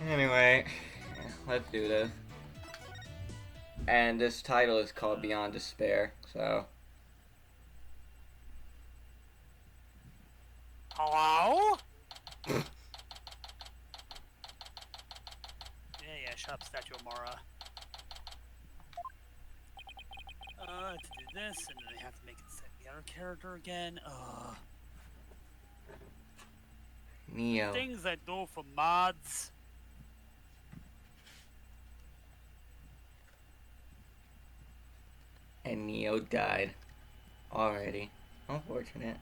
Anyway, let's do this. And this title is called Beyond Despair, so... Hello? Yeah, shut up, Statue of Mara. To do this, and then they have to make it set the other character again. Neo. Things I do for mods. And Neo died. Already. Unfortunate.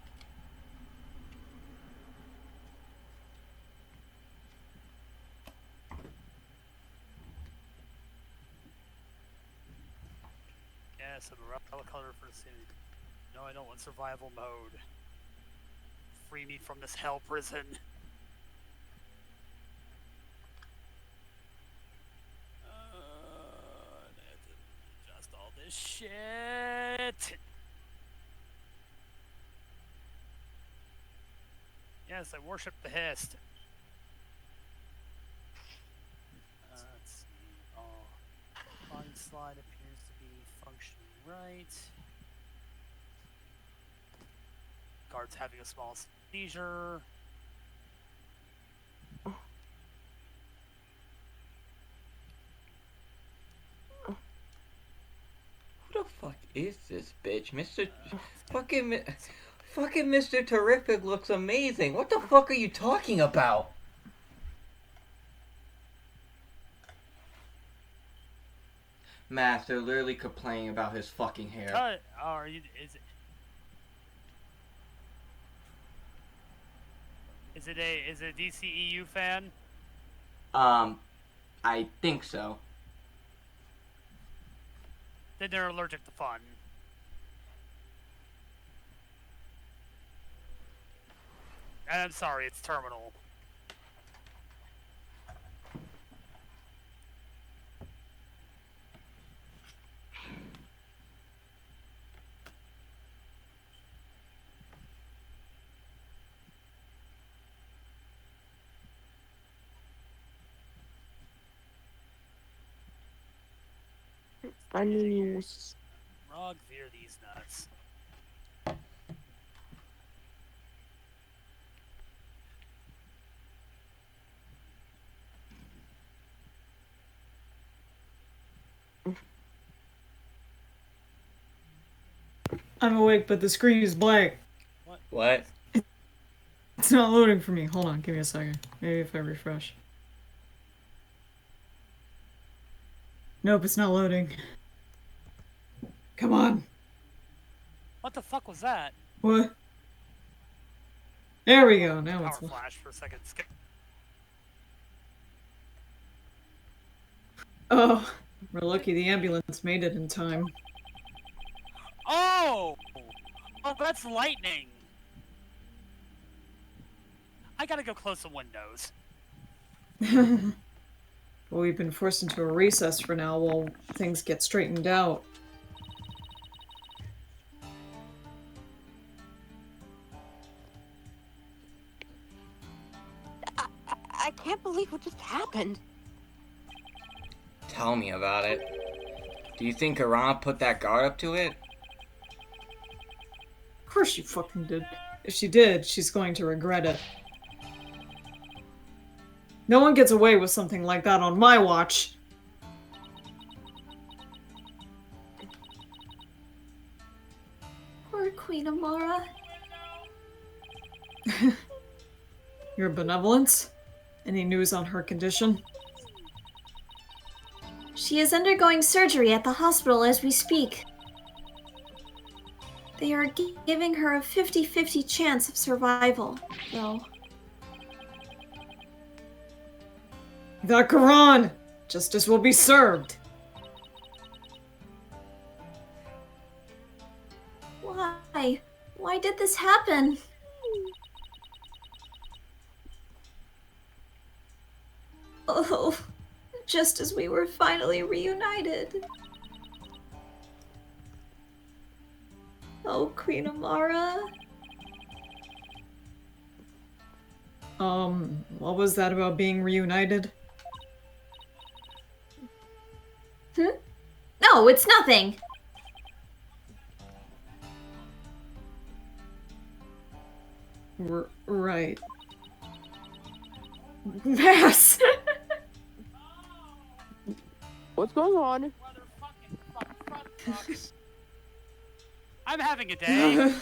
Yes, a relic color for the city. No, I don't want survival mode. Free me from this hell prison. I have to adjust all this shit. Yes, I worship the Hist. Let's see. Line slide appears to be functioning right. Guard's having a small seizure. Who the fuck is this bitch? Fucking Mr. Terrific looks amazing. What the fuck are you talking about? Master literally complaining about his fucking hair. Are you? Is it a DCEU fan? I think so. Then they're allergic to fun. And I'm sorry, it's terminal. News. Rog veer these nuts. I'm awake, but the screen is blank. What? It's not loading for me. Hold on, give me a second. Maybe if I refresh. Nope, it's not loading. Come on. What the fuck was that? What? There we go. Now Power it's flash for a second. Oh, we're lucky the ambulance made it in time. Oh! Oh, that's lightning! I gotta go close some windows. Well, we've been forced into a recess for now while things get straightened out. I can't believe what just happened. Tell me about it. Do you think Iran put that guard up to it? Of course she fucking did. If she did, she's going to regret it. No one gets away with something like that on my watch. Poor Queen Amara. Your benevolence? Any news on her condition? She is undergoing surgery at the hospital as we speak. They are giving her a 50-50 chance of survival, though. The Quran! Justice will be served! Why? Why did this happen? Oh, just as we were finally reunited. Oh, Queen Amara. What was that about being reunited? No, it's nothing. Right. Mass! What's going on? I'm having a day.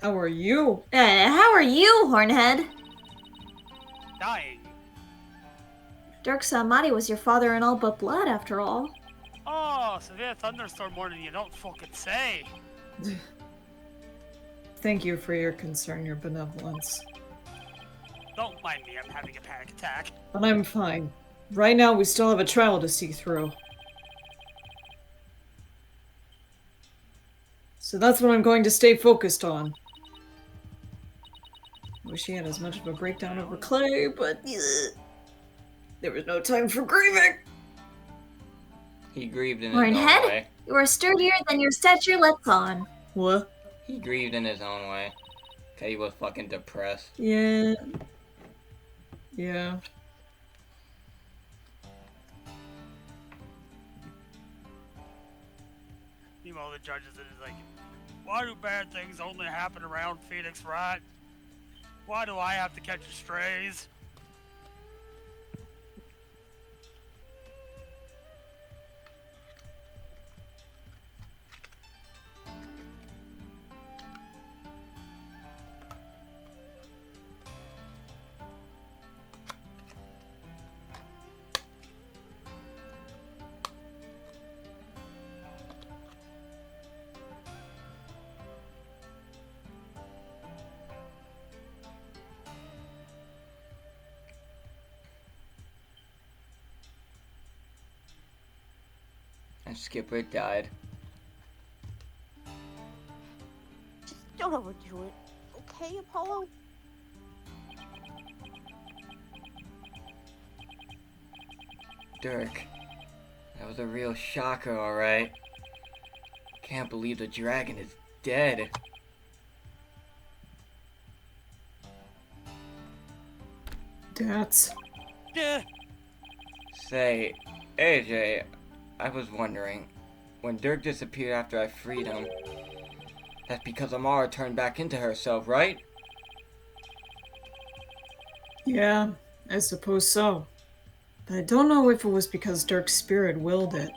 How are you? How are you, Hornhead? Dying. Dirk Samadi was your father in all but blood, after all. Oh, severe thunderstorm warning, you don't fucking say. Thank you for your concern, your benevolence. Don't mind me, I'm having a panic attack. But I'm fine. Right now, we still have a trial to see through. So that's what I'm going to stay focused on. Wish he had as much of a breakdown over Clay, but there was no time for grieving. He grieved in his own Hornhead, way. you are sturdier than your stature lets on. What? He grieved in his own way. Okay, he was fucking depressed. Yeah. Yeah. Meanwhile, the judges is like, why do bad things only happen around Phoenix, Wright? Why do I have to catch strays? And Skipper died. Just don't overdo it. Okay, Apollo? Dirk. That was a real shocker, alright. Can't believe the dragon is dead. That's... Yeah. Say, AJ, I was wondering, when Dirk disappeared after I freed him, that's because Amara turned back into herself, right? Yeah, I suppose so. But I don't know if it was because Dirk's spirit willed it.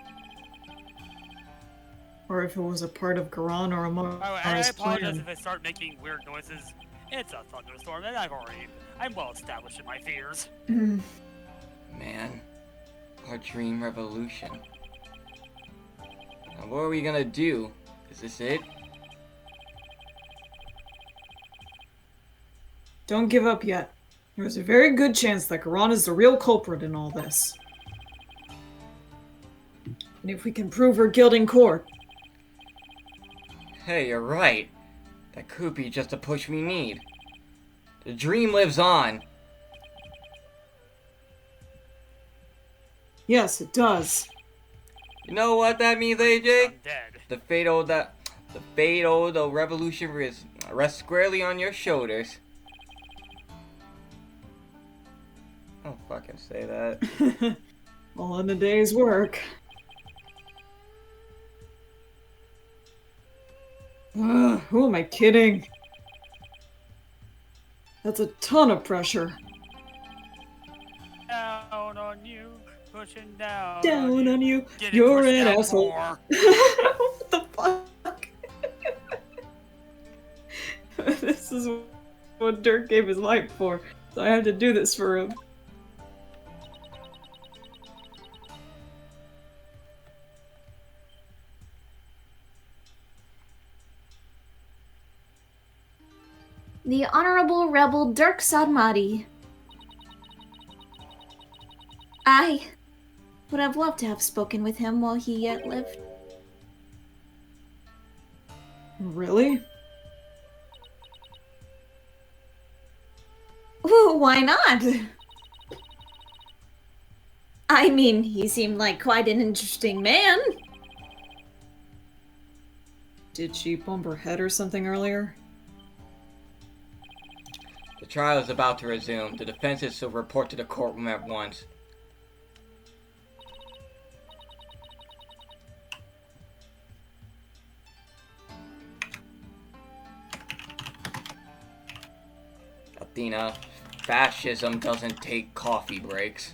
Or if it was a part of Garan or I Amara's apologize plan. if I start making weird noises. It's a thunderstorm, and I'm well established in my fears. Man, our dream revolution. Now what are we gonna do? Is this it? Don't give up yet. There's a very good chance that Garan is the real culprit in all this. And if we can prove her guilt in court... Hey, you're right. That could be just the push we need. The dream lives on. Yes, it does. You know what that means, AJ? I'm dead. The fate of the revolution rests squarely on your shoulders. Don't fucking say that. All in a day's work. Who am I kidding? That's a ton of pressure. Down on you, pushing down. Down on you. Getting You're pushed an down asshole. more. What the fuck? This is what Dirk gave his life for, so I have to do this for him. The Honorable Rebel Dirk Sadmati. I would have loved to have spoken with him while he yet lived. Really? Ooh, why not? I mean, he seemed like quite an interesting man. Did she bump her head or something earlier? The trial is about to resume. The defense is to report to the courtroom at once. Athena. Fascism doesn't take coffee breaks.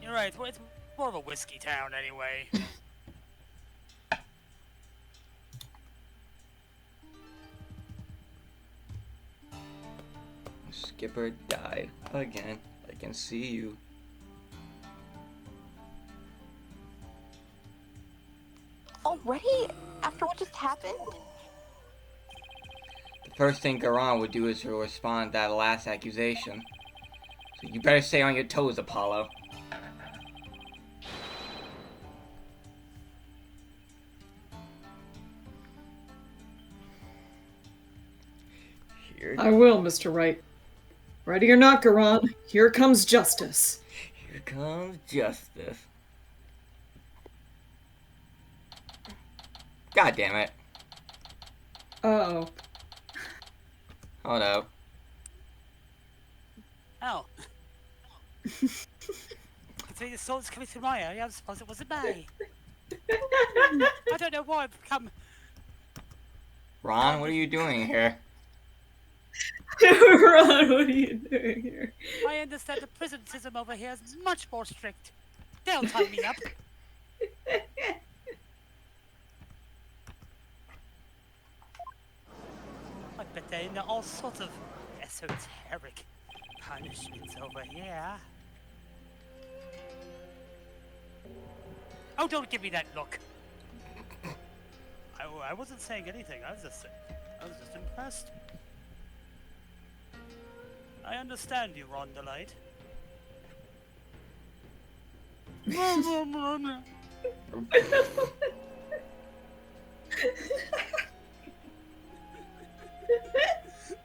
You're right. It's more of a whiskey town anyway. Skipper died again. I can see you. Already? After what just happened? The first thing Garan would do is to respond to that last accusation. So you better stay on your toes, Apollo. Here, I will, Mr. Wright. Ready or not, Garan, here comes justice. here comes justice. God damn it. Uh-oh. Hold up. Oh. The soul's coming through my eye. I suppose it wasn't me. I don't know why I've become. Ron, what are you doing here? Ron, what are you doing here? I understand the prison system over here is much more strict. They'll tie me up. I bet they know all sorts of esoteric punishments over here. Oh, don't give me that look. I wasn't saying anything. I was just impressed. I understand you, Ron Delight.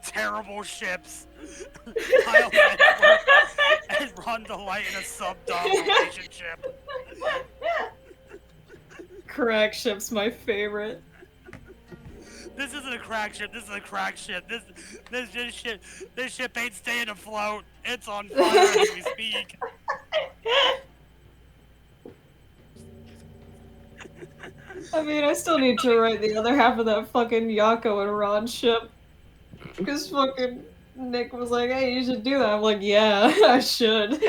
Terrible ships. Kyle and Ron Delight in a sub-dom relationship. Crack ship's my favorite. This isn't a crack ship. This is a crack ship. This ship ain't staying afloat. It's on fire as we speak. I mean, I still need to write the other half of that fucking Yako and Ron ship. Because fucking Nick was like, hey, you should do that. I'm like, yeah, I should.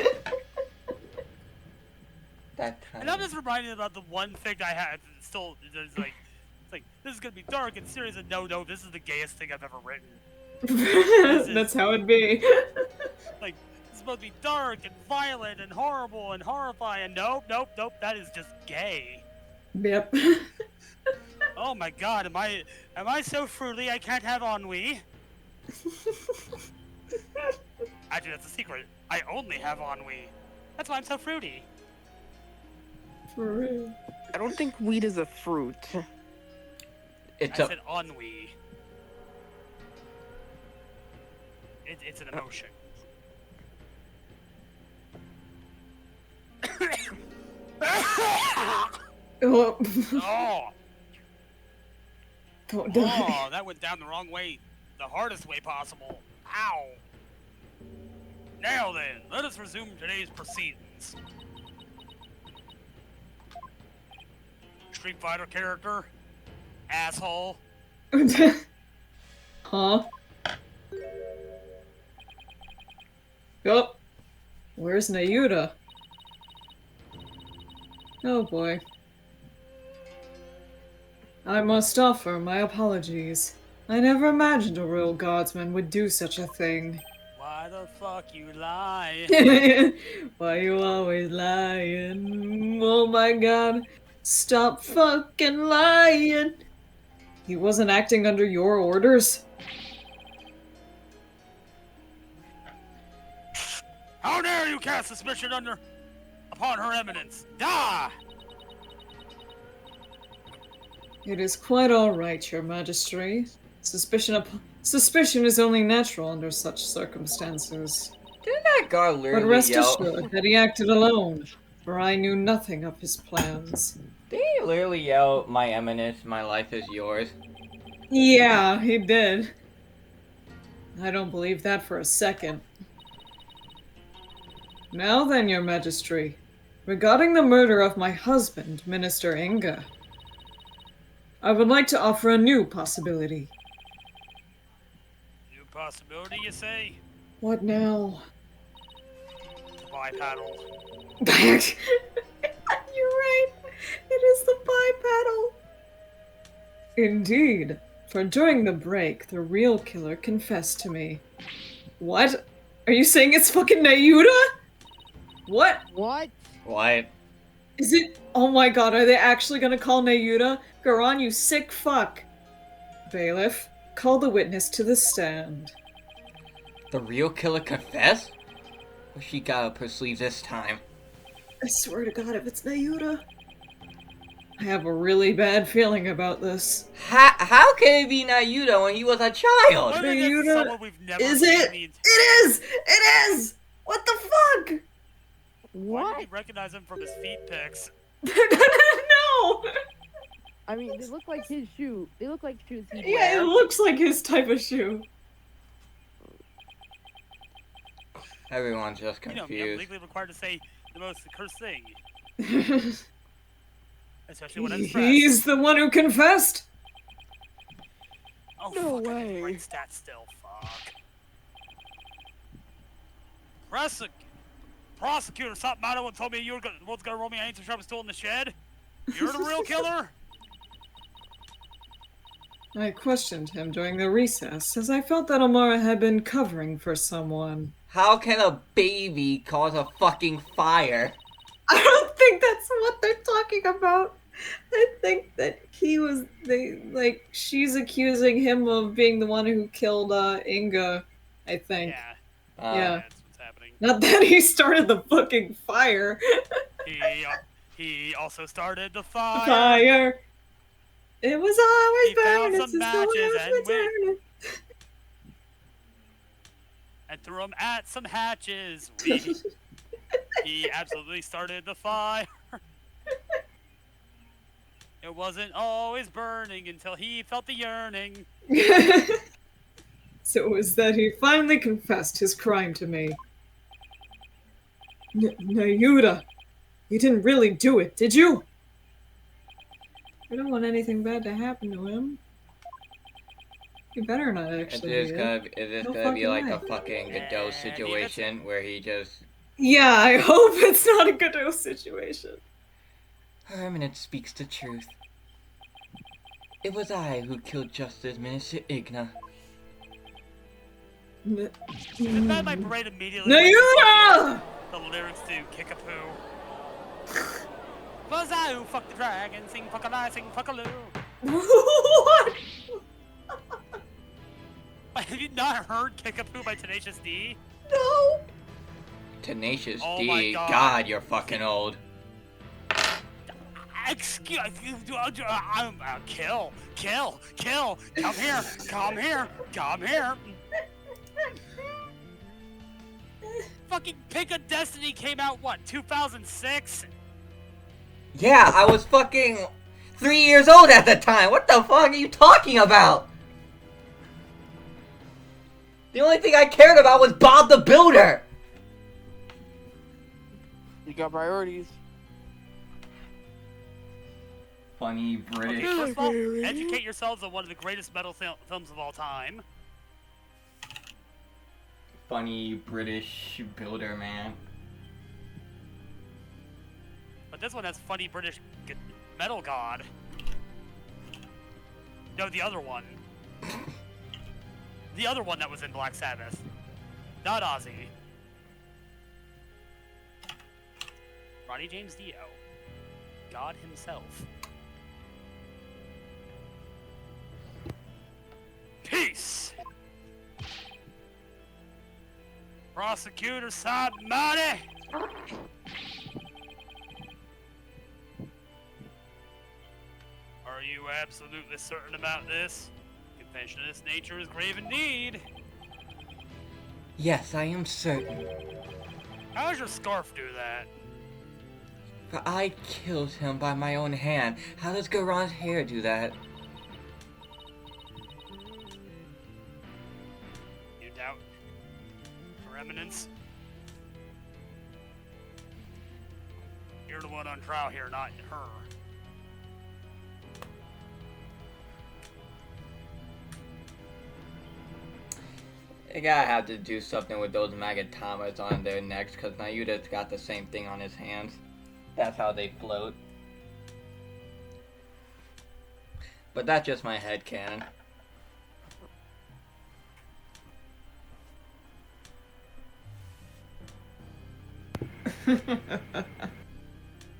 That time. And I'm just reminded about the one thing I had. Still, it's like this is gonna be dark and serious. And no, this is the gayest thing I've ever written. That's how it'd be. Like, it's supposed to be dark and violent and horrible and horrifying. Nope. That is just gay. Yep. Oh my God, am I so fruity I can't have ennui? Actually, that's a secret. I only have ennui. That's why I'm so fruity. For real. I don't think weed is a fruit. It's I a said ennui. It's an emotion. Oh. Oh, Don't die. oh, that went down the wrong way. The hardest way possible. Ow. Now then, let us resume today's proceedings. Street Fighter character? Asshole? Huh? Oh. Where's Nayuta? Oh boy. I must offer my apologies. I never imagined a royal guardsman would do such a thing. Why the fuck you lie? Why you always lying? Oh my god. Stop fucking lying! He wasn't acting under your orders? How dare you cast suspicion upon her eminence? Die! It is quite all right, your majesty. Suspicion is only natural under such circumstances. Didn't that guard But literally rest yell? assured that he acted alone, for I knew nothing of his plans. Did he literally yell, "My eminence, my life is yours"? Yeah, he did. I don't believe that for a second. Now then, your majesty. Regarding the murder of my husband, Minister Inga, I would like to offer a new possibility. New possibility, you say? What now? Bipedal. You're right. It is the bipedal. Indeed. For during the break, the real killer confessed to me. What? Are you saying it's fucking Nayuta? What? What? What? Is it? Oh my god, are they actually gonna call Nayuta? Garan, you sick fuck. Bailiff, call the witness to the stand. The real killer confessed? What she got up her sleeve this time? I swear to god, if it's Nayuta. I have a really bad feeling about this. How can it be Nayuta when he was a child? What if it's Nayuta, someone we've never is seen it? in the It is! It is! What the fuck? Why What? did we recognize him from his feet pics? No! I mean, they look like his shoe. They look like shoes he'd Yeah, it wear. looks like his type of shoe. Everyone's just You know me, I'm confused. legally required to say the most cursed thing. Especially when I'm stressed. He's the one who confessed. Oh, No fuck, I need to way. write stats still, fuck. Prosecutor, stop matter what told me you were gonna roll me an answer I was still in the shed? You're the real killer? I questioned him during the recess, as I felt that Amara had been covering for someone. How can a baby cause a fucking fire? I don't think that's what they're talking about. I think that she's accusing him of being the one who killed, Inga, I think. Yeah, Yeah. that's what's happening. Not that he started the fucking fire. He also started the fire. Fire! It was always He found burning some since the matches wheels and were went- turning. And threw him at some hatches. He absolutely started the fire. It wasn't always burning until he felt the yearning. So it was that he finally confessed his crime to me. Nayuta, you didn't really do it, did you? I don't want anything bad to happen to him. You better not actually Is do this No gonna be fucking like way. a fucking Godot situation where he just... Yeah, I hope it's not a Godot situation. Her Eminence speaks the truth. It was I who killed Justice Minister Igna. The bad my brain immediately Nayuta! the lyrics to Kickapoo. Was I who fucked the dragon, sing fuck-a-lie, sing fuck-a-loo. What? Have you not heard Kickapoo by Tenacious D? No. Tenacious Oh D. my God. God, you're fucking old. Excuse kill. Come here. Fucking Pick of Destiny came out, what, 2006? Yeah, I was fucking 3 years old at the time. What the fuck are you talking about? The only thing I cared about was Bob the Builder. You got priorities. Funny Okay, British. first of all, educate yourselves on one of the greatest metal films of all time. Funny British builder, man. But this one has funny British metal god. No, the other one. The other one that was in Black Sabbath. Not Ozzy. Ronnie James Dio. God himself. Peace! Prosecutor side money! Are you absolutely certain about this? Confession of this nature is grave indeed. Yes, I am certain. How does your scarf do that? For I killed him by my own hand. How does Garon's hair do that? You doubt? Your Eminence? trial here, not her. They gotta have to do something with those magatomas on their necks, because Nayuta's got the same thing on his hands. That's how they float. But that's just my headcanon.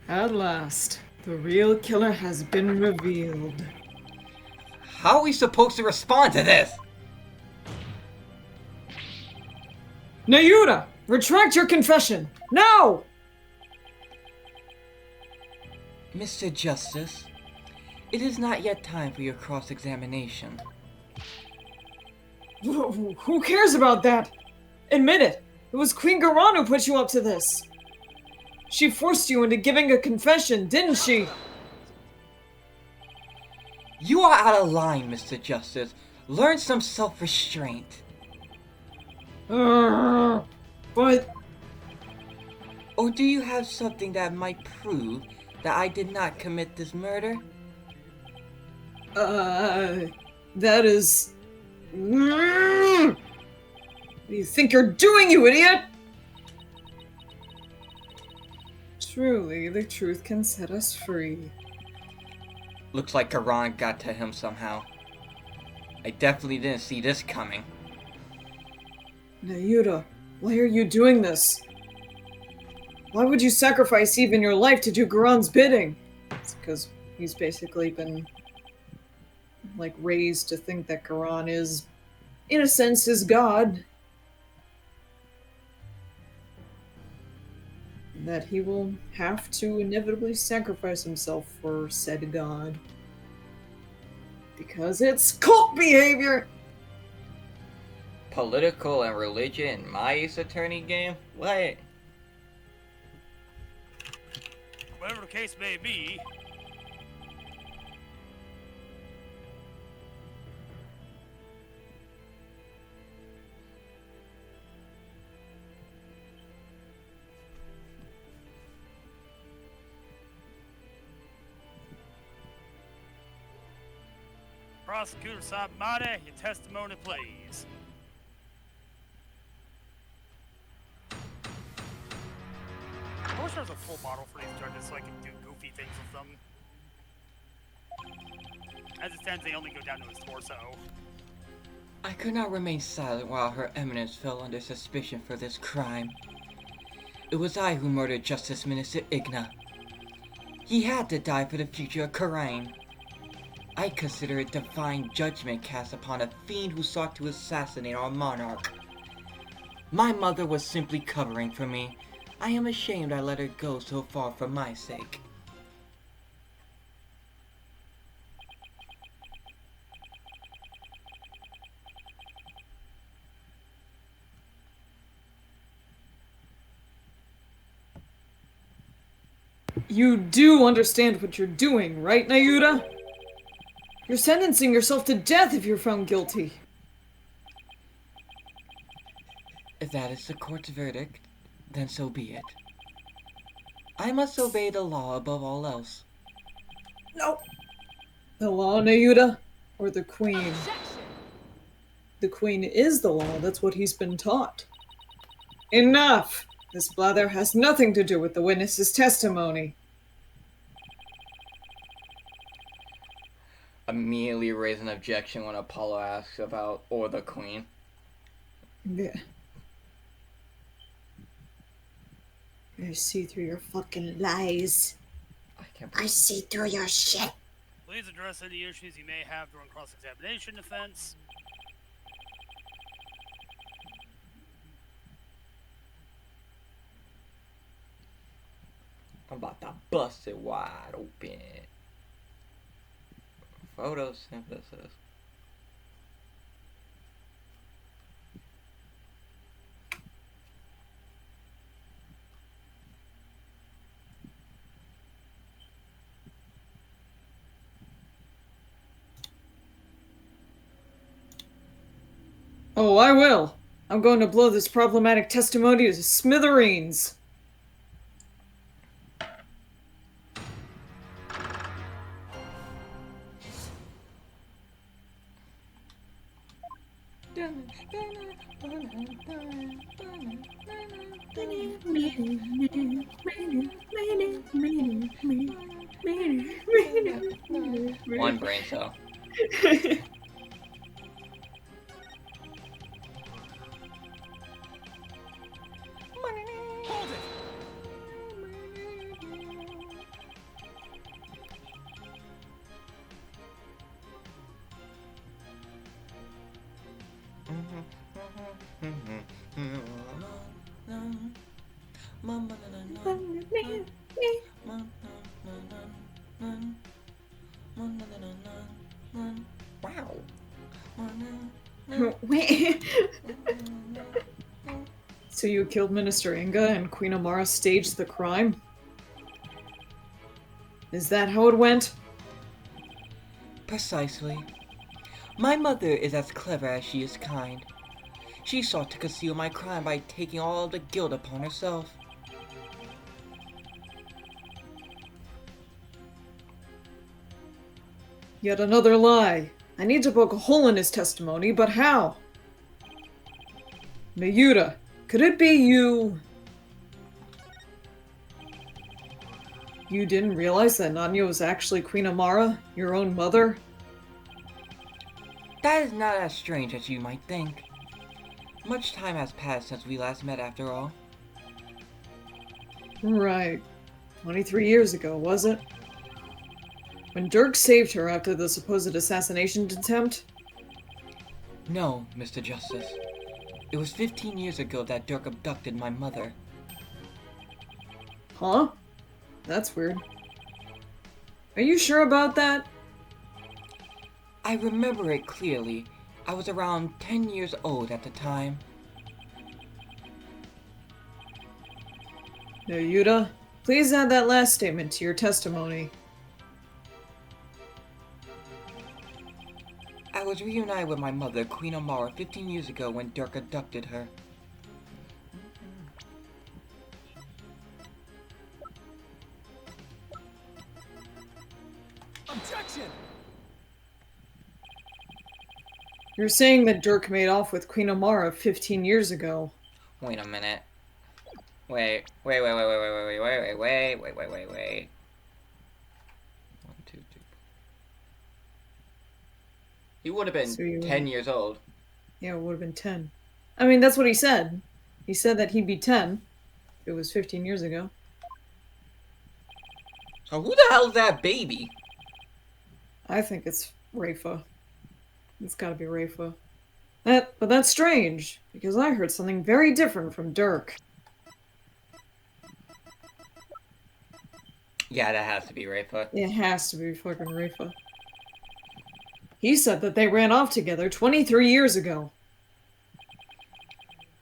At last, the real killer has been revealed. How are we supposed to respond to this? Nayuta, retract your confession! Now! Mr. Justice, it is not yet time for your cross-examination. Who cares about that? Admit it. It was Queen Garan who put you up to this. She forced you into giving a confession, didn't she? You are out of line, Mr. Justice. Learn some self-restraint. But... Or do you have something that might prove that I did not commit this murder? that is... What do you think you're doing, you idiot? Truly, the truth can set us free. Looks like Garan got to him somehow. I definitely didn't see this coming. Nayuta, why are you doing this? Why would you sacrifice even your life to do Garan's bidding? It's because he's basically been, like, raised to think that Garan is, in a sense, his god. And that he will have to inevitably sacrifice himself for said god. Because it's cult behavior! Political and religion in my Ace Attorney game? What? Whatever the case may be, Prosecutor Sabmade, your testimony please. I wish there was a full model for these judges so I could do goofy things with them. As it stands, they only go down to his torso. I could not remain silent while Her Eminence fell under suspicion for this crime. It was I who murdered Justice Minister Igna. He had to die for the future of Karain. I consider it divine judgment cast upon a fiend who sought to assassinate our monarch. My mother was simply covering for me. I am ashamed I let her go so far for my sake. You do understand what you're doing, right, Nayuta? You're sentencing yourself to death if you're found guilty. If that is the court's verdict, then so be it. I must obey the law above all else. No. The law, Nayuta? Or the Queen? The Queen is the law, that's what he's been taught. Enough! This blather has nothing to do with the witness's testimony. Immediately raise an objection when Apollo asks about or the Queen. Yeah. I see through your fucking lies. I see through your shit. Please address any issues you may have during cross-examination defense. I'm about to bust it wide open. Photosynthesis. Oh, I will. I'm going to blow this problematic testimony to smithereens. One brain cell. Hold it! Wow. Wait. So you killed Minister Inga and Queen Amara staged the crime? Is that how it went? Precisely. My mother is as clever as she is kind. She sought to conceal my crime by taking all the guilt upon herself. Yet another lie. I need to poke a hole in his testimony, but how? Mayuta, could it be you... You didn't realize that Nanya was actually Queen Amara, your own mother? That is not as strange as you might think. Much time has passed since we last met after all. Right. 23 years ago, was it? When Dirk saved her after the supposed assassination attempt? No, Mr. Justice. It was 15 years ago that Dirk abducted my mother. Huh? That's weird. Are you sure about that? I remember it clearly. I was around 10 years old at the time. No, Yuta. Please add that last statement to your testimony. I was reunited with my mother, Queen Amara, 15 years ago when Dirk abducted her. Objection! You're saying that Dirk made off with Queen Amara 15 years ago. Wait a minute. Wait. 1, 2, 3. He would have been So you- 10 years old. Yeah, it would have been 10. I mean, that's what he said. He said that he'd be 10. It was 15 years ago. So who the hell's that baby? I think it's Rafa. It's gotta be Rafa. But that's strange, because I heard something very different from Dirk. Yeah, that has to be Rafa. It has to be fucking Rafa. He said that they ran off together 23 years ago.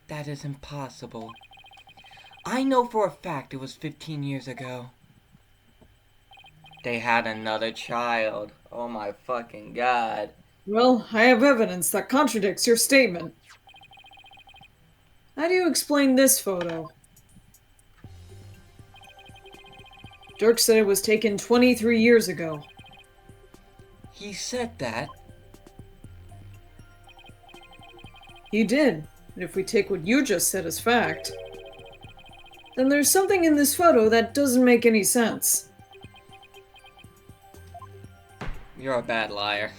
That is impossible. I know for a fact it was 15 years ago. They had another child. Oh my fucking god. Well, I have evidence that contradicts your statement. How do you explain this photo? Dirk said it was taken 23 years ago. He said that. He did. And if we take what you just said as fact, then there's something in this photo that doesn't make any sense. You're a bad liar.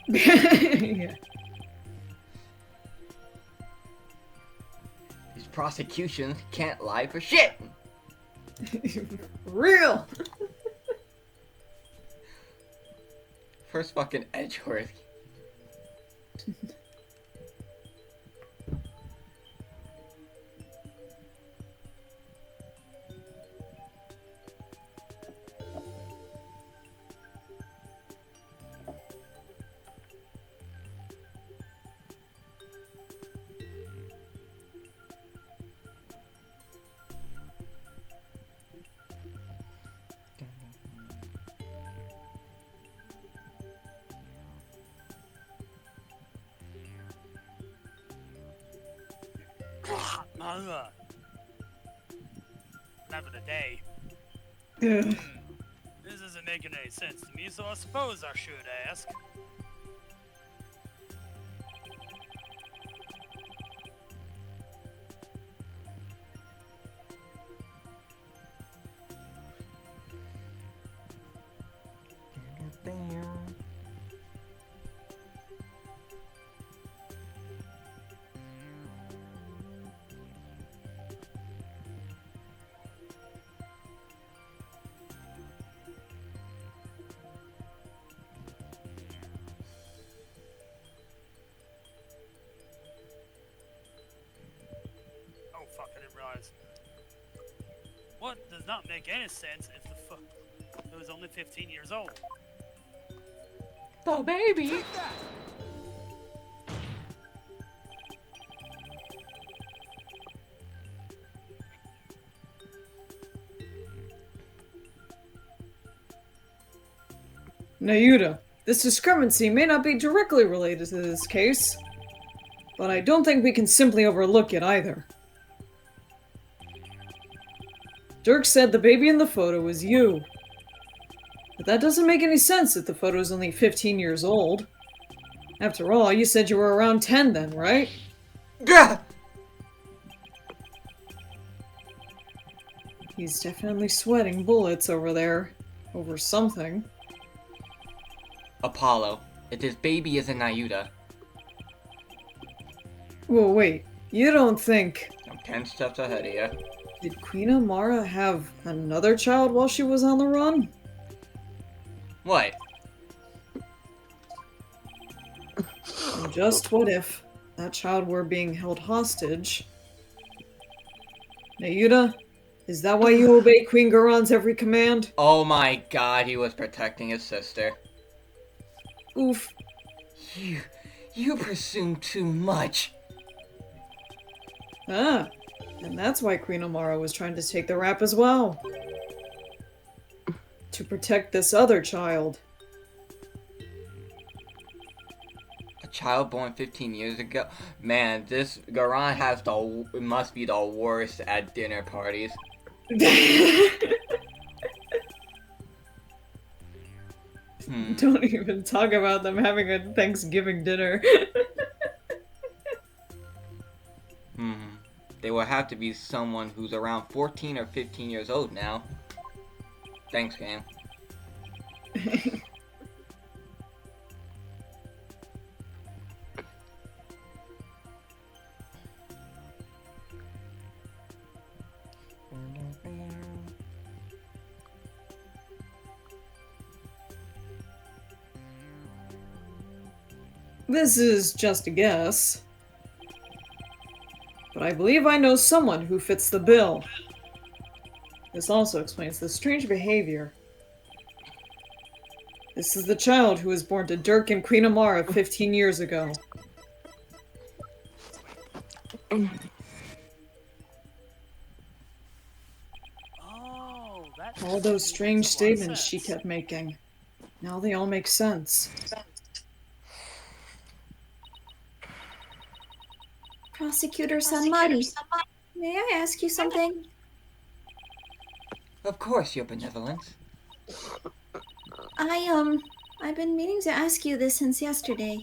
Yeah. These prosecutions can't lie for shit. Real! First fucking Edgeworth. Having a day. Ugh. This isn't making any sense to me, so I suppose I should ask. otherwise. What does not make any sense if it was only 15 years old? The baby. Nayuta, this discrepancy may not be directly related to this case, but I don't think we can simply overlook it either. Dirk said the baby in the photo was you. But that doesn't make any sense if the photo is only 15 years old. After all, you said you were around 10 then, right? Gah! He's definitely sweating bullets over there. Over something. Apollo, if this baby isn't Nayuta, Whoa, wait. You don't think... I'm 10 steps ahead of you. Did Queen Amara have another child while she was on the run? What? And just what if that child were being held hostage? Nayuta, is that why you obey Queen Garon's every command? Oh my god, he was protecting his sister. Oof. You presume too much. Ah, and that's why Queen Amara was trying to take the rap as well. To protect this other child. A child born 15 years ago? Man, this Garon must be the worst at dinner parties. Don't even talk about them having a Thanksgiving dinner. They will have to be someone who's around 14 or 15 years old now. Thanks, game. This is just a guess. But I believe I know someone who fits the bill. This also explains the strange behavior. This is the child who was born to Dirk and Queen Amara 15 years ago. Oh, that All those strange makes a lot of statements she sense. kept making. Now they all make sense. Prosecutor Sanmari, may I ask you something? Of course, your benevolence. I've been meaning to ask you this since yesterday.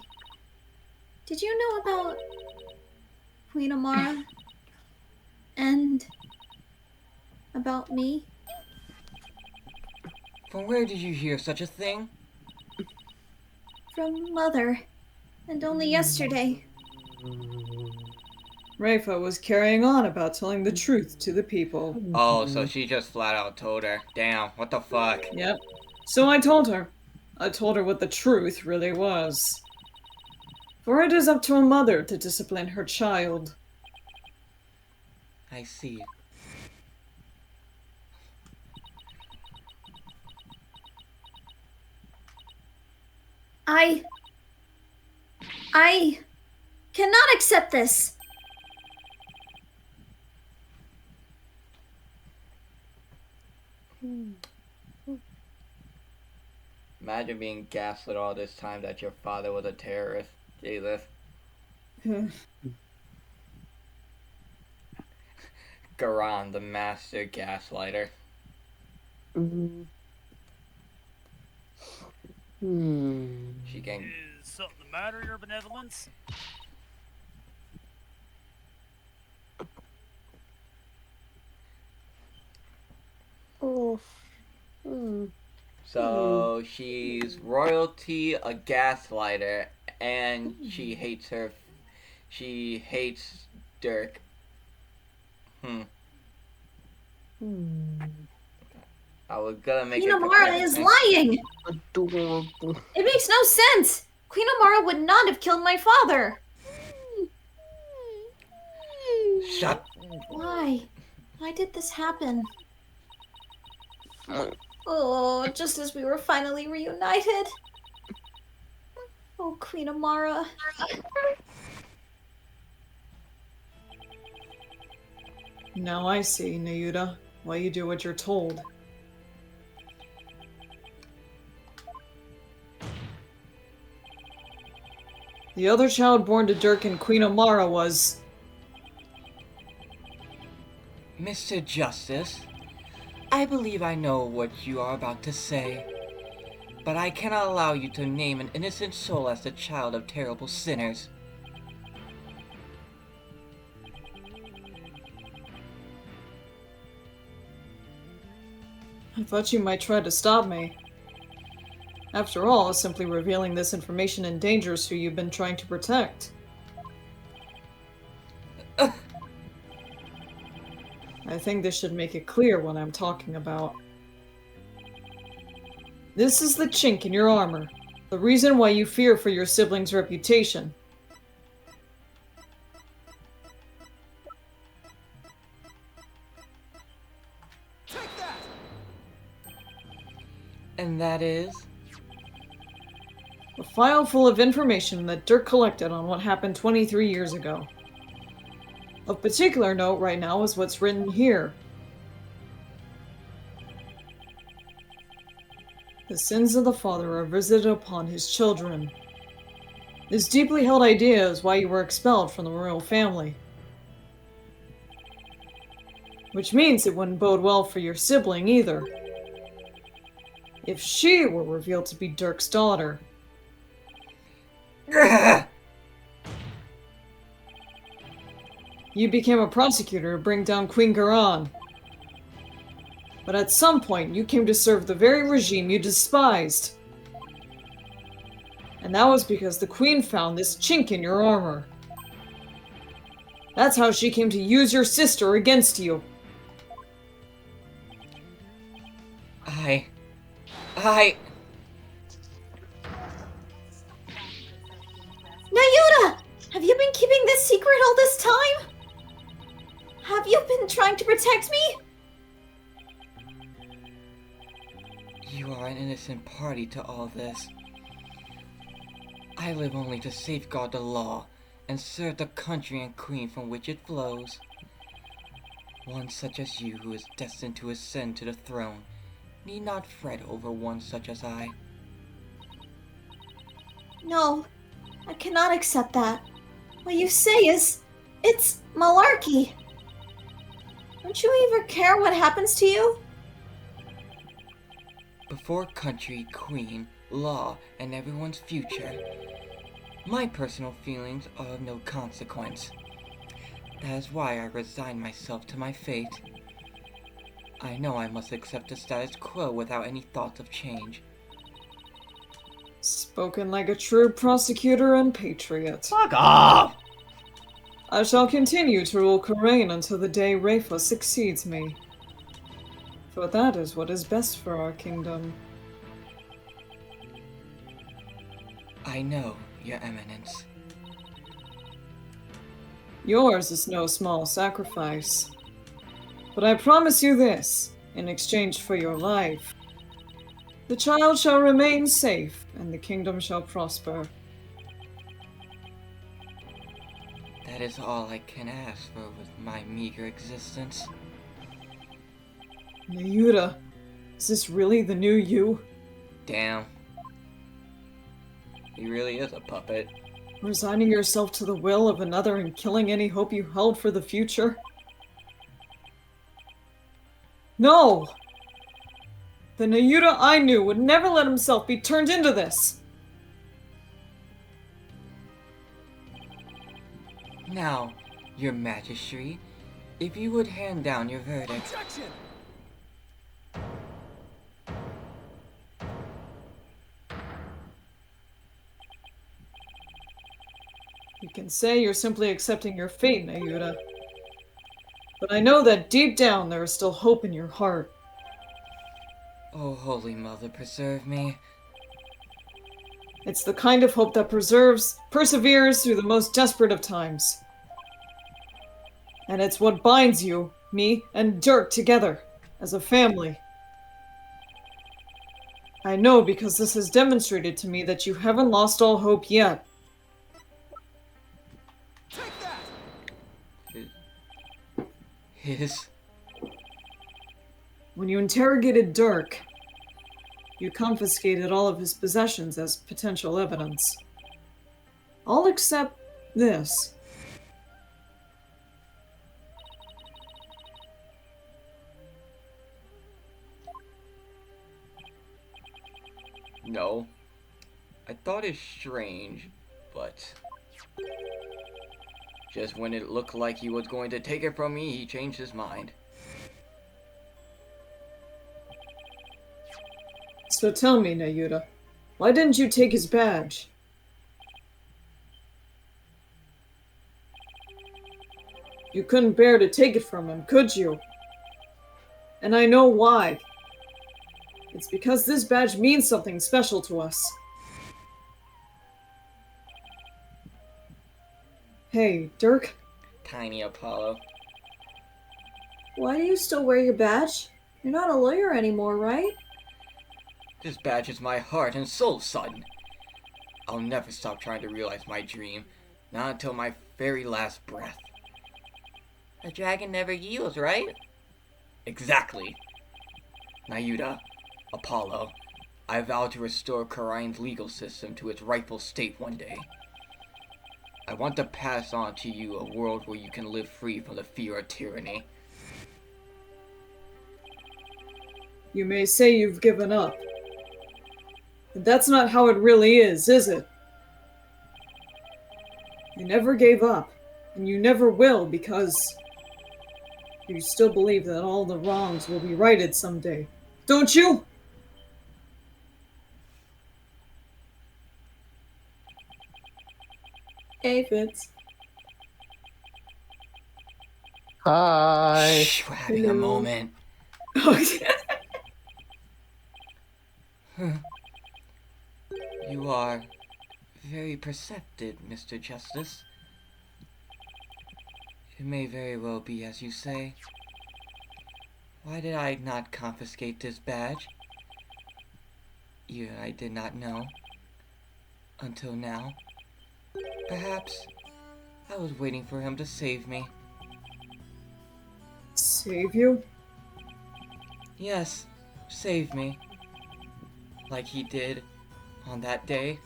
Did you know about Queen Amara? And about me? From where did you hear such a thing? From Mother. And only yesterday. Rafa was carrying on about telling the truth to the people. Oh, so she just flat out told her. Damn, what the fuck? Yep. So I told her. I told her what the truth really was. For it is up to a mother to discipline her child. I see. I cannot accept this. Imagine being gaslit all this time that your father was a terrorist. Jesus. Garon, the master gaslighter. She can. Is something the matter, your benevolence? Oh. So she's royalty, a gaslighter, and she hates her. She hates Dirk. I was gonna make Queen it. Amara is lying! Adorable. It makes no sense! Queen Amara would not have killed my father! Shut. Why? Why did this happen? Oh, just as we were finally reunited. Oh, Queen Amara. Now I see, Nayuta, why you do what you're told. The other child born to Dirk and Queen Amara was... Mr. Justice, I believe I know what you are about to say, but I cannot allow you to name an innocent soul as the child of terrible sinners. I thought you might try to stop me. After all, simply revealing this information endangers who you've been trying to protect. I think this should make it clear what I'm talking about. This is the chink in your armor. The reason why you fear for your sibling's reputation. And that is? A file full of information that Dirk collected on what happened 23 years ago. Of particular note right now is what's written here. The sins of the father are visited upon his children. This deeply held idea is why you were expelled from the royal family. Which means it wouldn't bode well for your sibling either. If she were revealed to be Dirk's daughter. You became a prosecutor to bring down Queen Garan. But at some point, you came to serve the very regime you despised. And that was because the Queen found this chink in your armor. That's how she came to use your sister against you. Nayuta! Have you been keeping this secret all this time? Have you been trying to protect me? You are an innocent party to all this. I live only to safeguard the law and serve the country and queen from which it flows. One such as you who is destined to ascend to the throne need not fret over one such as I. No, I cannot accept that. What you say is... it's malarkey. Don't you ever care what happens to you? Before country, queen, law, and everyone's future, my personal feelings are of no consequence. That is why I resign myself to my fate. I know I must accept the status quo without any thoughts of change. Spoken like a true prosecutor and patriot. Fuck off! I shall continue to rule Karain until the day Rafa succeeds me. For that is what is best for our kingdom. I know, Your Eminence. Yours is no small sacrifice. But I promise you this, in exchange for your life. The child shall remain safe, and the kingdom shall prosper. That is all I can ask for with my meager existence. Nayuta, is this really the new you? Damn. He really is a puppet. Resigning yourself to the will of another and killing any hope you held for the future? No! The Nayuta I knew would never let himself be turned into this! Now, Your Majesty, if you would hand down your verdict. You can say you're simply accepting your fate, Nayuta. But I know that deep down there is still hope in your heart. Oh, Holy Mother, preserve me. It's the kind of hope that perseveres through the most desperate of times. And it's what binds you Me and Dirk together, as a family. I know because this has demonstrated to me that you haven't lost all hope yet. His. When you interrogated Dirk, you confiscated all of his possessions as potential evidence. All except this. No. I thought it strange, but. Just when it looked like he was going to take it from me, he changed his mind. So tell me, Nayuta, why didn't you take his badge? You couldn't bear to take it from him, could you? And I know why. It's because this badge means something special to us. Hey, Dirk? Tiny Apollo. Why do you still wear your badge? You're not a lawyer anymore, right? This badge is my heart and soul, son. I'll never stop trying to realize my dream, not until my very last breath. A dragon never yields, right? Exactly. Nayuta, Apollo, I vow to restore Karine's legal system to its rightful state one day. I want to pass on to you a world where you can live free from the fear of tyranny. You may say you've given up. But that's not how it really is it? You never gave up, and you never will because you still believe that all the wrongs will be righted someday. Don't you? Hey, Fitz. Hi. Shh, we're having a Hello. moment. You are very perceptive, Mr. Justice. It may very well be as you say. Why did I not confiscate this badge? Even I did not know. Until now. Perhaps I was waiting for him to save me. Save you? Yes, save me. Like he did on that day.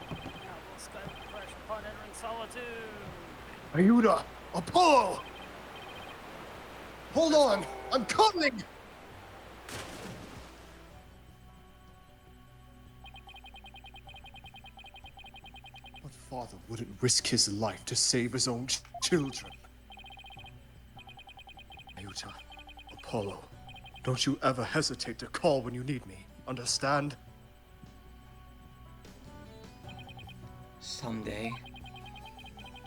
Now we'll Skype crash upon entering solitude. Ayuda! Apollo! Hold on! I'm coming! What father wouldn't risk his life to save his own children? Ayuta, Apollo, don't you ever hesitate to call when you need me. Understand? Someday,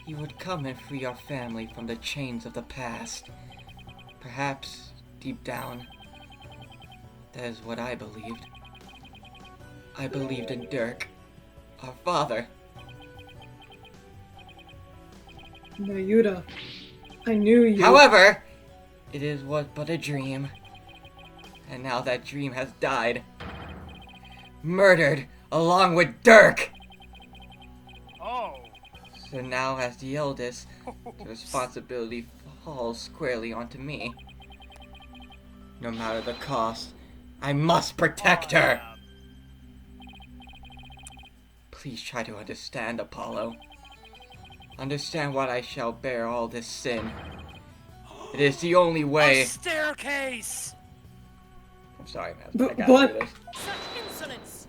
he would come and free our family from the chains of the past. Perhaps, deep down, that is what I believed. I believed in Dirk, our father. Nayuta, I knew you. However, it is but a dream. And now that dream has died. Murdered along with Dirk! Oh. So now, as the eldest, the responsibility falls squarely onto me. No matter the cost, I must protect her! Please try to understand, Apollo. Understand why I shall bear all this sin. It is the only way. A staircase! I'm sorry, man. But- I gotta but- do this. Such insolence!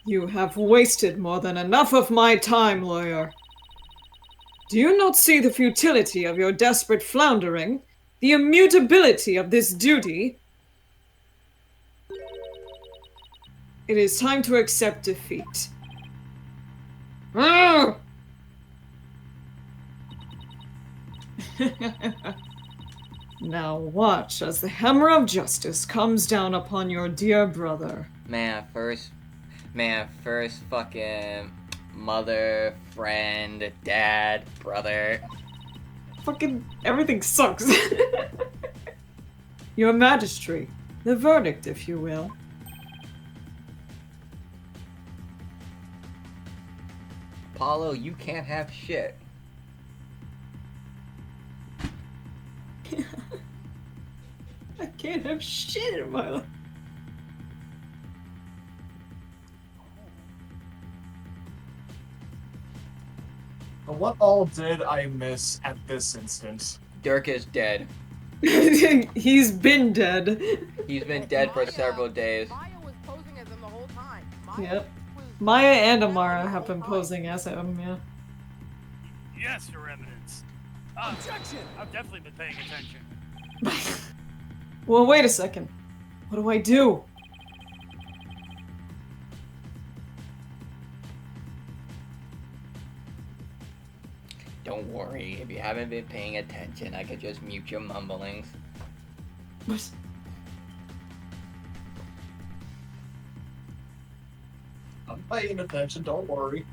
You have wasted more than enough of my time, lawyer. Do you not see the futility of your desperate floundering? The immutability of this duty? It is time to accept defeat. Ah! Now watch as the hammer of justice comes down upon your dear brother. Man, first fucking Mother, friend, dad, brother. Fucking everything sucks. Your Majesty, the verdict, if you will. Apollo, you can't have shit. I can't have shit in my life. What all did I miss at this instance? Dirk is dead. He's been dead. He's been dead for several days. Maya was posing as him the whole time. Yep. Maya and Amara have been posing as him, yeah. Yes, Your Eminence. Objection! I've definitely been paying attention. Well, wait a second. What do I do? Don't worry, if you haven't been paying attention, I could just mute your mumblings. What? I'm paying attention, don't worry.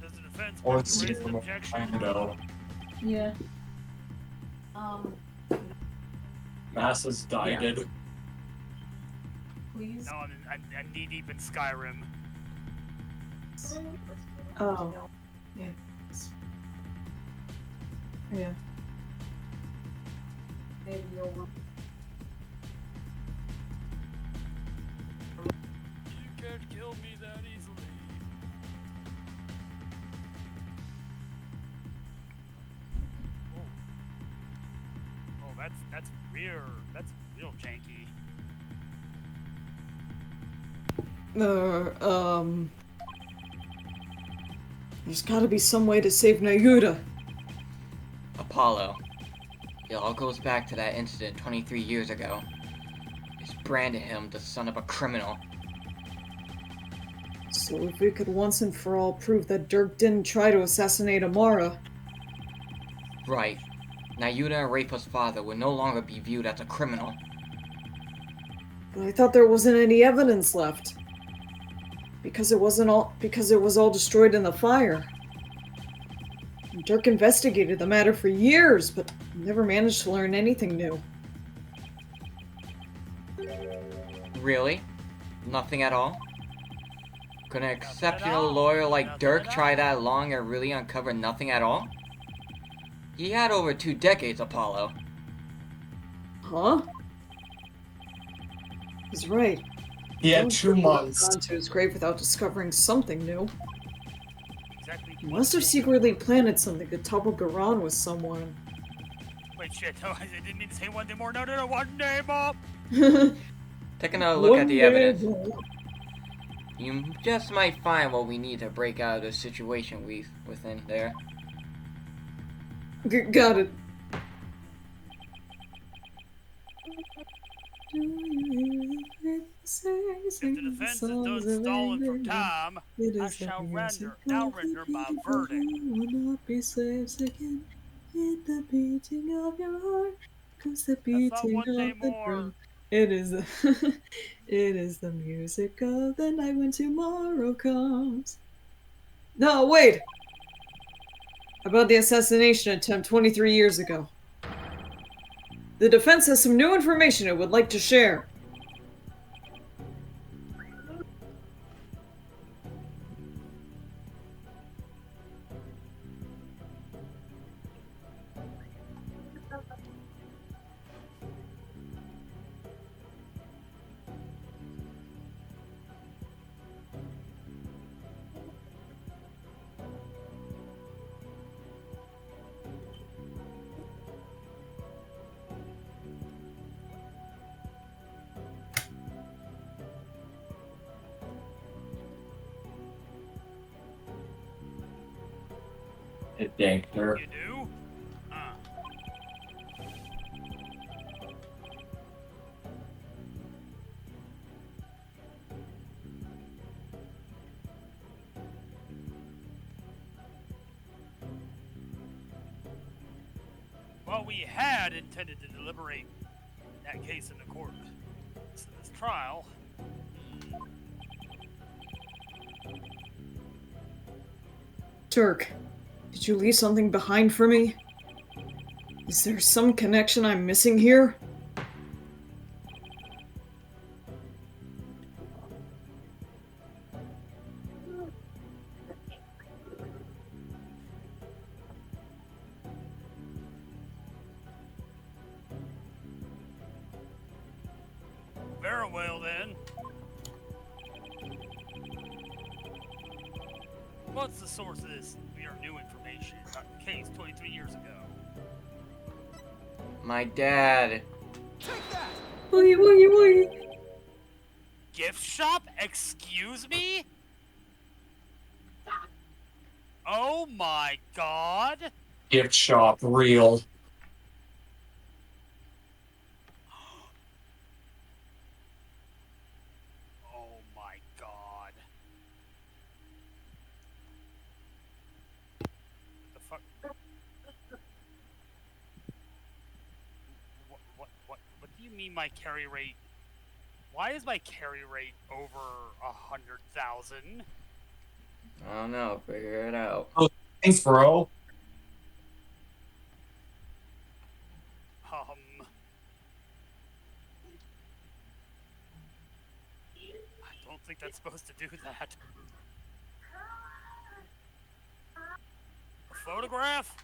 Does the defense Or want to see raise an from a objection? window. Yeah. Mass has died. Please. No, I'm knee deep in Skyrim. Oh. Yeah. Yeah. Maybe you'll... You can't kill me that easily. Oh, that's real janky. There's gotta be some way to save Nayuta. Apollo. It all goes back to that incident 23 years ago. It's branded him the son of a criminal. So if we could once and for all prove that Dirk didn't try to assassinate Amara. Right. Nayuta and Rafa's father would no longer be viewed as a criminal. But I thought there wasn't any evidence left. Because it was all destroyed in the fire. Dirk investigated the matter for years, but never managed to learn anything new. Really? Nothing at all? Could an Nothing at exceptional all. lawyer like Nothing Dirk at try all. that long and really uncover nothing at all? He had over 2 decades, Apollo. Huh? He's right. He had Don't 2 think he would've months. gone to his grave without discovering something new. Exactly. He must have secretly planted something to topple Garan with someone. Wait, shit. Oh, I didn't mean to say one day more. No, one day more. Take another look at the One day evidence. more. You just might find what we need to break out of the situation within there. Got it. If the defense is done stalling for time, I shall now render my verdict. Will not be slaves again. With the beating of your heart comes the beating one day of the more. drum. It is the it is the music of the night when tomorrow comes. No, wait. About the assassination attempt 23 years ago. The defense has some new information it would like to share. It danked her. You do? Well, we had intended to deliberate that case in the court. So this trial. Dirk, did you leave something behind for me? Is there some connection I'm missing here? Very well then. What's the source of this your new information about the case 23 years ago? My dad. Wooey, wooey, wooey. Gift shop? Excuse me? Oh my god! Gift shop, real. Oh my god. The fuck? What do you mean my carry rate? Why is my carry rate over 100,000? I don't know. Figure it out. Thanks, bro. I don't think that's supposed to do that. A photograph?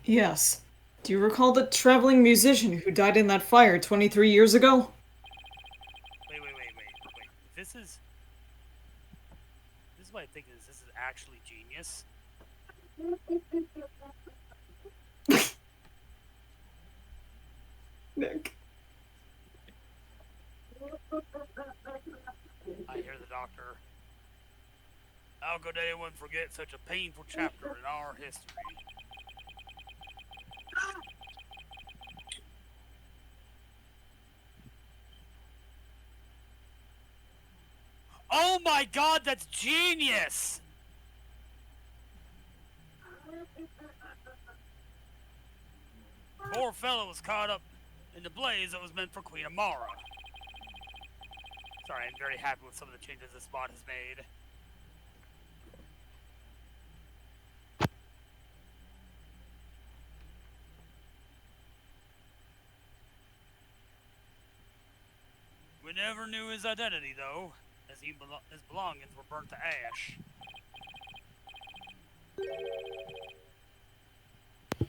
Yes. Do you recall the traveling musician who died in that fire 23 years ago? Wait. This is what I think is. This is actually genius. Nick. I hear the doctor. How could anyone forget such a painful chapter in our history? Oh my god, that's genius! Poor fellow was caught up in the blaze that was meant for Queen Amara. Sorry, I'm very happy with some of the changes this mod has made. We never knew his identity, though, as his belongings were burnt to ash.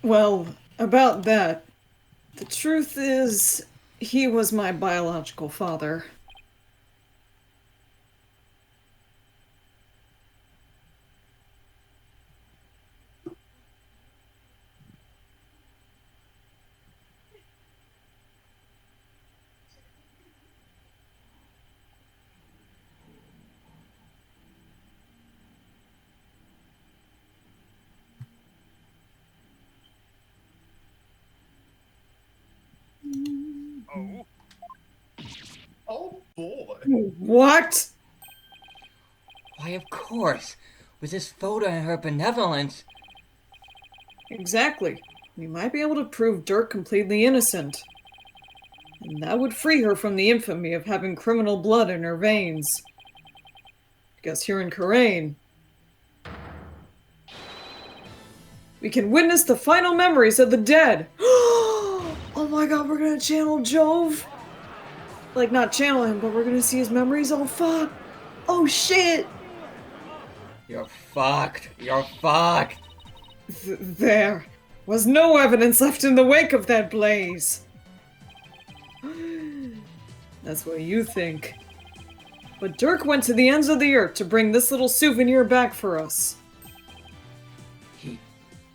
Well, about that, the truth is, he was my biological father. Oh? Oh boy. What? Why, of course. With this photo and her benevolence. Exactly. We might be able to prove Dirk completely innocent. And that would free her from the infamy of having criminal blood in her veins. Because here in Karain, we can witness the final memories of the dead. Oh my god, we're gonna channel Jove? Like, not channel him, but we're gonna see his memories? Oh fuck! Oh shit! You're fucked. You're fucked. There was no evidence left in the wake of that blaze. That's what you think. But Dirk went to the ends of the earth to bring this little souvenir back for us.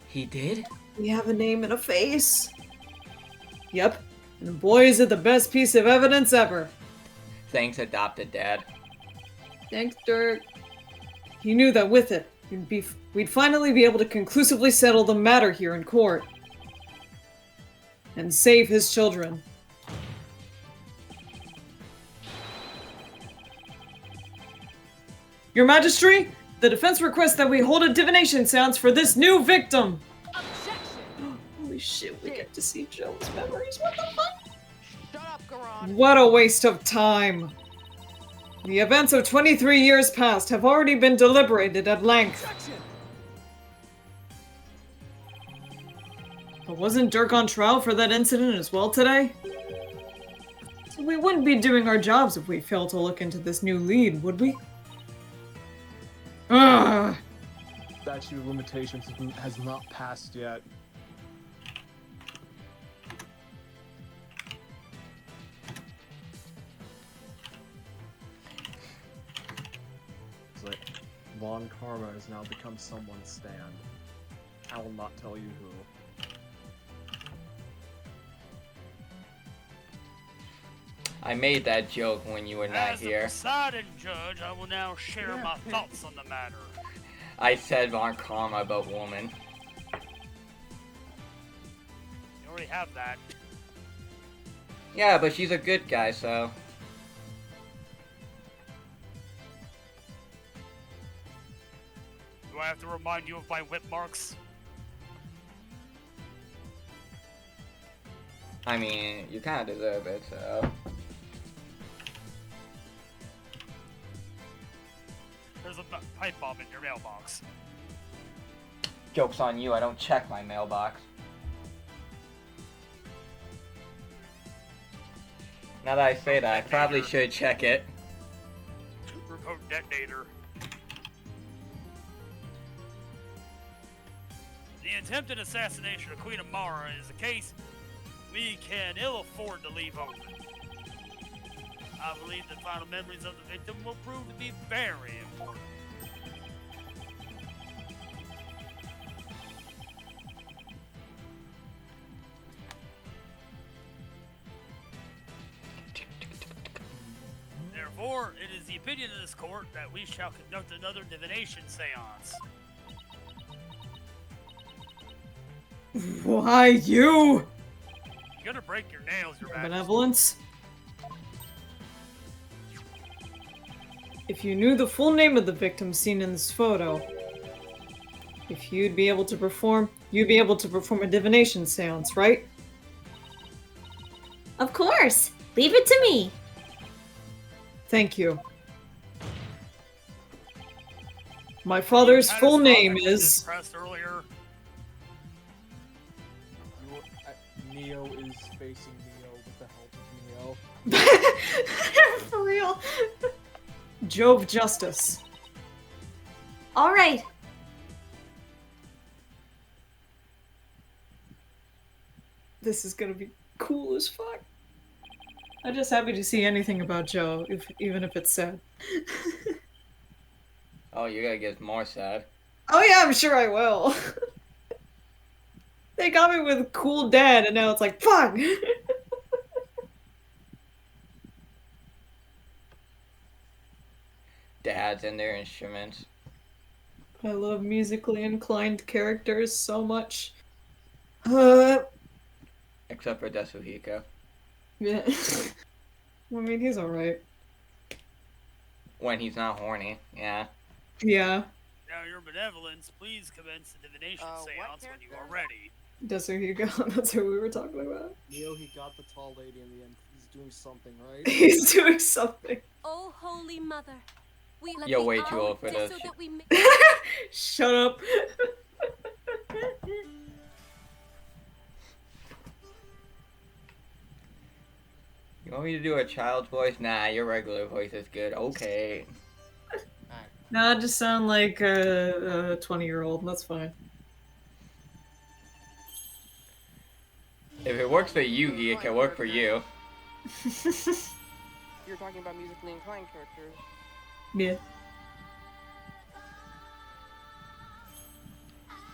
He did? We have a name and a face. Yep, and boy is it the best piece of evidence ever. Thanks, adopted dad. Thanks, Dirk. He knew that with it, we'd finally be able to conclusively settle the matter here in court. And save his children. Your Majesty, The defense requests that we hold a divination seance for this new victim. Holy shit, we get to see Joe's memories. What the fuck? Shut up, Garon. What a waste of time. The events of 23 years past have already been deliberated at length. But wasn't Dirk on trial for that incident as well today? So we wouldn't be doing our jobs if we failed to look into this new lead, would we? Ugh. Statute of limitations has not passed yet. It's like Von Karma has now become someone's stand. I will not tell you who. I made that joke when you were not As the here. presiding judge, I will now share my thoughts on the matter. I said Von Karma about woman. You already have that. Yeah, but she's a good guy, so. Do I have to remind you of my whip marks? I mean, you kind of deserve it, so. There's a pipe bomb in your mailbox. Joke's on you, I don't check my mailbox. Now that I say that, I probably should check it. Remote detonator. The attempted assassination of Queen Amara is a case we can ill afford to leave open. I believe the final memories of the victim will prove to be very important. Therefore, it is the opinion of this court that we shall conduct another divination seance. Why you? You're gonna break your nails, Your Majesty. Benevolence? If you knew the full name of the victim seen in this photo, if you'd be able to perform a divination seance, right? Of course. Leave it to me. Thank you. My father's full name is... Impressed earlier. Neo is facing Neo with the help of Neo. For real. Jove Justice. All right. This is gonna be cool as fuck. I'm just happy to see anything about Joe, even if it's sad. Oh, you're gonna get more sad. Oh yeah, I'm sure I will. They got me with cool dad, and now it's like, fuck! Dads and their instruments. I love musically inclined characters so much. Except for Desuhiko. Yeah. I mean, he's alright. When he's not horny, yeah. Yeah. Now, Your Benevolence, please commence the divination What seance when you are character? ready. Desuhiko, that's who we were talking about. Neo, he got the tall lady in the end. He's doing something, right? He's doing something. Oh, Holy Mother, we let You're the way too hour old for just this. so that we may- Shut up. You want me to do a child's voice? Nah, your regular voice is good. Okay. Nah, just sound like a 20-year-old. That's fine. If it works for Yugi, it can work for you. You're talking about musically inclined characters. Yeah.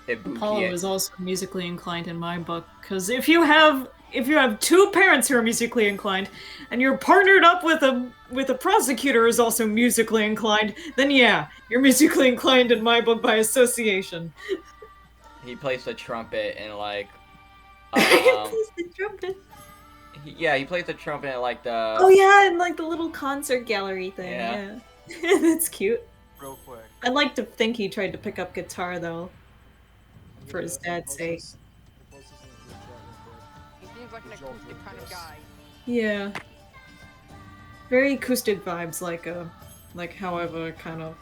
Apollo Ibuki. is also musically inclined in my book, because if you have two parents who are musically inclined, and you're partnered up with a prosecutor who's also musically inclined, then yeah, you're musically inclined in my book by association. He plays the trumpet in like. He plays the trumpet. He plays the trumpet in like the. Oh yeah, and like the little concert gallery thing. Yeah. Yeah. That's cute. Real quick. I'd like to think he tried to pick up guitar though, for his Yeah, dad's sake. the closest in the group chat real quick. He seems like an Good job, acoustic kind of Lucas. guy. Yeah. Very acoustic vibes, like how I've kind of.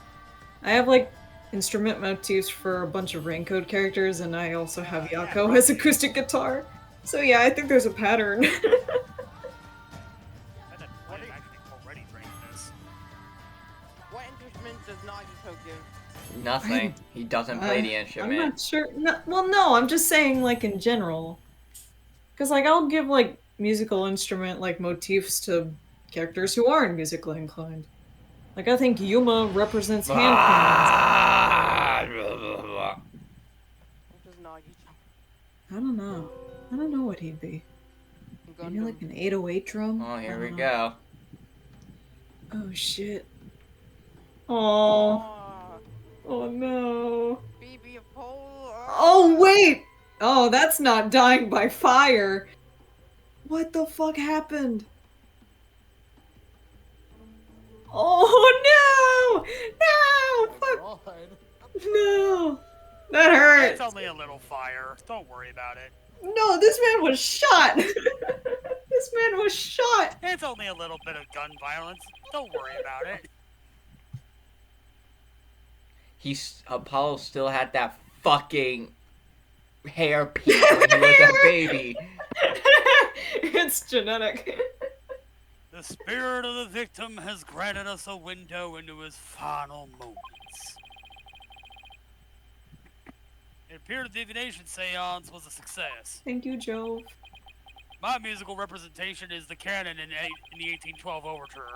I have like instrument motifs for a bunch of Raincoat characters, and I also have Yeah, Yako as acoustic guitar. So yeah, I think there's a pattern. I had What I'm are- actually already drinking this. What instrument does Nagito give? Nothing. He doesn't play the I'm instrument. not sure. No, well, no, I'm just saying like in general, because like I'll give like musical instrument like motifs to characters who aren't musically inclined. Like I think Yuma represents hand cannons. What does Nagito? I don't know. I don't know what he'd be. Maybe like an 808 drum? Oh, I here we don't know. go. Oh shit. Oh. Aw, Oh no. baby of pole. Oh wait! Oh, that's not dying by fire. What the fuck happened? Oh no! No! Fuck! God. No! That hurts! It's only a little fire. Don't worry about it. No, this man was shot! This man was shot! It's only a little bit of gun violence. Don't worry about it. Apollo still had that fucking hair peak when he was a baby. It's genetic. The spirit of the victim has granted us a window into his final moments. It appeared the divination seance was a success. Thank you, Joe. My musical representation is the canon in the 1812 overture,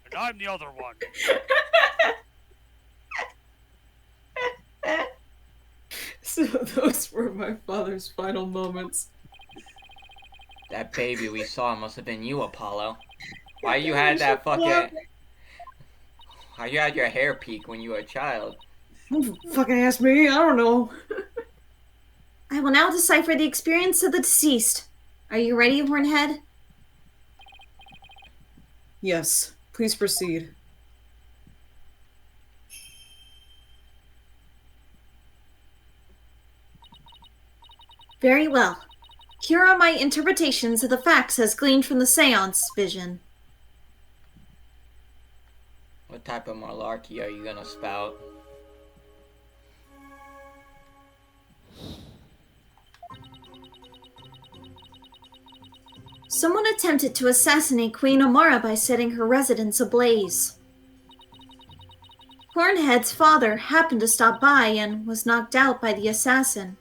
and I'm the other one. So those were my father's final moments. That baby we saw must have been you, Apollo. Why you had that fucking... Why you had your hair peak when you were a child? Don't fucking ask me, I don't know. I will now decipher the experience of the deceased. Are you ready, Hornhead? Yes, please proceed. Very well. Here are my interpretations of the facts as gleaned from the seance vision. What type of malarkey are you gonna spout? Someone attempted to assassinate Queen Amara by setting her residence ablaze. Hornhead's father happened to stop by and was knocked out by the assassin.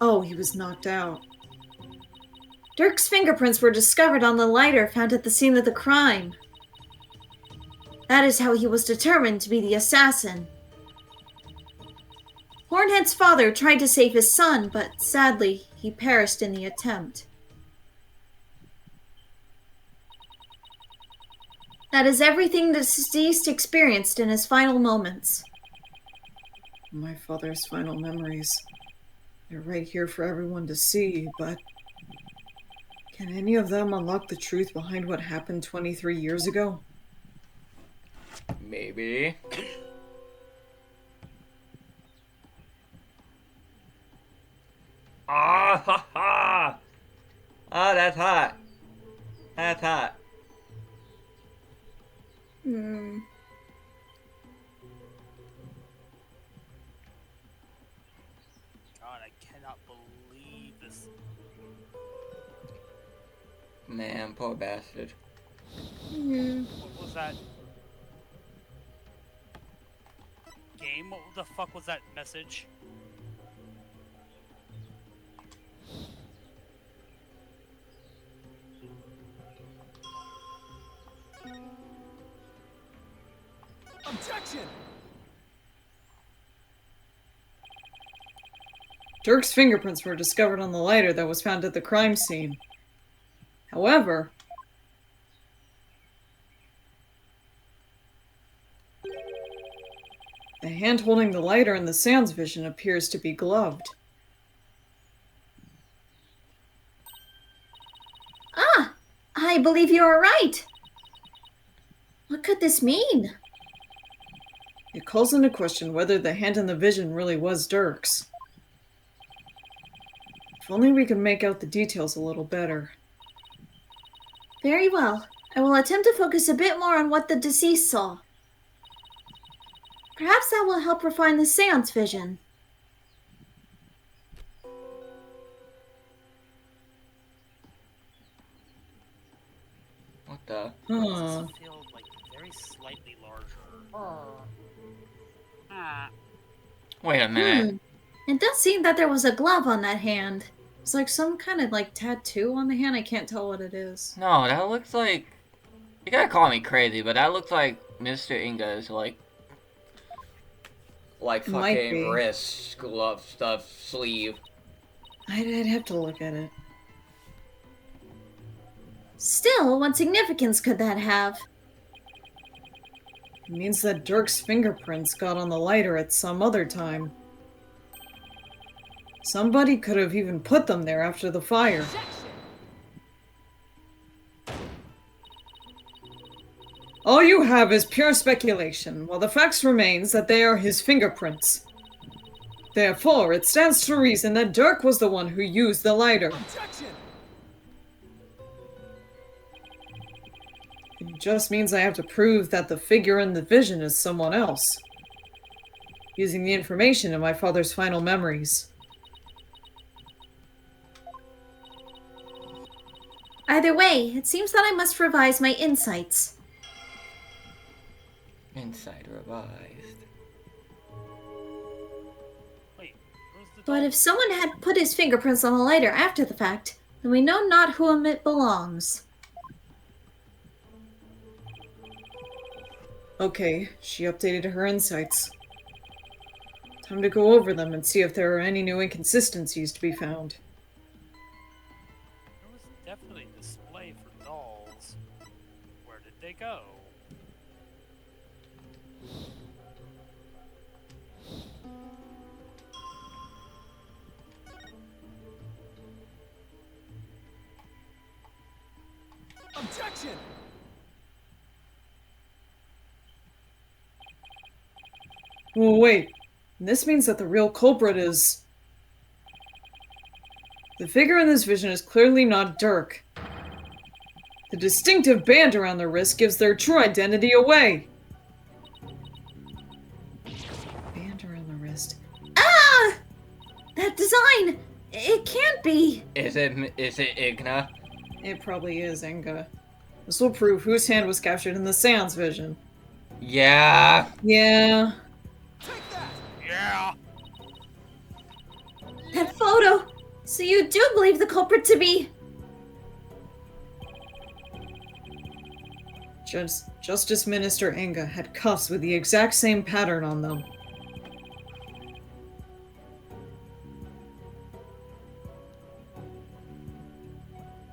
Oh, he was knocked out. Dirk's fingerprints were discovered on the lighter found at the scene of the crime. That is how he was determined to be the assassin. Hornhead's father tried to save his son, but sadly, he perished in the attempt. That is everything the deceased experienced in his final moments. My father's final memories. They're right here for everyone to see, but can any of them unlock the truth behind what happened 23 years ago? Maybe. Ah, ha, ha! Ah, that's hot. That's hot. Hmm. God, I cannot believe this. Man, poor bastard. What was that? Game? What the fuck was that message? Objection! Dirk's fingerprints were discovered on the lighter that was found at the crime scene. However, the hand holding the lighter in the seance vision appears to be gloved. Ah! I believe you are right. What could this mean? It calls into question whether the hand in the vision really was Dirk's. If only we could make out the details a little better. Very well. I will attempt to focus a bit more on what the deceased saw. Perhaps that will help refine the seance vision. What the? Huh. Does feel like very slightly larger. Wait a minute. It does seem that there was a glove on that hand. It's like some kind of like tattoo on the hand. I can't tell what it is. No, that looks like... You gotta call me crazy, but that looks like Mr. Inga's, like Might fucking be. wrist, glove stuff, sleeve. I'd have to look at it. Still, what significance could that have? It means that Dirk's fingerprints got on the lighter at some other time. Somebody could have even put them there after the fire. All you have is pure speculation, while the facts remains that they are his fingerprints. Therefore, it stands to reason that Dirk was the one who used the lighter. It just means I have to prove that the figure in the vision is someone else, using the information in my father's final memories. Either way, it seems that I must revise my insights. Insight revised. Wait, where's the But dog? if someone had put his fingerprints on the lighter after the fact, then we know not whom it belongs. Okay, she updated her insights. Time to go over them and see if there are any new inconsistencies to be found. There was definitely a display for dolls. Where did they go? Objection! Well, wait. This means that the real culprit is... The figure in this vision is clearly not Dirk. The distinctive band around their wrist gives their true identity away. Band around the wrist. Ah! That design! It can't be! Is it Igna? It probably is, Enga. This will prove whose hand was captured in the seance vision. Yeah. Yeah. Yeah! That photo! So you do believe the culprit to be... Justice Minister Enga had cuffs with the exact same pattern on them.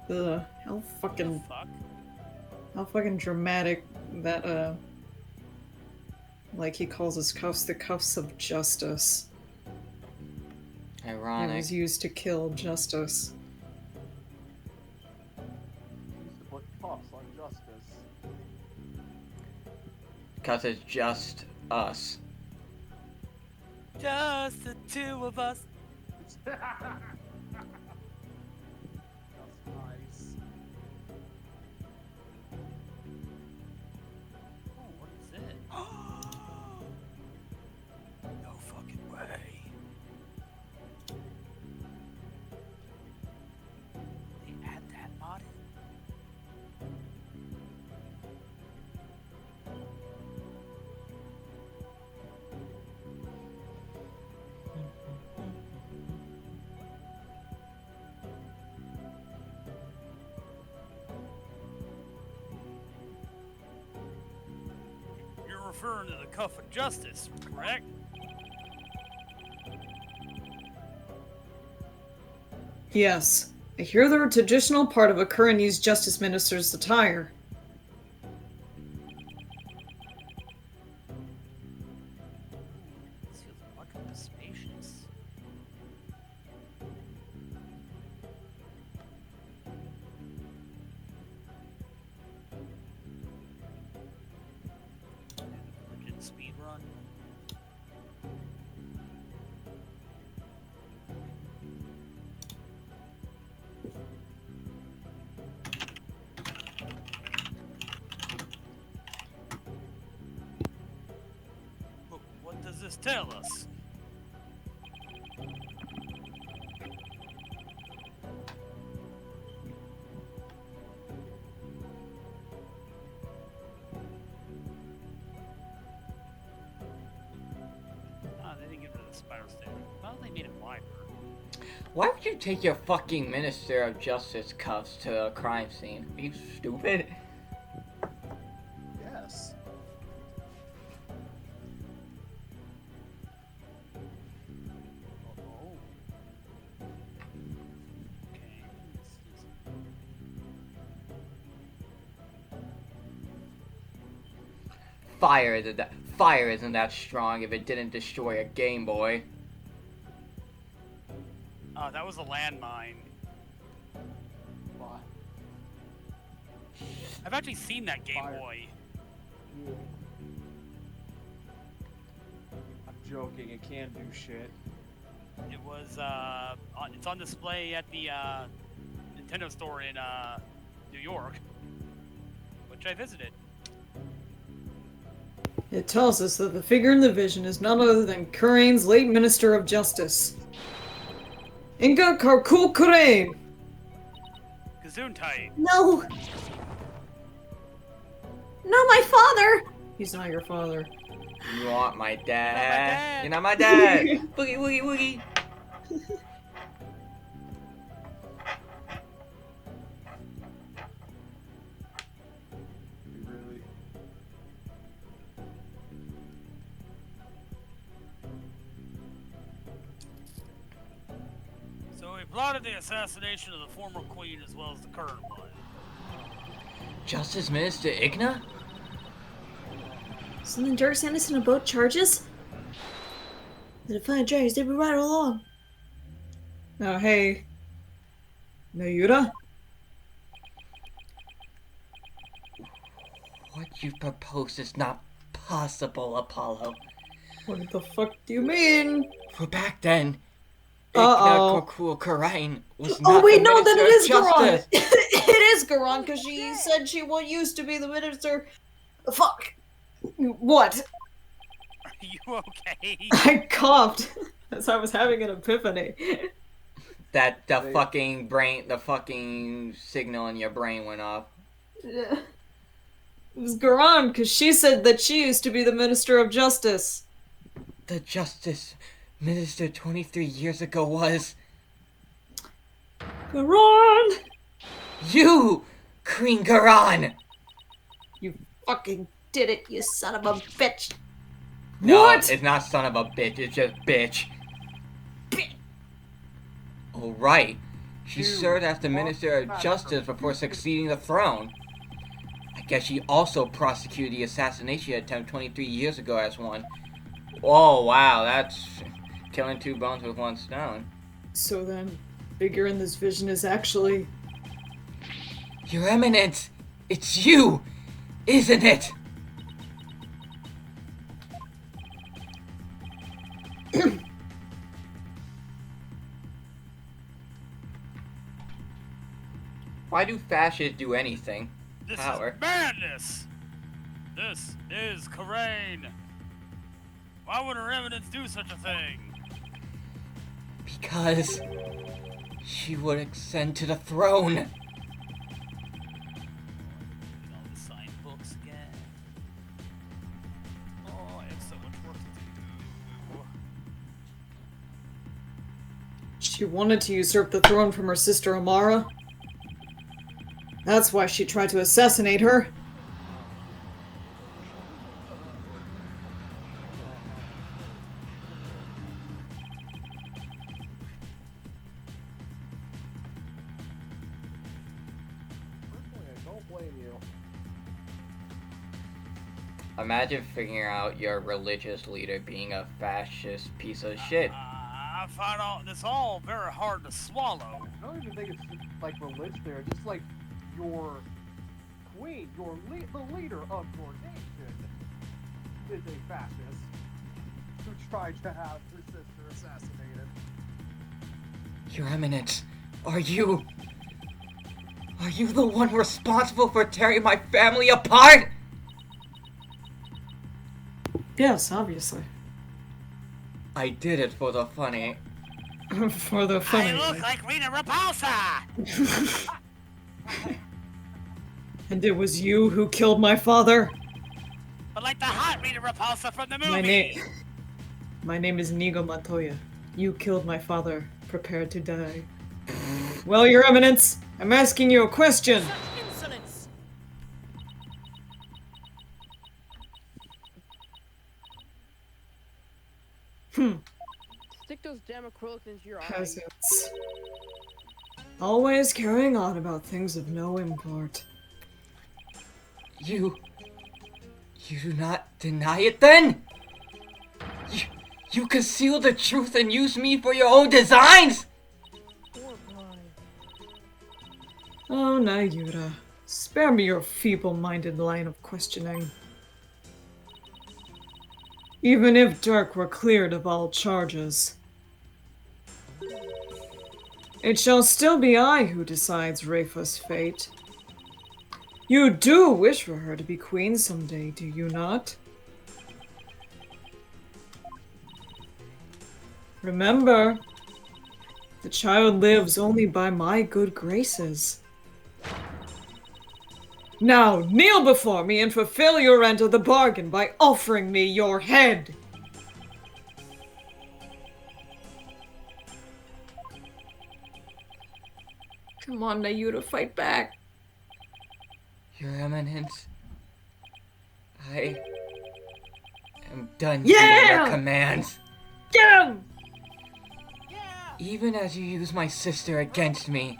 Ugh, how fucking Fuck. How fucking dramatic that, like he calls his cuffs the cuffs of justice. It Ironic. was used to kill justice. Used to put cuffs on justice. Because it's just us. Just the two of us. That's nice. Oh, what is it? No fucking way. They add that modded? You're referring to the cuff of justice, correct? Yes. I hear they're a traditional part of a Kurani's justice minister's attire. This feels fucking spacious. Just tell us. Ah, they didn't get rid of the spiral stick. Well, they made it wider. Why would you take your fucking Minister of Justice cuffs to a crime scene? Are you stupid? Yes. Oh. Okay. Fire isn't that strong if it didn't destroy a Game Boy. Oh, that was a landmine. Why? I've actually seen that Game Fire. Boy. Yeah. I'm joking. It can't do shit. It was it's on display at the Nintendo store in New York, which I visited. It tells us that the figure in the vision is none other than Kurain's late Minister of Justice. Inga Karkul Kurain! Gesundheit. No! Not my father! He's not your father. You aren't my dad. dad. You're not my dad. Boogie woogie woogie. Really. So we plotted the assassination of the former queen as well as the current one. Justice Minister Igna? So the jerk sent us on boat charges? The defiant dragons, they were right along. Oh, hey. Nayura? What you propose is not possible, Apollo. What the fuck do you mean? For back then, Uh-oh. Igna Kokul Karain was Oh not wait, the no, then Minister it is of Justice. Garon! It is Garon, because she said she used to be the minister. Fuck! What? Are you okay? I coughed as I was having an epiphany. That the fucking signal in your brain went off. It was Garon, because she said that she used to be the Minister of Justice. The Justice Minister 23 years ago was Garon! you, Queen Garon. You fucking did it, you son of a bitch! No, What? it's not son of a bitch. It's just bitch. Oh right, she You served as the fuck Minister of that Justice before succeeding the throne. I guess she also prosecuted the assassination attempt 23 years ago as one. Oh wow, that's killing two bones with one stone. So then, figure in this vision is actually... Your Eminence, it's you, isn't it? Why do fascists do anything? This Power. is madness! This is Karain! Why would her eminence do such a thing? Because she would ascend to the throne. All the signed books again. Oh, I have so much work to do. She wanted to usurp the throne from her sister Amara. That's why she tried to assassinate her. Personally, I don't blame you. Imagine figuring out your religious leader being a fascist piece of shit. I find this all very hard to swallow. I don't even think it's just like religion there, just like your queen, the leader of your nation is a fascist who tried to have her sister assassinated. Your Eminence, are you the one responsible for tearing my family apart? Yes, obviously. I did it for the funny. For the funny. I look like Rita Repulsa! And it was you who killed my father? But like the hot Rita Repulsa from the movie! My name is Nigo Montoya. You killed my father. Prepare to die. Well, Your Eminence, I'm asking you a question. Insolence! Stick those damn acrylics into your eyes. Peasants. Always carrying on about things of no import. You do not deny it then? You conceal the truth and use me for your own designs? Poor boy. Oh, Nayura. Spare me your feeble-minded line of questioning. Even if Dirk were cleared of all charges, it shall still be I who decides Rafa's fate. You do wish for her to be queen someday, do you not? Remember, the child lives only by my good graces. Now, kneel before me and fulfill your end of the bargain by offering me your head! Come on, Nayuta, fight back. Your Eminence, I am done Yeah! heeding your commands. Get him! Even as you used my sister against me,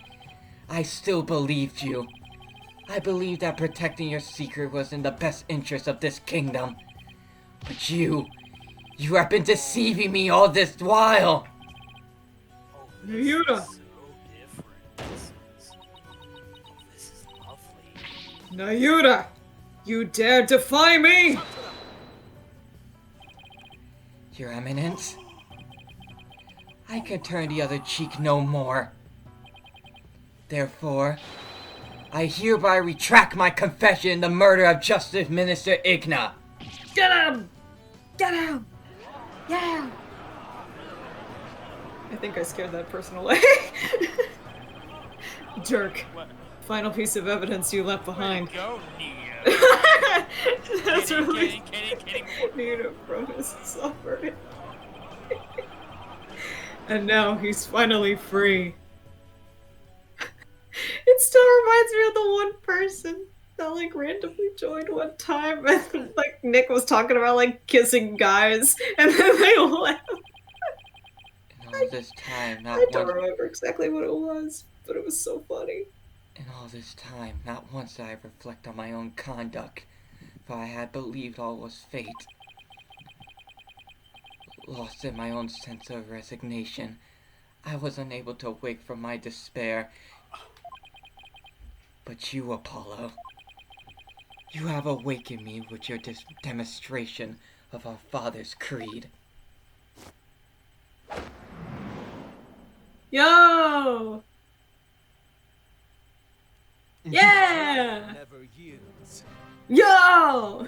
I still believed you. I believed that protecting your secret was in the best interest of this kingdom. But you have been deceiving me all this while. Nayuta! So different. This is lovely. Nayuta! You dare defy me! Your Eminence, I can turn the other cheek no more. Therefore, I hereby retract my confession in the murder of Justice Minister Igna. Get him! Get him! Yeah! I think I scared that person away. Dirk, final piece of evidence you left behind. Go, Neo. That's Kidding, really kidding. Nina Protus suffered. And now he's finally free. It still reminds me of the one person that like randomly joined one time and like Nick was talking about like kissing guys and then they left. In all this time, I don't remember exactly what it was, but it was so funny. In all this time, not once did I reflect on my own conduct, for I had believed all was fate. Lost in my own sense of resignation, I was unable to wake from my despair. But you, Apollo, you have awakened me with your demonstration of our father's creed. Yo! Yeah! Never yields. Yo!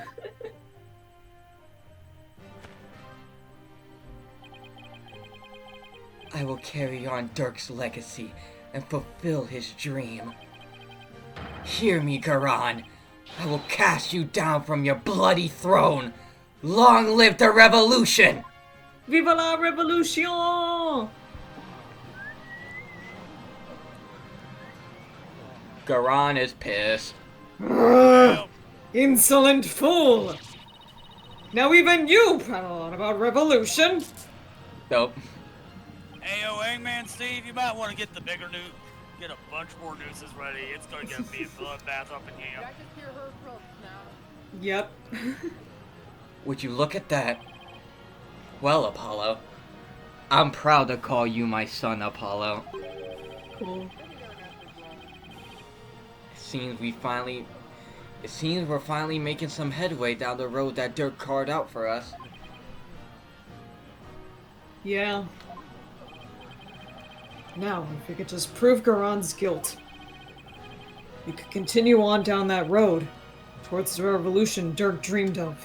I will carry on Dirk's legacy and fulfill his dream. Hear me, Garan. I will cast you down from your bloody throne. Long live the revolution! Viva la revolution! Garan is pissed. Insolent fool! Now even you prattle on about revolution! Nope. Hey, yo, Hangman Steve, you might want to get the bigger noose. Get a bunch more nooses ready. It's going to be a bloodbath up in I here. can hear her throat now. Yep. Would you look at that? Well, Apollo, I'm proud to call you my son, Apollo. Cool. It seems we're finally making some headway down the road that Dirk carved out for us. Yeah. Now, if we could just prove Garon's guilt, we could continue on down that road towards the revolution Dirk dreamed of.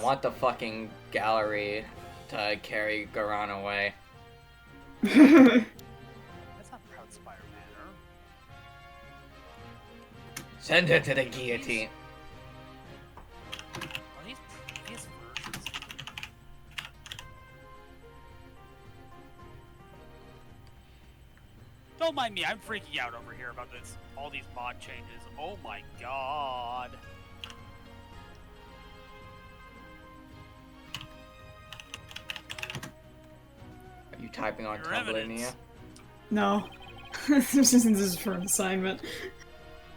want the fucking gallery to carry Garan away. That's not proud Spider-Man, Send her to the guillotine. Are these previous versions? Don't mind me, I'm freaking out over here about this. All these mod changes. Oh my god. Are you typing on Your Tumblr, evidence. Nia? No. This is for an assignment.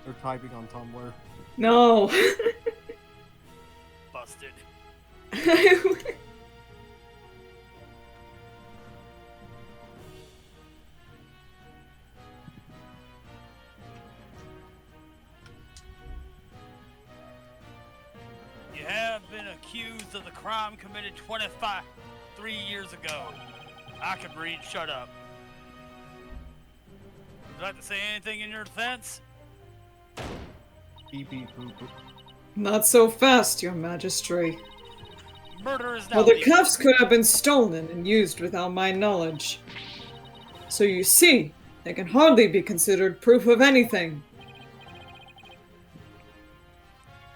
They're typing on Tumblr. No. Busted. You have been accused of the crime committed 3 years ago. I can read, shut up. Would you like to say anything in your defense? Beep beep boop boop. Not so fast, your majesty. Murder is now Well, the legal. cuffs could have been stolen and used without my knowledge. So you see, they can hardly be considered proof of anything.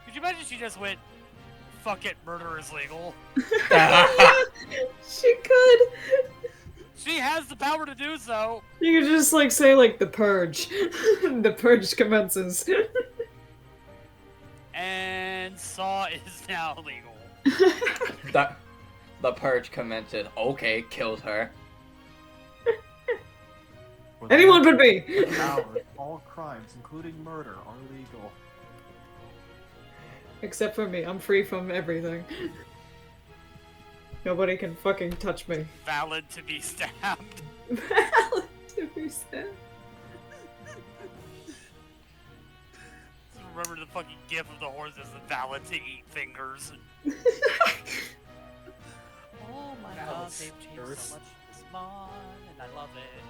Could you imagine she just went, fuck it, murder is legal? She could. She has the power to do so. You could just like say like the purge. The purge commences. And Saw is now legal. The purge commences. Okay, kills her. With Anyone but me. powers, all crimes, including murder, are legal. Except for me, I'm free from everything. Nobody can fucking touch me. Valid to be stabbed. To be said. Remember the fucking gif of the horses, the valid to eat fingers. Oh my god, they've changed so much this mod, and I love it.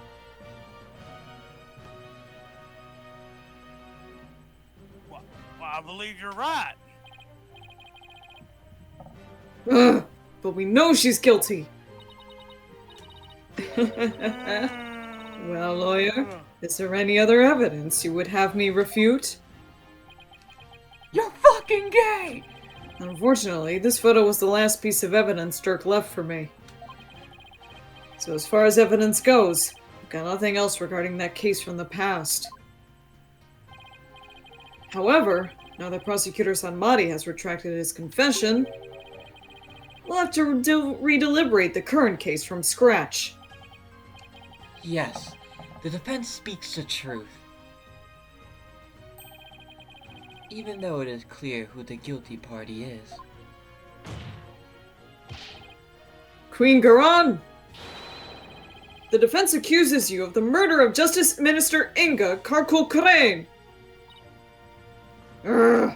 Well, I believe you're right. Ugh, but we know she's guilty. Well, lawyer, is there any other evidence you would have me refute? You're fucking gay! Unfortunately, this photo was the last piece of evidence Dirk left for me. So as far as evidence goes, I've got nothing else regarding that case from the past. However, now that Prosecutor Sanmari has retracted his confession, we'll have to redeliberate the current case from scratch. Yes, the defense speaks the truth. Even though it is clear who the guilty party is. Queen Garan! The defense accuses you of the murder of Justice Minister Inga Karkul Crane. You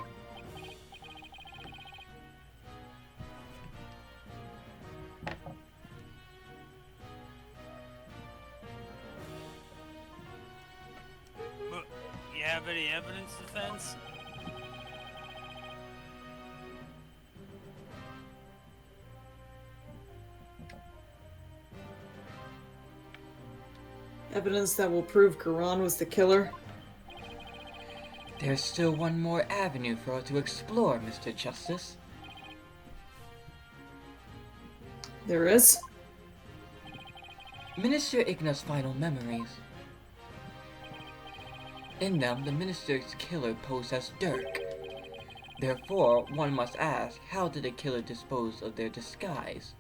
have any evidence, defense? Evidence that will prove Garan was the killer? There's still one more avenue for us to explore, Mr. Justice. There is? Minister Igna's final memories. In them, the minister's killer posed as Dirk. Therefore, one must ask, how did the killer dispose of their disguise?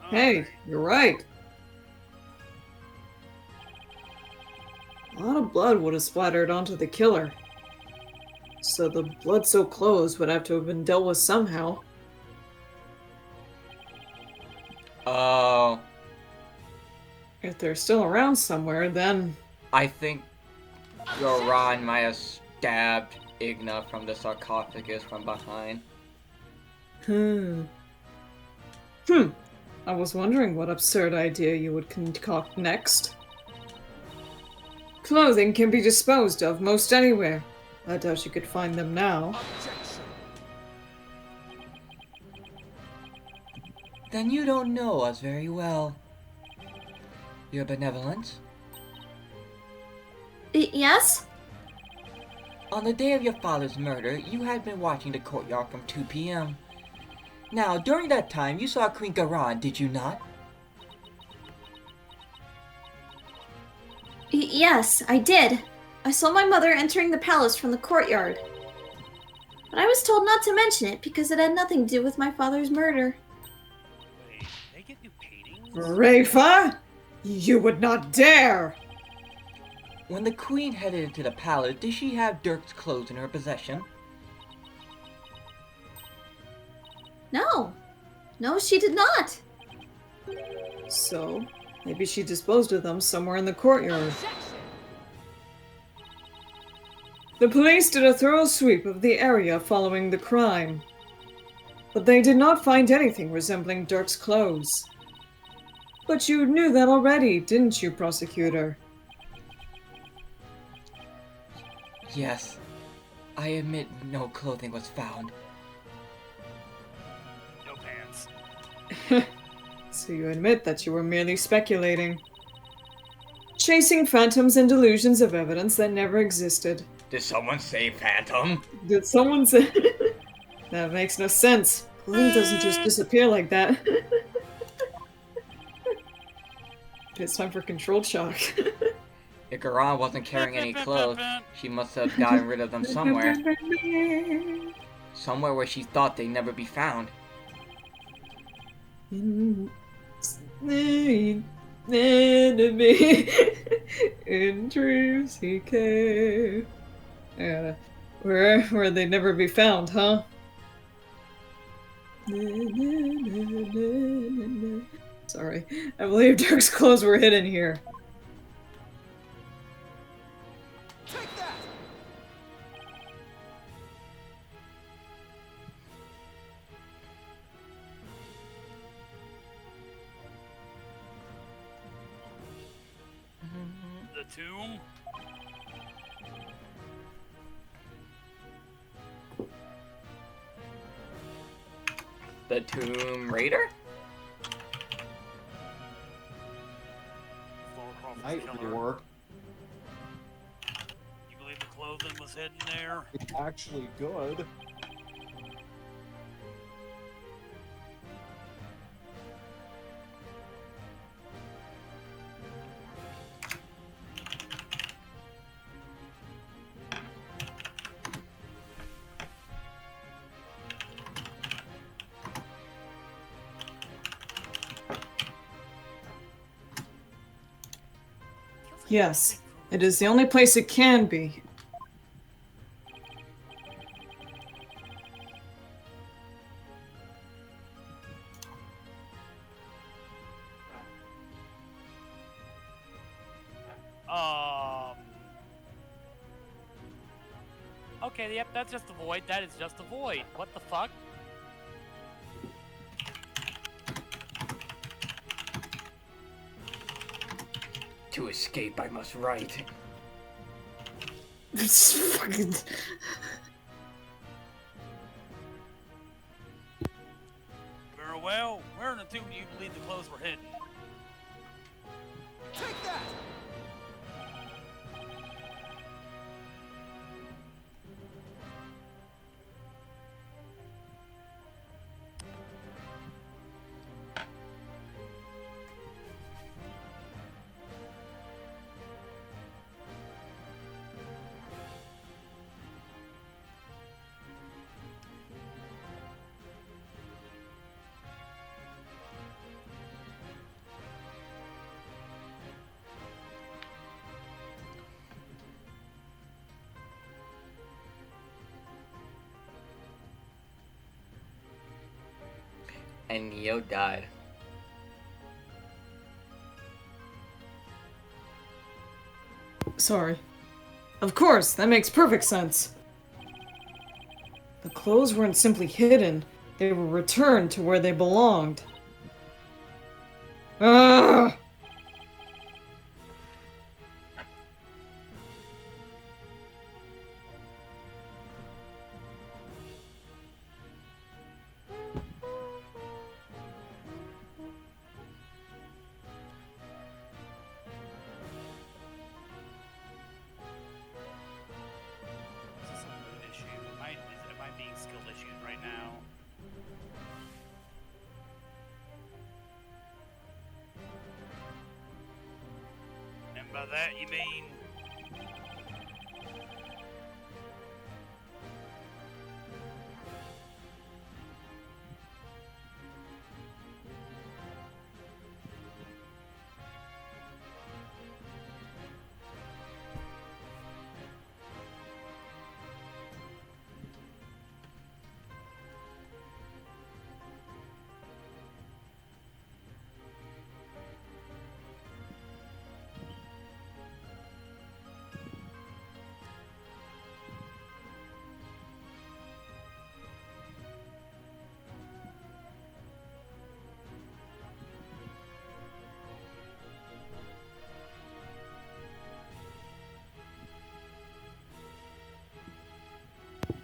Hey, you're right. A lot of blood would have splattered onto the killer. So the blood-soaked clothes would have to have been dealt with somehow. Oh, If they're still around somewhere, then... I think Garan might have stabbed Igna from the sarcophagus from behind. I was wondering what absurd idea you would concoct next. Clothing can be disposed of most anywhere. I doubt you could find them now. Then you don't know us very well. Your benevolence? Yes? On the day of your father's murder, you had been watching the courtyard from 2 p.m. Now, during that time, you saw Queen Garan, did you not? Yes, I did. I saw my mother entering the palace from the courtyard. But I was told not to mention it because it had nothing to do with my father's murder. Wait, they get new paintings? Rafa? You would not dare! When the queen headed into the palace, did she have Dirk's clothes in her possession? No. No, she did not. So, maybe she disposed of them somewhere in the courtyard. The police did a thorough sweep of the area following the crime, but they did not find anything resembling Dirk's clothes. But you knew that already, didn't you, prosecutor? Yes. I admit no clothing was found. No pants. So you admit that you were merely speculating. Chasing phantoms and delusions of evidence that never existed. Did someone say phantom? Did someone say... That makes no sense. Clothing doesn't just disappear like that. It's time for controlled shock. If Garan wasn't carrying any clothes, she must have gotten rid of them somewhere. Somewhere where she thought they'd never be found. Enemy intrudes he came. Yeah, where they'd never be found, huh? Sorry, I believe Dirk's clothes were hidden here. The tomb? The Tomb Raider? Night Lord. You believe the clothing was hidden there? It's actually good. Yes, it is the only place it can be. Okay, yep, that's just a void. That is just a void. What the fuck? To escape, I must write. It's fucking... Very well. Where in the tomb do you believe the clothes were hidden? Take that! And Neo died. Sorry. Of course, that makes perfect sense. The clothes weren't simply hidden, they were returned to where they belonged. Ugh! By that you mean...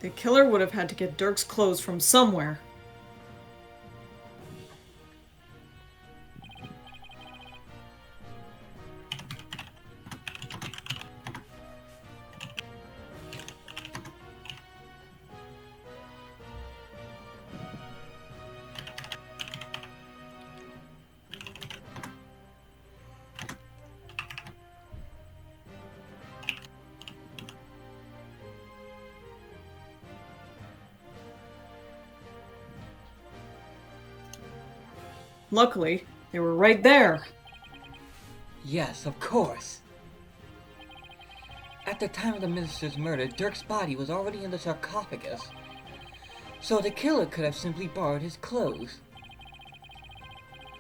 The killer would have had to get Dirk's clothes from somewhere. Luckily, they were right there. Yes, of course. At the time of the minister's murder, Dirk's body was already in the sarcophagus, so the killer could have simply borrowed his clothes.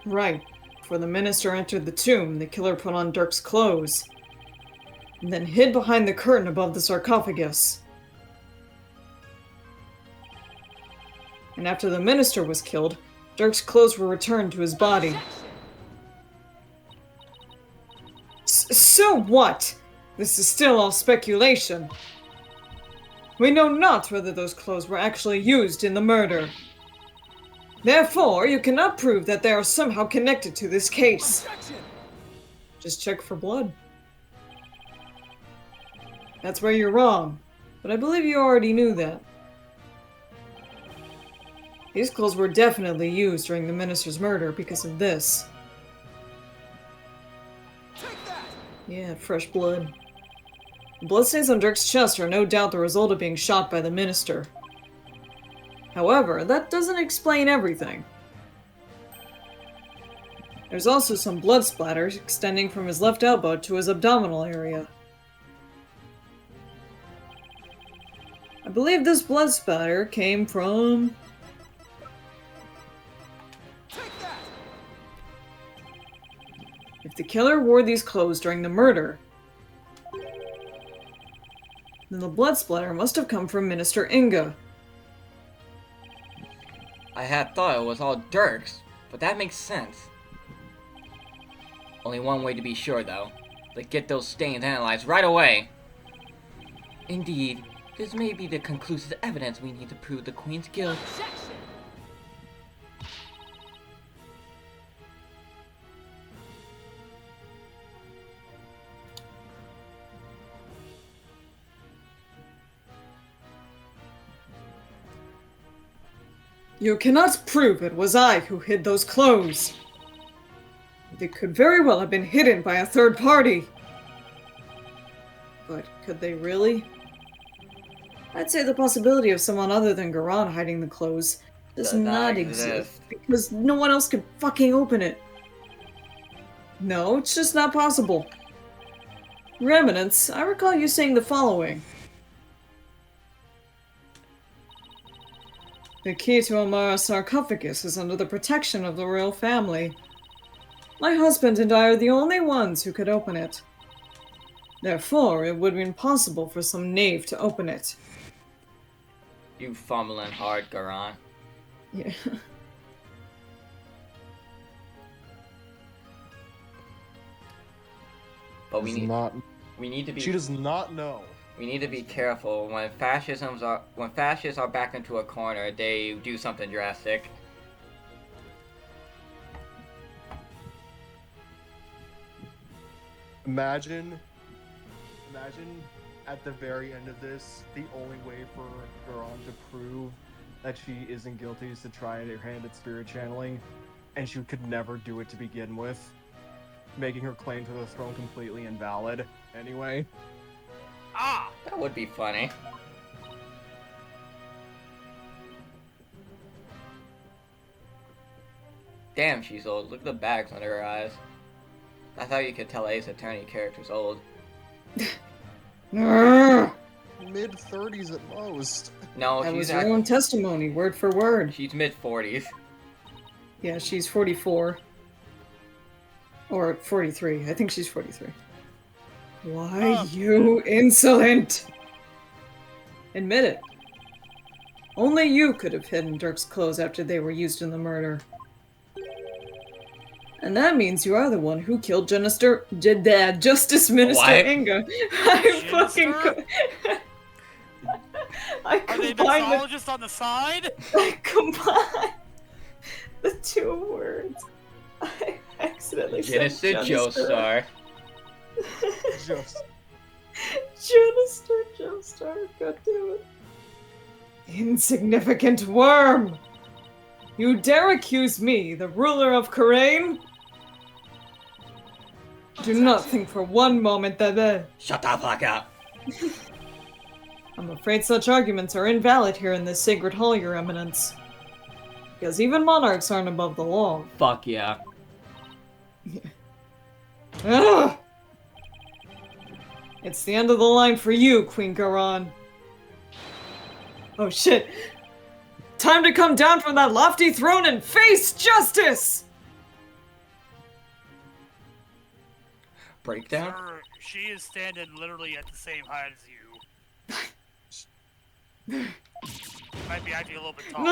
Right. Before the minister entered the tomb, the killer put on Dirk's clothes, and then hid behind the curtain above the sarcophagus. And after the minister was killed, Dirk's clothes were returned to his body. So what? This is still all speculation. We know not whether those clothes were actually used in the murder. Therefore, you cannot prove that they are somehow connected to this case. Just check for blood. That's where you're wrong, but I believe you already knew that. These clothes were definitely used during the minister's murder because of this. Yeah, fresh blood. The bloodstains on Dirk's chest are no doubt the result of being shot by the minister. However, that doesn't explain everything. There's also some blood splatters extending from his left elbow to his abdominal area. I believe this blood splatter came from... If the killer wore these clothes during the murder, then the blood splatter must have come from Minister Inga. I had thought it was all Dirk's, but that makes sense. Only one way to be sure, though. Let's get those stains analyzed right away. Indeed, this may be the conclusive evidence we need to prove the Queen's guilt. You cannot prove it was I who hid those clothes. They could very well have been hidden by a third party. But could they really? I'd say the possibility of someone other than Garan hiding the clothes does not exist. Because no one else could fucking open it. No, it's just not possible. Remnants, I recall you saying the following. The key to Amara's sarcophagus is under the protection of the royal family. My husband and I are the only ones who could open it. Therefore, it would be impossible for some knave to open it. You fumbling hard, Garan. Yeah. But we need to be. She does not know. We need to be careful when fascists are backed into a corner. They do something drastic. Imagine at the very end of this, the only way for Garan to prove that she isn't guilty is to try her hand at spirit channeling, and she could never do it to begin with. making her claim to the throne completely invalid. Anyway, Ah! That would be funny. Damn, she's old. Look at the bags under her eyes. I thought you could tell Ace Attorney character's old. That mid-30s at most. No, was she's her own testimony, word for word. she's mid-40s. Yeah, she's 44. Or 43. I think she's 43. Why, Oh. you insolent! Admit it. Only you could have hidden Dirk's clothes after they were used in the murder. And that means you are the one who killed Justice Minister What? Inga. I fucking... Minister? I Are they combined mixologists on the side? I combined the two words. I accidentally said Genesis Joestar. Just Joestar, god damn it. Insignificant worm! You dare accuse me, the ruler of Karain? Do not think for one moment that Shut the fuck up. I'm afraid such arguments are invalid here in this sacred hall, Your Eminence. Because even monarchs aren't above the law. Fuck yeah. Ugh! It's the end of the line for you, Queen Garan. Oh shit. Time to come down from that lofty throne and face justice! Breakdown? Sir, she is standing literally at the same height as you. Might be acting a little bit tall.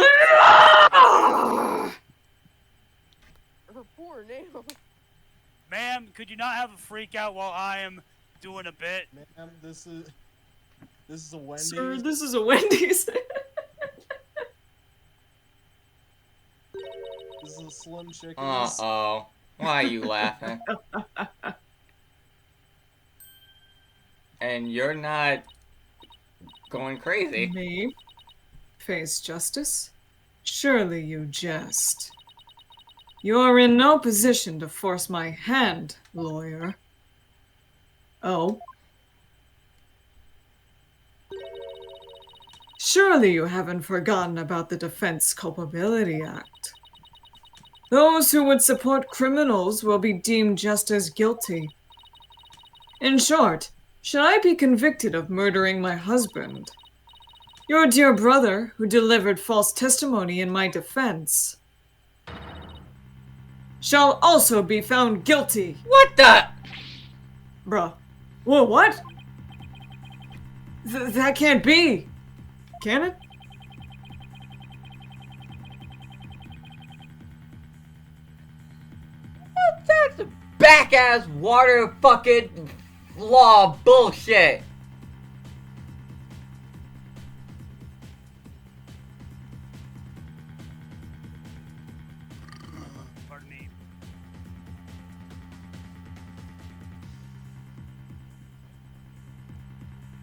Her poor nails. Ma'am, could you not have a freak out while I am doing a bit? ma'am, this is a Wendy's. Sir, this is a Wendy's. This is a Slim Chickens. Uh-oh. Why are you laughing? And you're not going crazy. Me? Face justice? Surely you jest. You're in no position to force my hand, lawyer. Oh? Surely you haven't forgotten about the Defense Culpability Act. Those who would support criminals will be deemed just as guilty. In short, should I be convicted of murdering my husband, your dear brother, who delivered false testimony in my defense, shall also be found guilty. What the? Bruh. Whoa, what? That can't be. Can it? That's a back-ass water fucking law bullshit. Pardon me.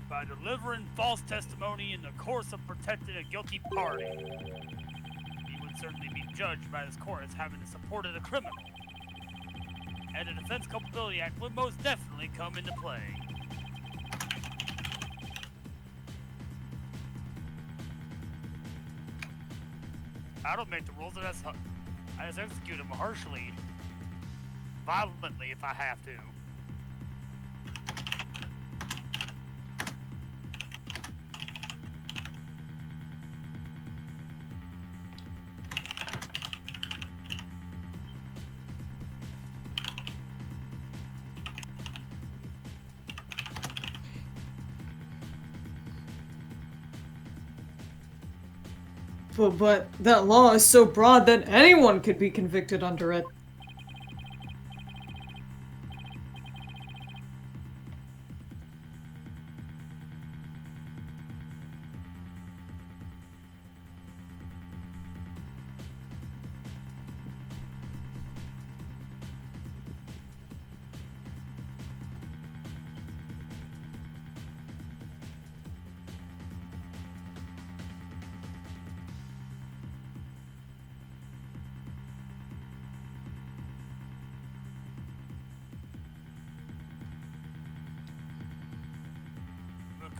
By delivering false testimony in the course of protecting a guilty party, he would certainly be judged by this court as having supported a criminal. And the Defense Culpability Act would most definitely come into play. I don't make the rules, and I just execute them harshly, violently if I have to. But that law is so broad that anyone could be convicted under it.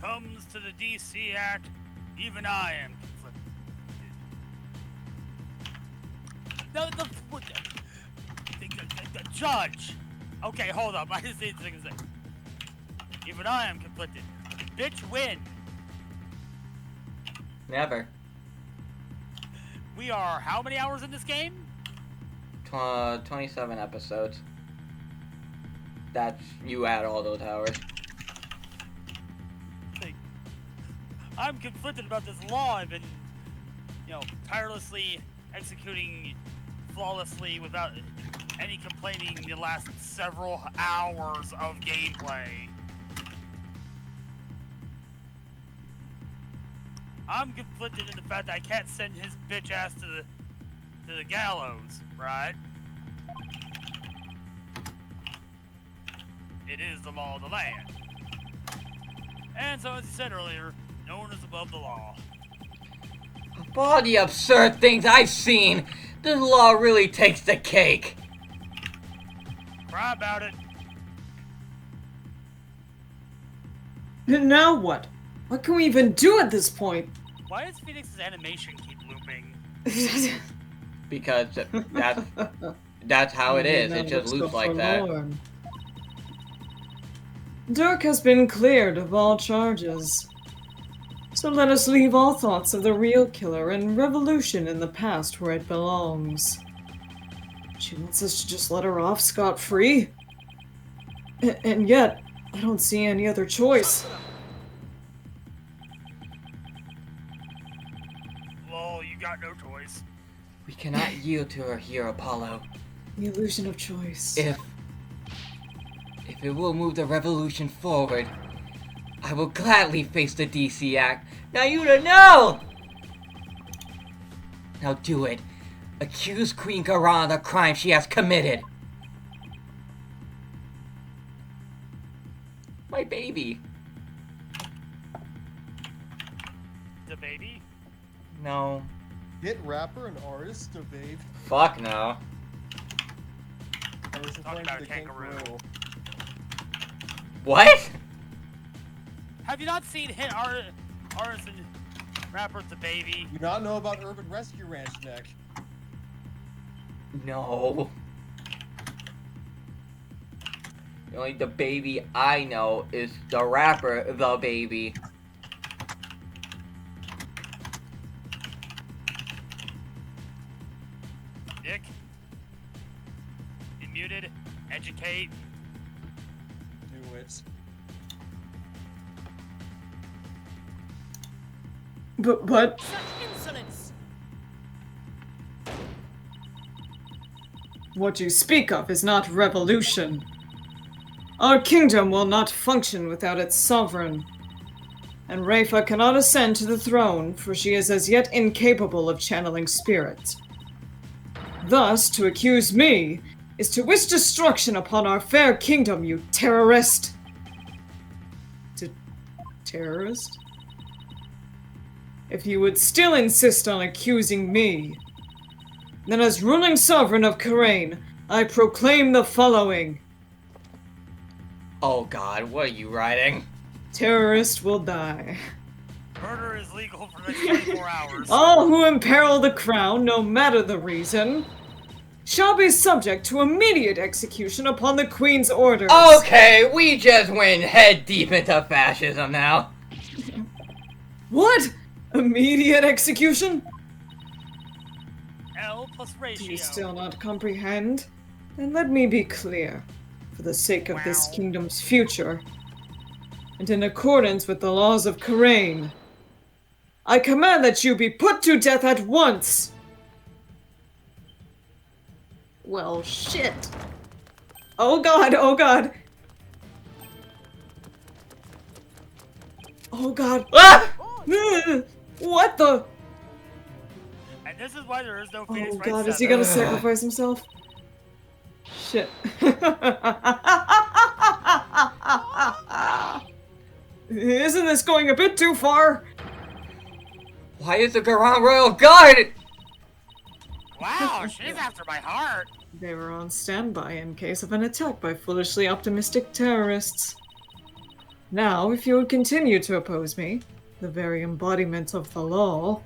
comes to the DC Act, even I am conflicted. The judge. Okay, hold up. I just need to say. Even I am conflicted. Bitch, win. Never. We are how many hours in this game? 27 episodes. That's, you add all those hours. I'm conflicted about this law I've been, tirelessly executing flawlessly without any complaining the last several hours of gameplay. I'm conflicted in the fact that I can't send his bitch ass to the gallows, right? It is the law of the land. And so, as you said earlier, no one is above the law. Of all the absurd things I've seen, this law really takes the cake. Cry about it. Now what? What can we even do at this point? Why does Phoenix's animation keep looping? Because that's how it is. It just loops like that. Dirk has been cleared of all charges. So let us leave all thoughts of the real killer and revolution in the past where it belongs. She wants us to just let her off scot-free? And yet, I don't see any other choice. Lol, you got no choice. We cannot yield to her here, Apollo. The illusion of choice. If it will move the revolution forward, I will gladly face the DC Act. Now you to know! Now do it. Accuse Queen Garan of the crime she has committed. My baby. The baby? No. Hit rapper and artist to babe. Fuck no. I was referring about to the a kangaroo. What? Have you not seen hit artist and rapper the baby? You not know about Urban Rescue Ranch neck? No. The only the baby I know is the rapper The Baby. Nick? You muted? Educate? Do it. But Such insolence! what you speak of is not revolution. Our kingdom will not function without its sovereign. And Rafa cannot ascend to the throne, for she is as yet incapable of channeling spirit. Thus, to accuse me is to wish destruction upon our fair kingdom, you terrorist! Terrorist? If you would still insist on accusing me, then as ruling sovereign of Karain, I proclaim the following. Oh god, what are you writing? Terrorist will die. Murder is legal for the next 24 hours. All who imperil the crown, no matter the reason, shall be subject to immediate execution upon the Queen's orders. Okay, we just went head deep into fascism now. What? Immediate execution? L plus ratio. Do you still not comprehend? Then let me be clear, for the sake of this Wow. kingdom's future, and in accordance with the laws of Karain, I command that you be put to death at once! Well, shit. Oh god, oh god. Oh god. Ah! What the? And this is why there is no Oh Phoenix Wright god, is he 7. gonna sacrifice himself? Shit. Isn't this going a bit too far? Why is the Garan Royal Guard? Wow, she's after my heart. They were on standby in case of an attack by foolishly optimistic terrorists. Now, if you would continue to oppose me, the very embodiment of the law,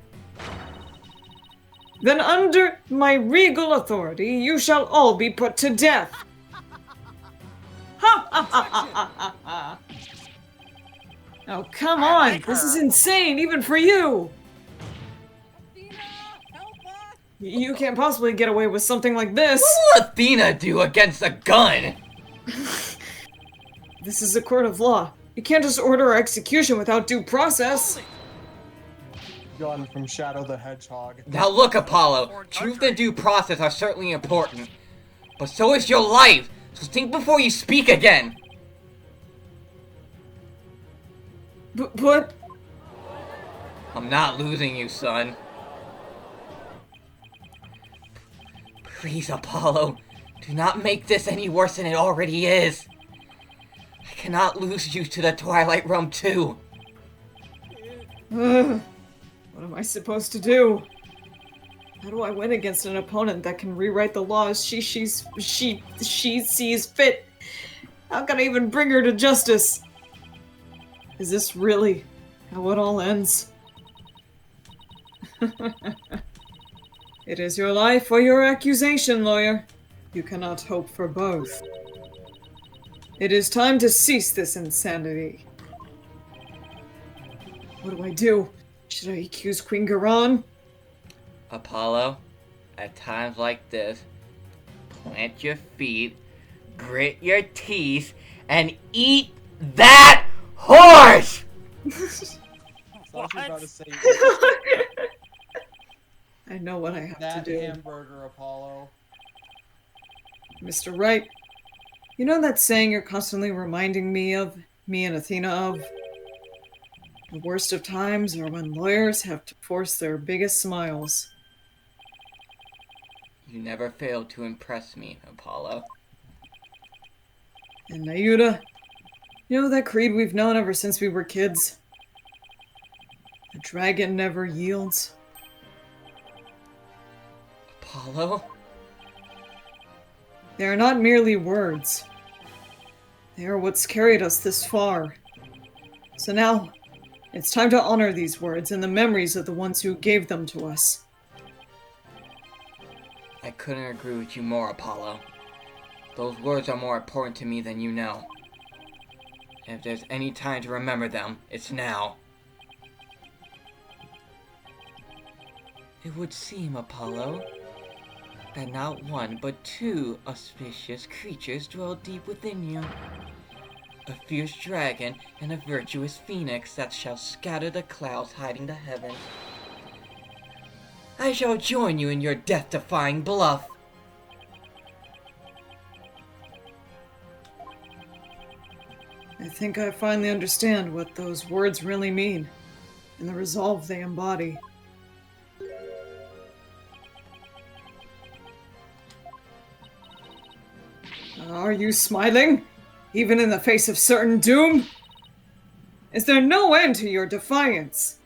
then under my regal authority, you shall all be put to death. Ha ha ha ha ha ha! Oh, come I on! like This is her. insane, even for you! Athena, help us! You can't possibly get away with something like this! What will Athena do against a gun? This is a court of law. You can't just order execution without due process. Gun from Shadow the Hedgehog. Now look, Apollo, truth and due process are certainly important, but so is your life, so think before you speak again. But I'm not losing you, son. Please, Apollo, do not make this any worse than it already is. I cannot lose you to the Twilight Realm too. What am I supposed to do? How do I win against an opponent that can rewrite the law as she sees fit? How can I even bring her to justice? Is this really how it all ends? It is your life or your accusation, lawyer. You cannot hope for both. It is time to cease this insanity. What do I do? Should I accuse Queen Garon? Apollo, at times like this, plant your feet, grit your teeth, and eat that horse! I was actually about to say I know what I have that to do. hamburger, Apollo. Mr. Wright, you know that saying you're constantly reminding me and Athena of? The worst of times are when lawyers have to force their biggest smiles. You never failed to impress me, Apollo. And Nayuta, you know that creed we've known ever since we were kids? The dragon never yields. Apollo? They are not merely words. They are what's carried us this far. So now, it's time to honor these words and the memories of the ones who gave them to us. I couldn't agree with you more, Apollo. Those words are more important to me than you know. And if there's any time to remember them, it's now. It would seem, Apollo, that not one but two auspicious creatures dwell deep within you. A fierce dragon and a virtuous phoenix that shall scatter the clouds hiding the heavens. I shall join you in your death-defying bluff. I think I finally understand what those words really mean, and the resolve they embody. Are you smiling? Even in the face of certain doom? Is there no end to your defiance?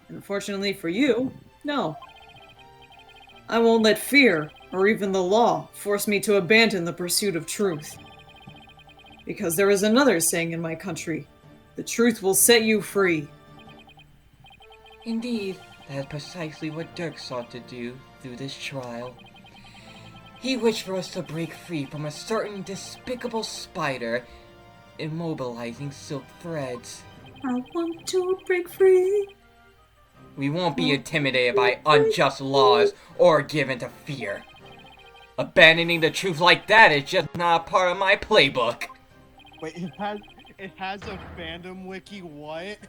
Unfortunately for you, no. I won't let fear, or even the law, force me to abandon the pursuit of truth. Because there is another saying in my country, the truth will set you free. Indeed, that is precisely what Dirk sought to do through this trial. He wished for us to break free from a certain despicable spider immobilizing silk threads. I want to break free. We won't be intimidated by unjust laws or given to fear. Abandoning the truth like that is just not a part of my playbook. Wait, it has a fandom wiki. What?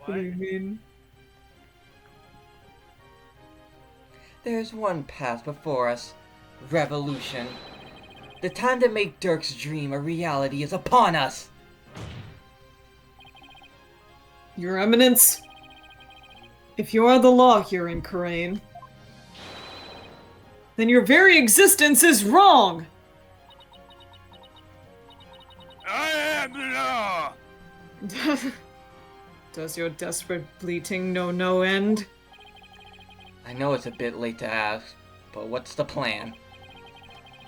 What do you mean? There's one path before us. Revolution. The time to make Dirk's dream a reality is upon us. Your Eminence, if you are the law here in Karain, then your very existence is wrong! I am the law! Does your desperate bleating know no end? I know it's a bit late to ask, but what's the plan?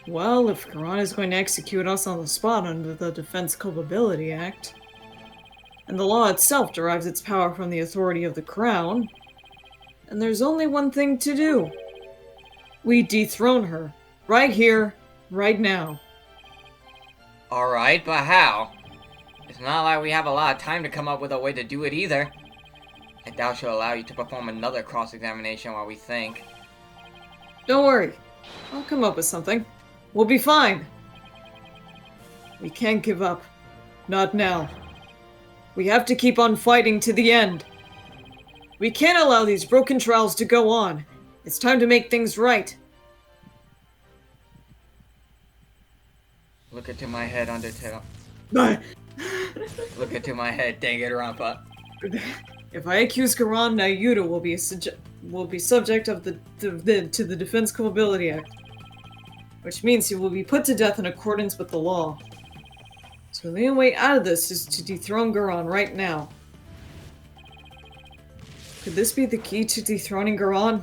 Well, if Garan is going to execute us on the spot under the Defense Culpability Act, and the law itself derives its power from the authority of the Crown, and there's only one thing to do. We dethrone her. Right here, right now. Alright, but how? It's not like we have a lot of time to come up with a way to do it either. I doubt she'll allow you to perform another cross-examination while we think. Don't worry. I'll come up with something. We'll be fine. We can't give up. Not now. We have to keep on fighting to the end. We can't allow these broken trials to go on. It's time to make things right. Look into my head, Undertale. Look into my head, dang it, Rampa. If I accuse Garan, Nayuta will be subject of to the Defense Culpability Act, which means he will be put to death in accordance with the law. So the only way out of this is to dethrone Garan right now. Could this be the key to dethroning Garan?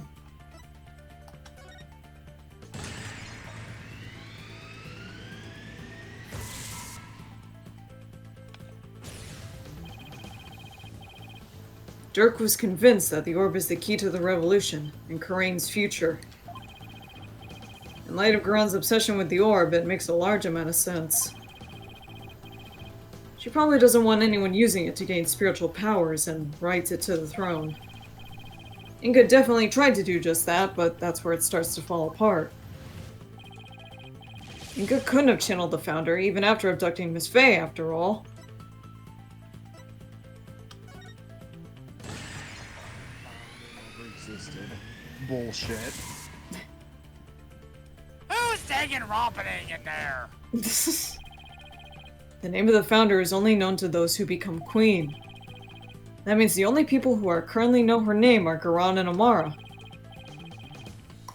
Dirk was convinced that the orb is the key to the revolution and Karain's future. In light of Garan's obsession with the orb, it makes a large amount of sense. She probably doesn't want anyone using it to gain spiritual powers and rights it to the throne. Inga definitely tried to do just that, but that's where it starts to fall apart. Inga couldn't have channeled the Founder even after abducting Miss Faye, after all. Never existed. Bullshit. Who's taking rompening in there? The name of the Founder is only known to those who become Queen. That means the only people who currently know her name are Garan and Amara.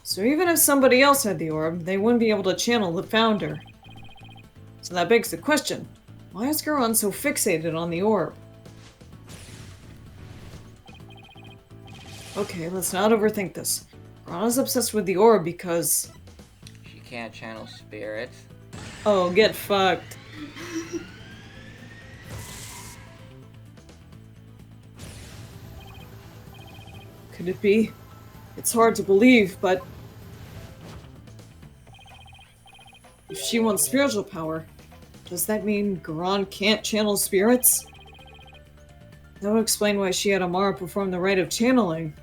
So even if somebody else had the orb, they wouldn't be able to channel the Founder. So that begs the question, why is Garan so fixated on the orb? Okay, let's not overthink this. Garan is obsessed with the orb because... She can't channel spirits. Oh, get fucked. Could it be? It's hard to believe, but... if she wants spiritual power, does that mean Garan can't channel spirits? That would explain why she had Amara perform the rite of channeling.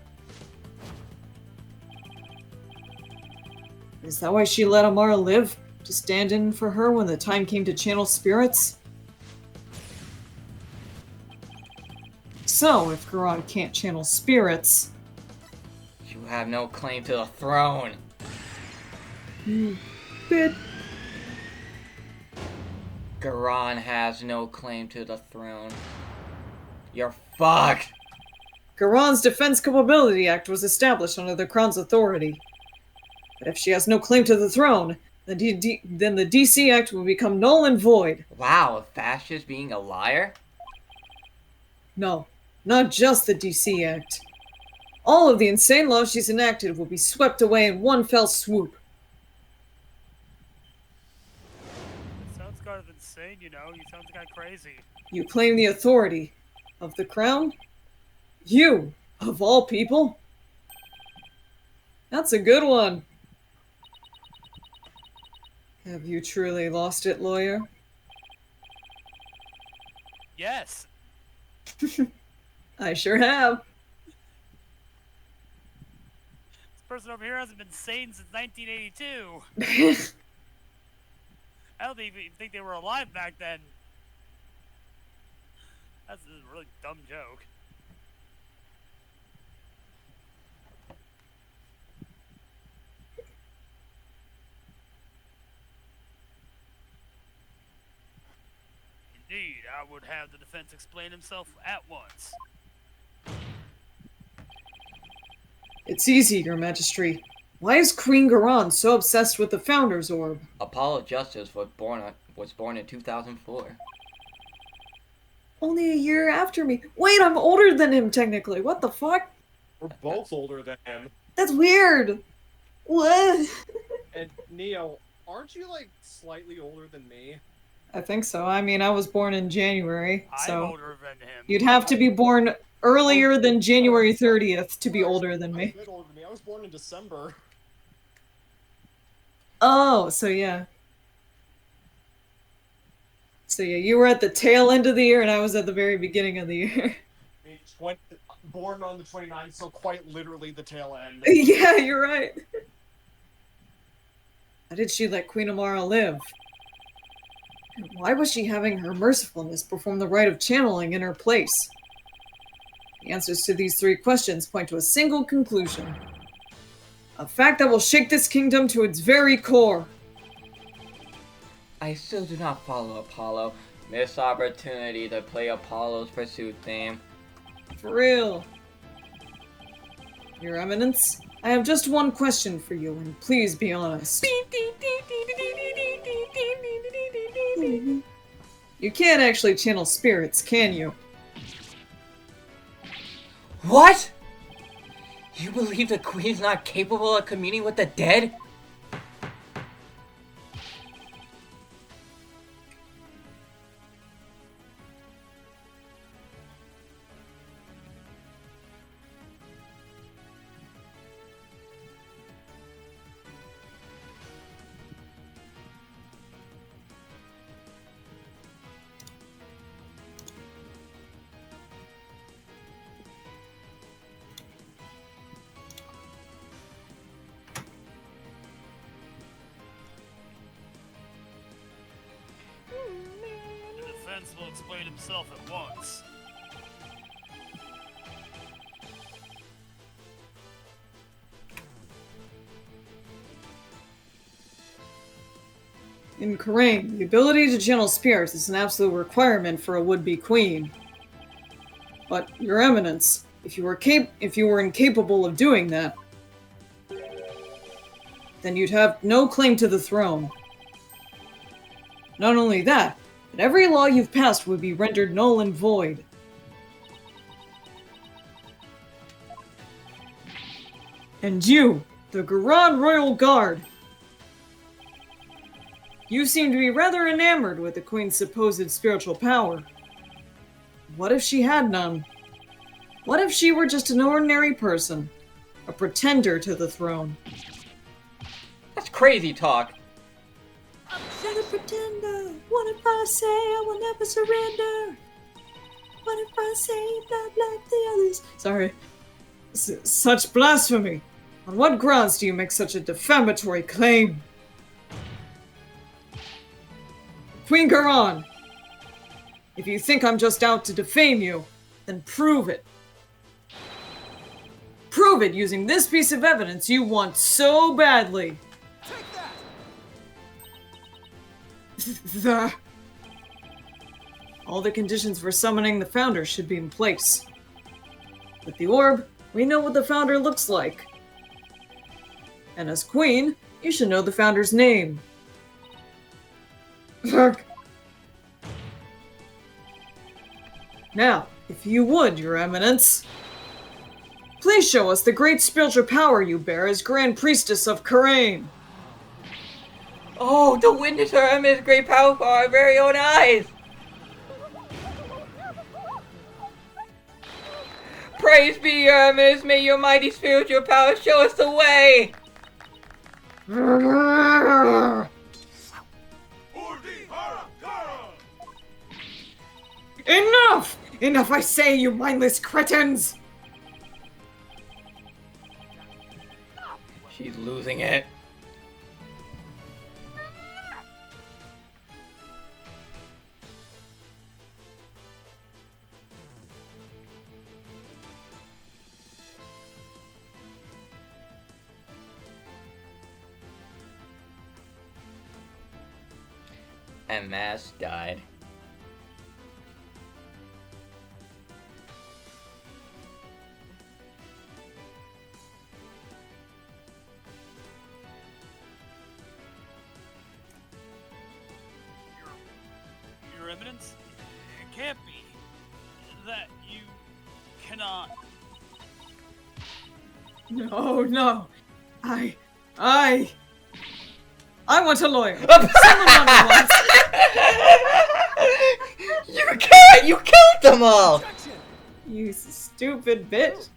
Is that why she let Amara live? To stand in for her when the time came to channel spirits? So, if Garan can't channel spirits... You have no claim to the throne. Bit. Garan has no claim to the throne. You're fucked! Garan's Defense Culpability Act was established under the Crown's authority. But if she has no claim to the throne, then the DC Act will become null and void. Wow, a fascist being a liar? No, not just the DC Act. All of the insane laws she's enacted will be swept away in one fell swoop. It sounds kind of insane, you know? You sound kind of crazy. You claim the authority of the Crown? You, of all people? That's a good one. Have you truly lost it, lawyer? Yes. I sure have. This person over here hasn't been sane since 1982. I don't even think they were alive back then. That's a really dumb joke. Indeed, I would have the defense explain himself at once. It's easy, Your Majesty. Why is Queen Garan so obsessed with the Founder's Orb? Apollo Justice was born in 2004. Only a year after me. Wait, I'm older than him, technically. What the fuck? We're both older than him. That's weird. What? And Neo, aren't you like slightly older than me? I think so. I mean, I was born in January, I'm so older than him. you'd have to be born earlier than January 30th to be older than A me. bit older than me. I was born in December. Oh, so yeah. So yeah, you were at the tail end of the year and I was at the very beginning of the year. I mean, born on the 29th, so quite literally the tail end. Yeah, you're right. Why did she let Queen Amara live? And why was she having her mercifulness perform the rite of channeling in her place? The answers to these three questions point to a single conclusion. A fact that will shake this kingdom to its very core. I still do not follow Apollo. Missed opportunity to play Apollo's Pursuit theme. For real. Your Eminence, I have just one question for you, and please be honest. You can't actually channel spirits, can you? What? You believe the Queen's not capable of communing with the dead? The defense will explain himself at once. In Karain, the ability to channel spirits is an absolute requirement for a would-be queen. But, Your Eminence, if you were incapable of doing that, then you'd have no claim to the throne. Not only that, but every law you've passed would be rendered null and void. And you, the Garan Royal Guard, you seem to be rather enamored with the Queen's supposed spiritual power. What if she had none? What if she were just an ordinary person? A pretender to the throne? That's crazy talk. I'm not a pretender. What if I say I will never surrender? What if I say not like the others? Sorry. Such blasphemy. On what grounds do you make such a defamatory claim? Queen Garan, if you think I'm just out to defame you, then prove it. Prove it using this piece of evidence you want so badly. All the conditions for summoning the Founder should be in place. With the orb, we know what the Founder looks like. And as Queen, you should know the Founder's name. Now, if you would, Your Eminence, please show us the great spiritual power you bear as Grand Priestess of Karain. Oh, to witness her Eminence great power for our very own eyes! Praise be, Your Eminence, may your mighty spiritual power show us the way! Enough! Enough, I say, you mindless cretins! She's losing it. And Mass died. Your Eminence, it can't be that you cannot. No. I want a lawyer. Someone run me once. You can't! You killed them all! You stupid bitch.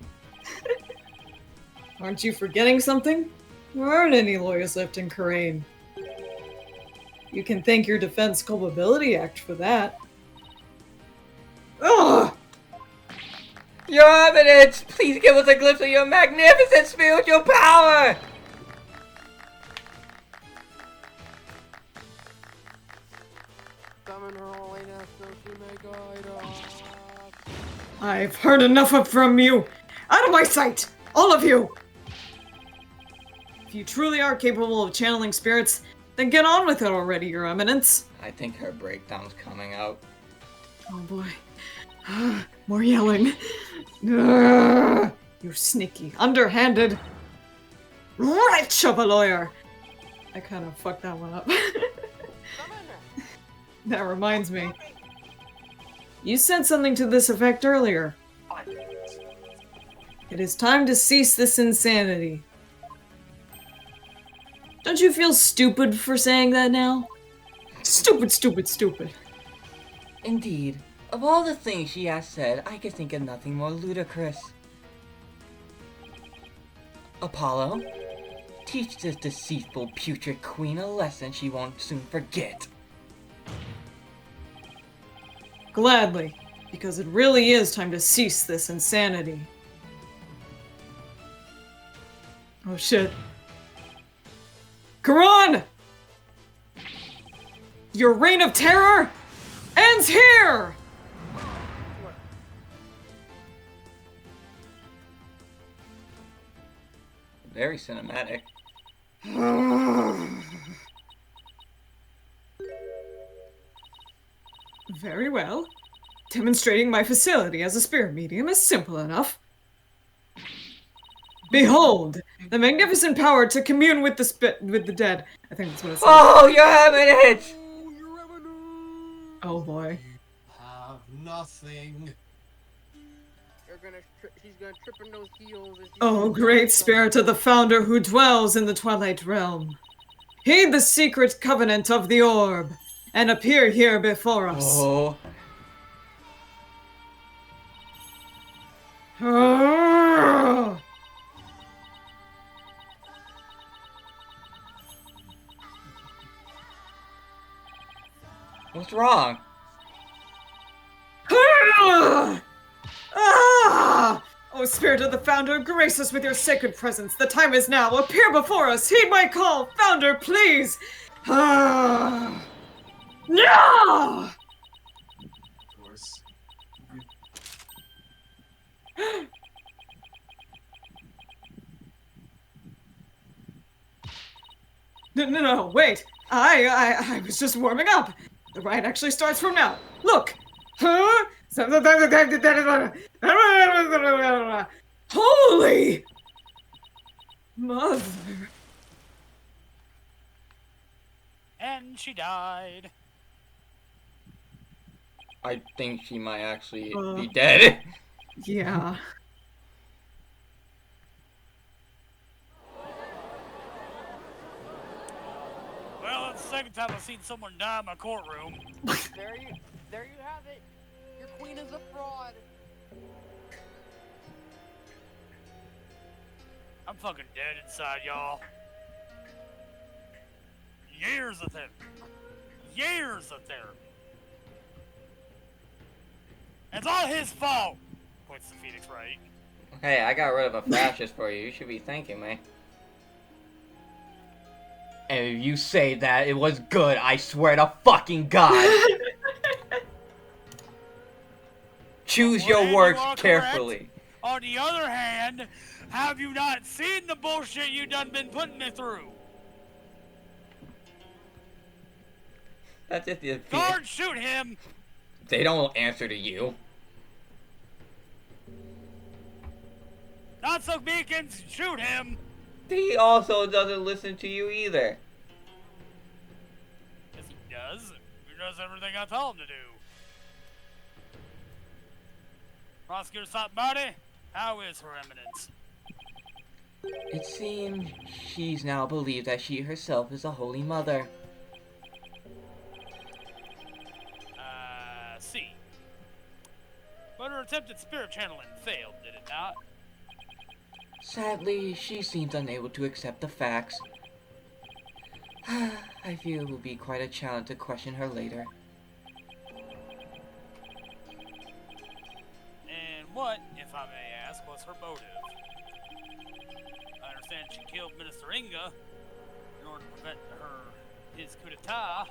Aren't you forgetting something? There aren't any lawyers left in Karain. You can thank your Defense Culpability Act for that. Ugh! Your Eminence! Please give us a glimpse of your magnificent spiritual power! Summon her holiness so she may guide us. I've heard enough from you! Out of my sight! All of you! If you truly are capable of channeling spirits, then get on with it already, Your Eminence. I think her breakdown's coming out. Oh boy. More yelling. Ugh. You sneaky, underhanded wretch of a lawyer! I kind of fucked that one up. That reminds me. You said something to this effect earlier. It is time to cease this insanity. Don't you feel stupid for saying that now? Stupid, stupid, stupid. Indeed. Of all the things she has said, I can think of nothing more ludicrous. Apollo, teach this deceitful, putrid queen a lesson she won't soon forget. Gladly, because it really is time to cease this insanity. Oh shit. Quran! Your reign of terror ends here! Very cinematic. Very well. Demonstrating my facility as a spirit medium is simple enough. Behold, the magnificent power to commune with the dead. I think that's what it says. Oh, Your Eminence! Oh boy. Have nothing. She's gonna trip in those heels. As Oh, great spirit of the founder who dwells in the Twilight Realm. Heed the secret covenant of the orb, and appear here before us. Oh. Ah! What's wrong? Ah! Ah! Oh, spirit of the founder, grace us with your sacred presence. The time is now. Appear before us. Heed my call. Founder, please. Ah! No! Of course. No, wait. I was just warming up. The ride actually starts from now. Look. Huh? Holy mother. And she died. I think she might actually Uh. be dead. Yeah. Well, it's the second time I've seen someone die in my courtroom. There you have it. Your queen is a fraud. I'm fucking dead inside, y'all. Years of therapy. Years of therapy. It's all his fault. Points to Phoenix Wright. Hey, I got rid of a fascist for you. You should be thanking me. And if you say that it was good, I swear to fucking God. Choose your Well, words you are carefully. correct. On the other hand, have you not seen the bullshit you done been putting me through? That's just the Guard, shoot him! They don't answer to you. Not so beacons, shoot him! He also doesn't listen to you either. Yes, he does. He does everything I tell him to do. Prosecutor Sop Body, how is Her Eminence? It seems she's now believed that she herself is a holy mother. See. But her attempted spirit channeling failed, did it not? Sadly, she seems unable to accept the facts. I feel it will be quite a challenge to question her later. And what, if I may ask, was her motive? I understand she killed Minister Inga in order to prevent his coup d'etat.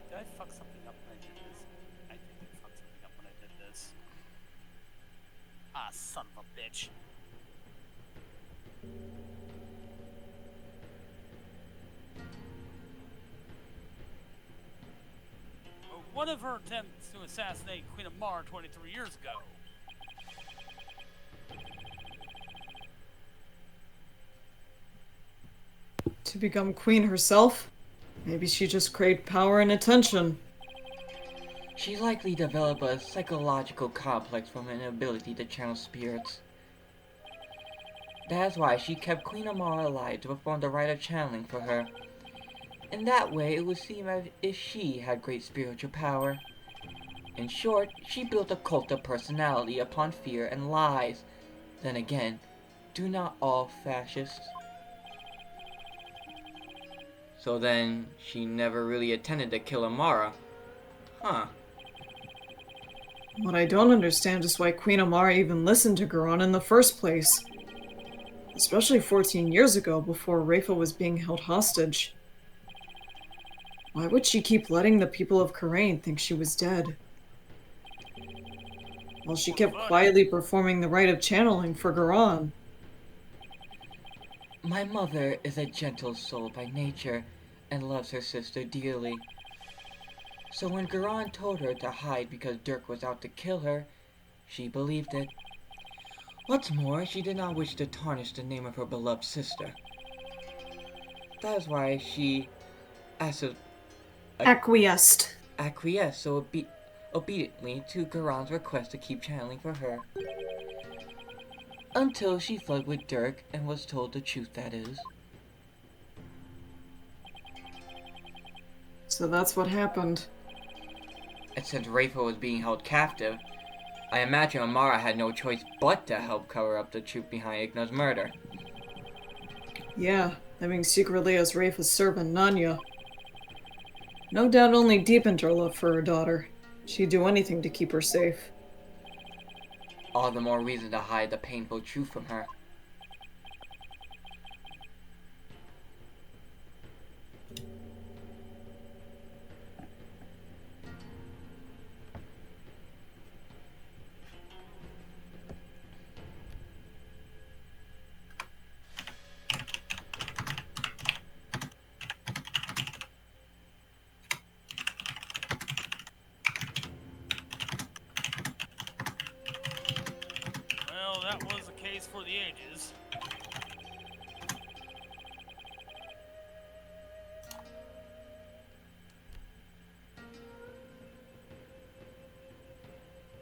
Did I fuck something up when I did this? I think I fucked something up when I did this. Ah, son of a bitch. One of her attempts to assassinate Queen Amara 23 years ago. To become queen herself? Maybe she just craved power and attention. She likely developed a psychological complex from an ability to channel spirits. That's why she kept Queen Amara alive to perform the rite of channeling for her. In that way, it would seem as if she had great spiritual power. In short, she built a cult of personality upon fear and lies. Then again, do not all fascists? So then, she never really intended to kill Amara. Huh. What I don't understand is why Queen Amara even listened to Garon in the first place. Especially 14 years ago, before Rafa was being held hostage. Why would she keep letting the people of Karain think she was dead? While she kept quietly performing the rite of channeling for Garon. My mother is a gentle soul by nature and loves her sister dearly. So when Garon told her to hide because Dirk was out to kill her, she believed it. What's more, she did not wish to tarnish the name of her beloved sister. That is why she Acquiesced so obediently to Garon's request to keep channeling for her. Until she fled with Dirk and was told the truth, that is. So that's what happened. And since Rafa was being held captive, I imagine Amara had no choice but to help cover up the truth behind Igna's murder. Yeah, living secretly as Rafa's servant, Nanya. No doubt only deepened her love for her daughter. She'd do anything to keep her safe. All the more reason to hide the painful truth from her. Well, that was a case for the ages.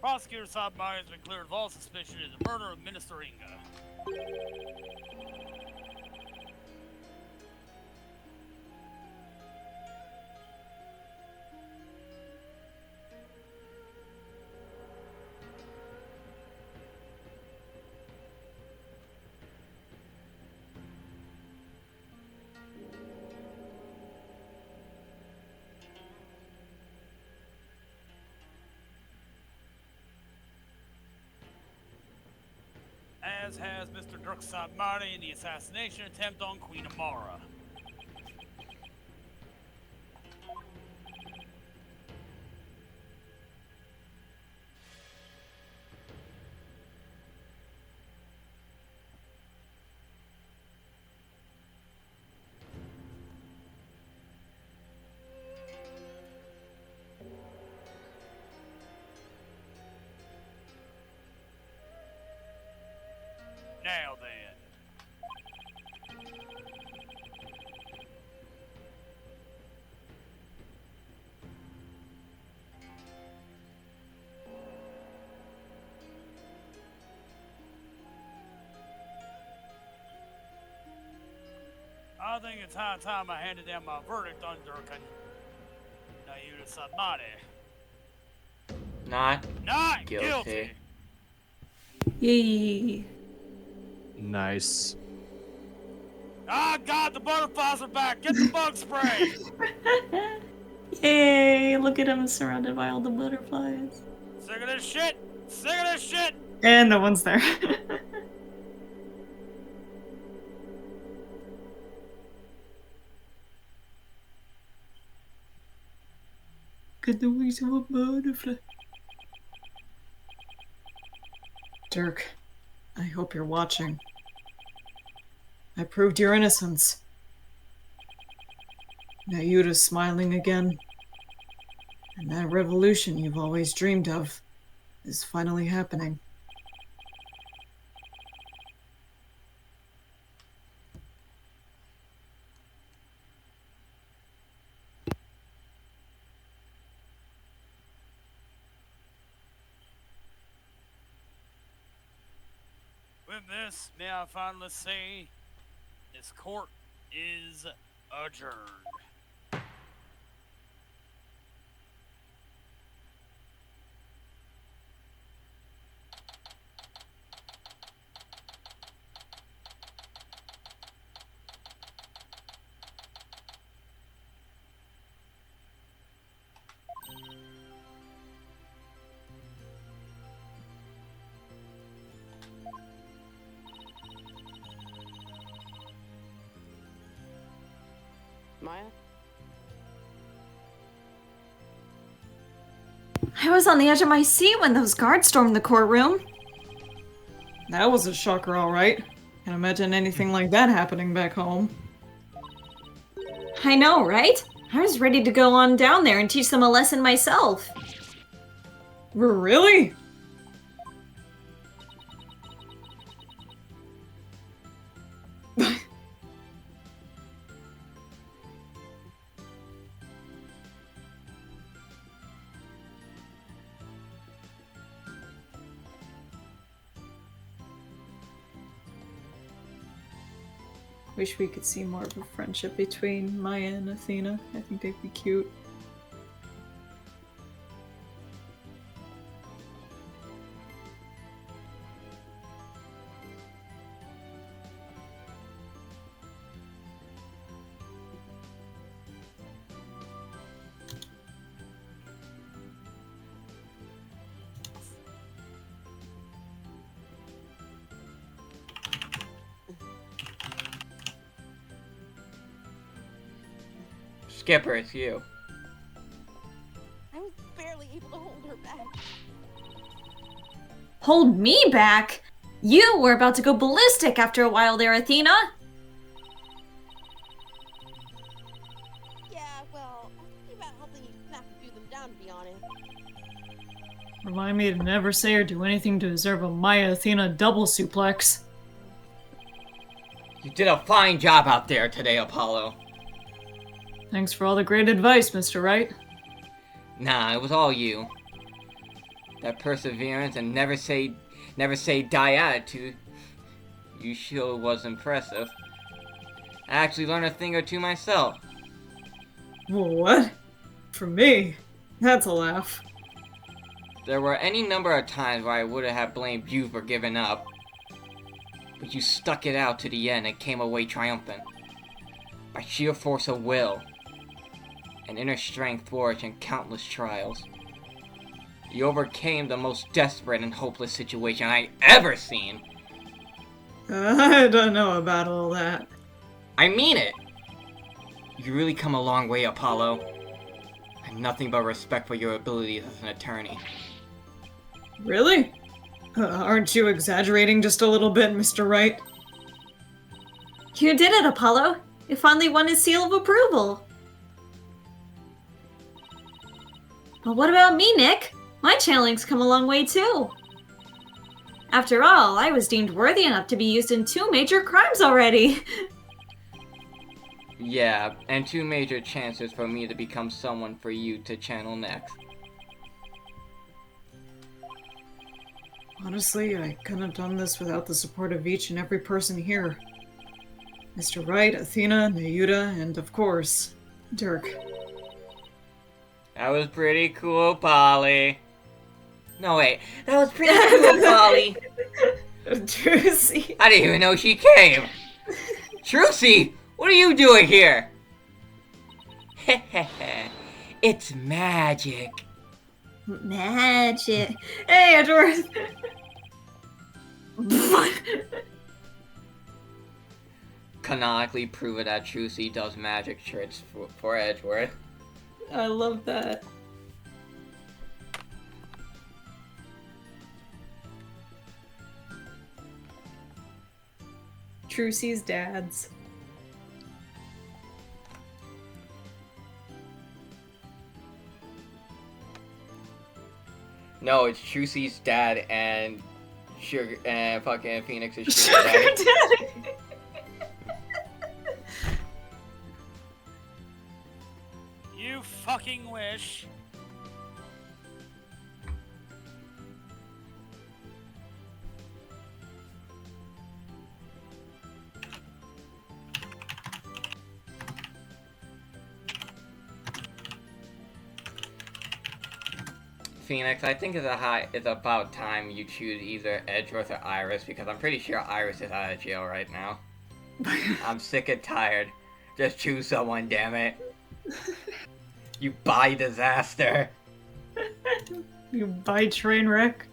Prosecutor Saab Meyer has been cleared of all suspicion in the murder of Minister Inga. As has Mr. Dirk Sabmari in the assassination attempt on Queen Amara. Now then. I think it's high time I handed down my verdict on Durkin. Nayuda Sabmade. Not guilty. Yay. Nice. Ah, God, the butterflies are back. Get the bug spray. Yay! Look at him surrounded by all the butterflies. Sick of this shit. Sick of this shit. And no one's there. Get the wings of a butterfly. Dirk, I hope you're watching. I proved your innocence. Nayuda's smiling again. And that revolution you've always dreamed of is finally happening. With this, may I finally say, this court is adjourned. Maya? I was on the edge of my seat when those guards stormed the courtroom. That was a shocker, alright. Can't imagine anything like that happening back home. I know, right? I was ready to go on down there and teach them a lesson myself. Really? Wish we could see more of a friendship between Maya and Athena. I think they'd be cute. Skipper, it's you. I was barely able to hold her back. Hold me back? You were about to go ballistic after a while there, Athena. Yeah, well, I was thinking about helping you smack a few of them down, to be honest. Remind me to never say or do anything to deserve a Maya Athena double suplex. You did a fine job out there today, Apollo. Thanks for all the great advice, Mr. Wright. Nah, it was all you. That perseverance and never say die attitude. You sure was impressive. I actually learned a thing or two myself. What? From me? That's a laugh. There were any number of times where I would have blamed you for giving up. But you stuck it out to the end and came away triumphant. By sheer force of will. And inner strength forged in countless trials. You overcame the most desperate and hopeless situation I ever seen. I don't know about all that. I mean it! You really come a long way, Apollo. I have nothing but respect for your abilities as an attorney. Really? Aren't you exaggerating just a little bit, Mr. Wright? You did it, Apollo. You finally won his seal of approval. But what about me, Nick? My channeling's come a long way too. After all, I was deemed worthy enough to be used in 2 major crimes already. Yeah, and 2 major chances for me to become someone for you to channel next. Honestly, I couldn't have done this without the support of each and every person here. Mr. Wright, Athena, Nayuta, and of course, Dirk. That was pretty cool, Polly. No, wait. That was pretty cool, Polly. Trucy. I didn't even know she came. Trucy, what are you doing here? It's magic. Magic. Hey, Edgeworth. Canonically proven that Trucy does magic tricks for Edgeworth. I love that. Trucy's dads. No, it's Trucy's dad and Sugar and fucking Phoenix's sugar daddy. Daddy. You fucking wish. Phoenix, I think it's about time you choose either Edgeworth or Iris, because I'm pretty sure Iris is out of jail right now. I'm sick and tired. Just choose someone, damn it. You buy disaster. You buy train wreck.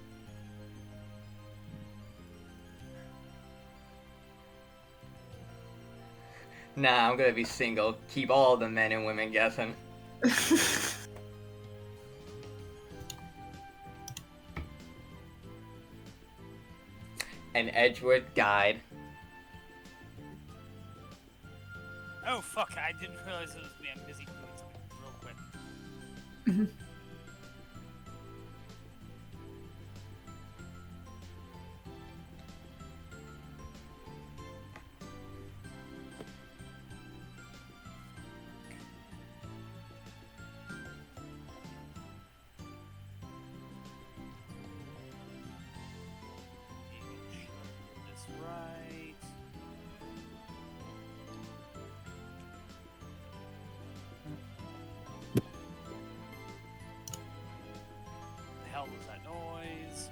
Nah, I'm gonna be single. Keep all the men and women guessing. And Edgeworth died. Oh fuck, I didn't realize it was me. I'm busy doing something real quick. This right. The hell was that noise?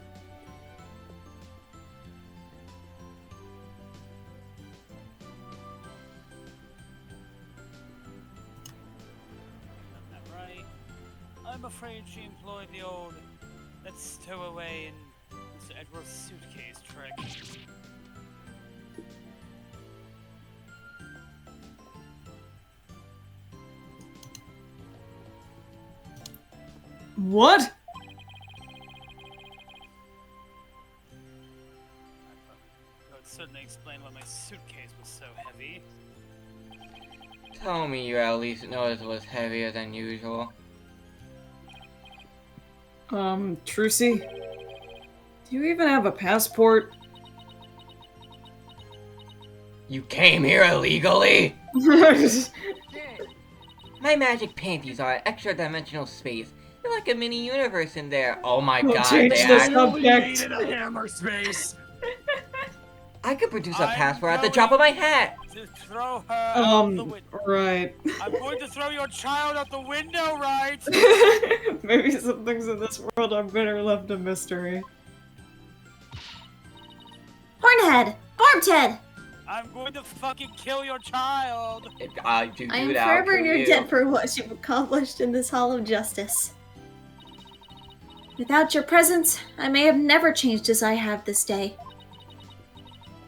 Got that right. I'm afraid she employed the old let's stow away in Mr. Edward's suitcase trick. What? That would certainly explain why my suitcase was so heavy. Tell me you at least noticed it was heavier than usual. Trucy? Do you even have a passport? You came here illegally? My magic panties are an extra-dimensional space. They're like a mini universe in there. Oh my We'll god, change they the act- subject. a hammer space. I could produce a I'm passport at the going- drop of my hat. To throw her out the window. Right. I'm going to throw your child out the window, right? Maybe some things in this world are better left a mystery. Hornhead! Barbed I'm going to fucking kill your child. If I do I am that, I'll forever in kill your you. debt for what you've accomplished in this Hall of Justice. Without your presence, I may have never changed as I have this day.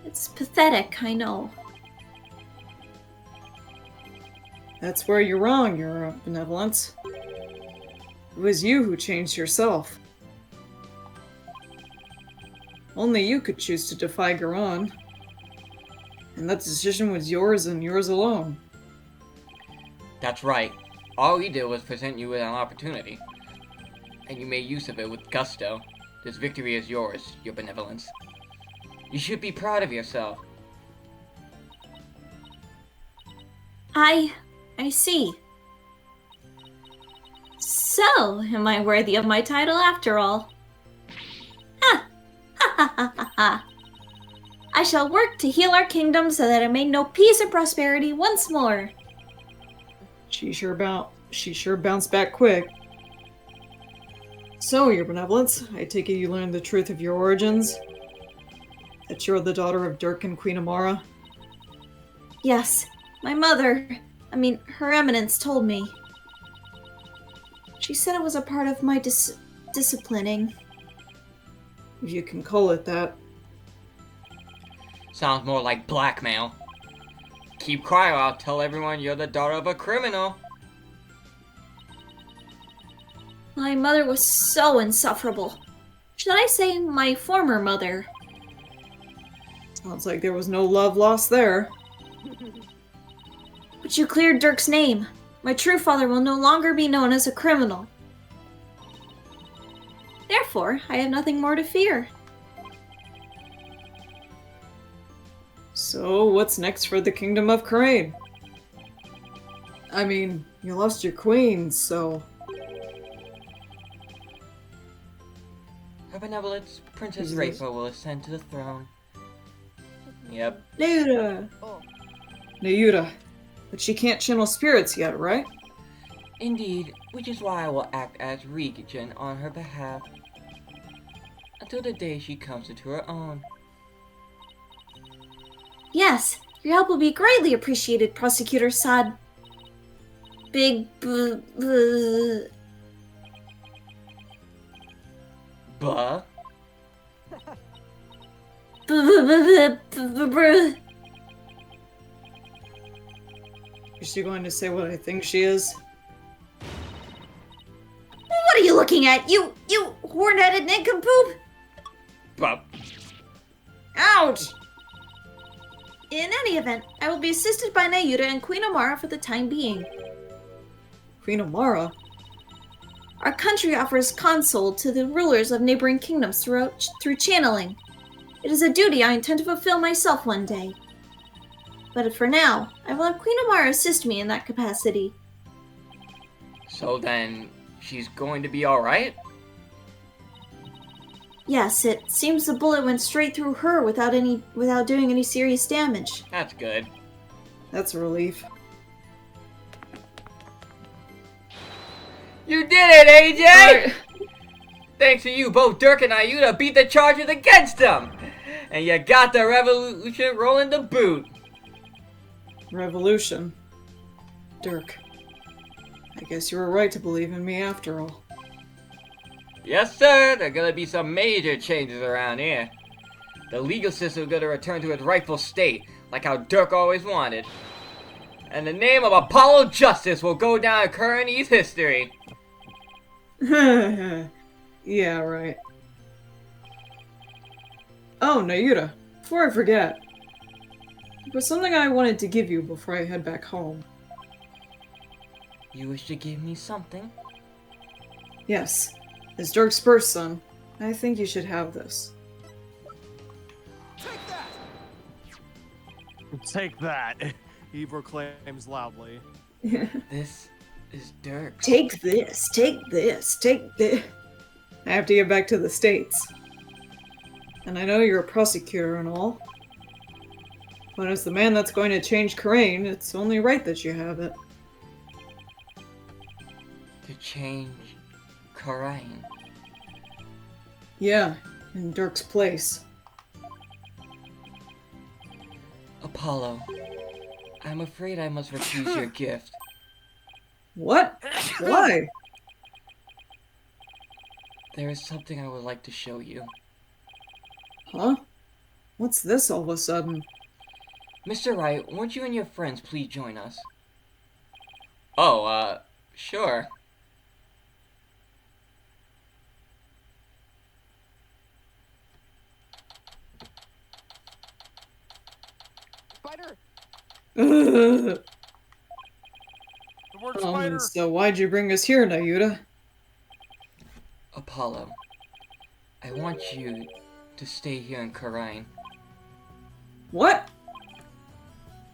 It's pathetic, I know. That's where you're wrong, Your Benevolence. It was you who changed yourself. Only you could choose to defy Garon. And that decision was yours and yours alone. That's right. All we did was present you with an opportunity. And you made use of it with gusto. This victory is yours, Your Benevolence. You should be proud of yourself. I see. So, am I worthy of my title after all? Ha! Ha ha ha ha ha! I shall work to heal our kingdom so that it may know peace and prosperity once more. She sure bounced back quick. So, Your Benevolence, I take it you learned the truth of your origins? That you're the daughter of Dirk and Queen Amara? Yes, my mother, Her Eminence told me. She said it was a part of my disciplining. If you can call it that. Sounds more like blackmail. Keep quiet or I'll tell everyone you're the daughter of a criminal. My mother was so insufferable. Should I say my former mother? Sounds like there was no love lost there. But you cleared Dirk's name. My true father will no longer be known as a criminal. Therefore, I have nothing more to fear. So, what's next for the Kingdom of Crane? I mean, you lost your queen, so... Her Benevolence, Princess Rayfo will ascend to the throne. Yep. Nayuta! Oh, Nayuta. But she can't channel spirits yet, right? Indeed, which is why I will act as regent on her behalf. Until the day she comes into her own. Yes, your help will be greatly appreciated, Prosecutor Sad. Big Buh? Is she going to say what I think she is? What are you looking at? You horn-headed nincompoop? Buh. Ouch! In any event, I will be assisted by Nayuta and Queen Amara for the time being. Queen Amara? Our country offers console to the rulers of neighboring kingdoms through channeling. It is a duty I intend to fulfill myself one day. But for now, I will have Queen Amara assist me in that capacity. So then, she's going to be alright? Yes, it seems the bullet went straight through her without doing any serious damage. That's good. That's a relief. You did it, AJ! Thanks to you, both Dirk and Ayuda beat the charges against them! And you got the revolution rolling to boot. Revolution. Dirk. I guess you were right to believe in me after all. Yes, sir, there are gonna be some major changes around here. The legal system is gonna return to its rightful state, like how Dirk always wanted. And the name of Apollo Justice will go down in Kearney's history. Yeah, right. Oh, Nayuta, before I forget, there was something I wanted to give you before I head back home. You wish to give me something? Yes, as Dirk's first son, I think you should have this. Take that! He proclaims loudly. This is Dirk. Take this, take this, take this. I have to get back to the States. And I know you're a prosecutor and all. But as the man that's going to change Karain, it's only right that you have it. To change Karain. Yeah, in Dirk's place. Apollo, I'm afraid I must refuse your gift. What? Why? There is something I would like to show you. Huh? What's this all of a sudden? Mr. Wright, won't you and your friends please join us? Oh, sure. spider! The word spider. So why'd you bring us here, Nayuta? Apollo, I want you to stay here in Karain. What?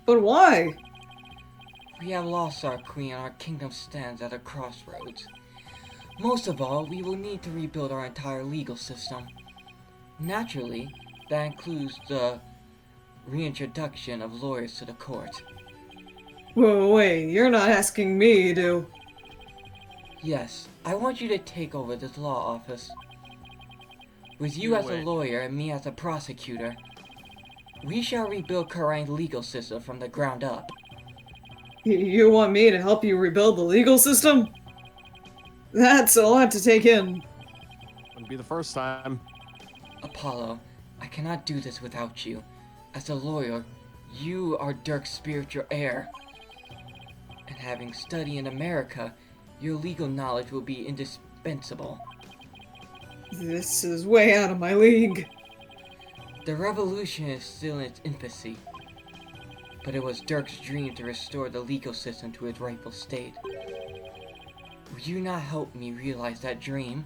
But why? We have lost our queen and our kingdom stands at a crossroads. Most of all, we will need to rebuild our entire legal system. Naturally, that includes the reintroduction of lawyers to the court. Whoa, wait, you're not asking me to... Yes, I want you to take over this law office. With you as a lawyer and me as a prosecutor, we shall rebuild Karain's legal system from the ground up. You want me to help you rebuild the legal system? That's a lot to take in. Wouldn't be the first time. Apollo, I cannot do this without you. As a lawyer, you are Dirk's spiritual heir. And having studied in America, your legal knowledge will be indispensable. This is way out of my league. The revolution is still in its infancy, but it was Dirk's dream to restore the legal system to its rightful state. Will you not help me realize that dream?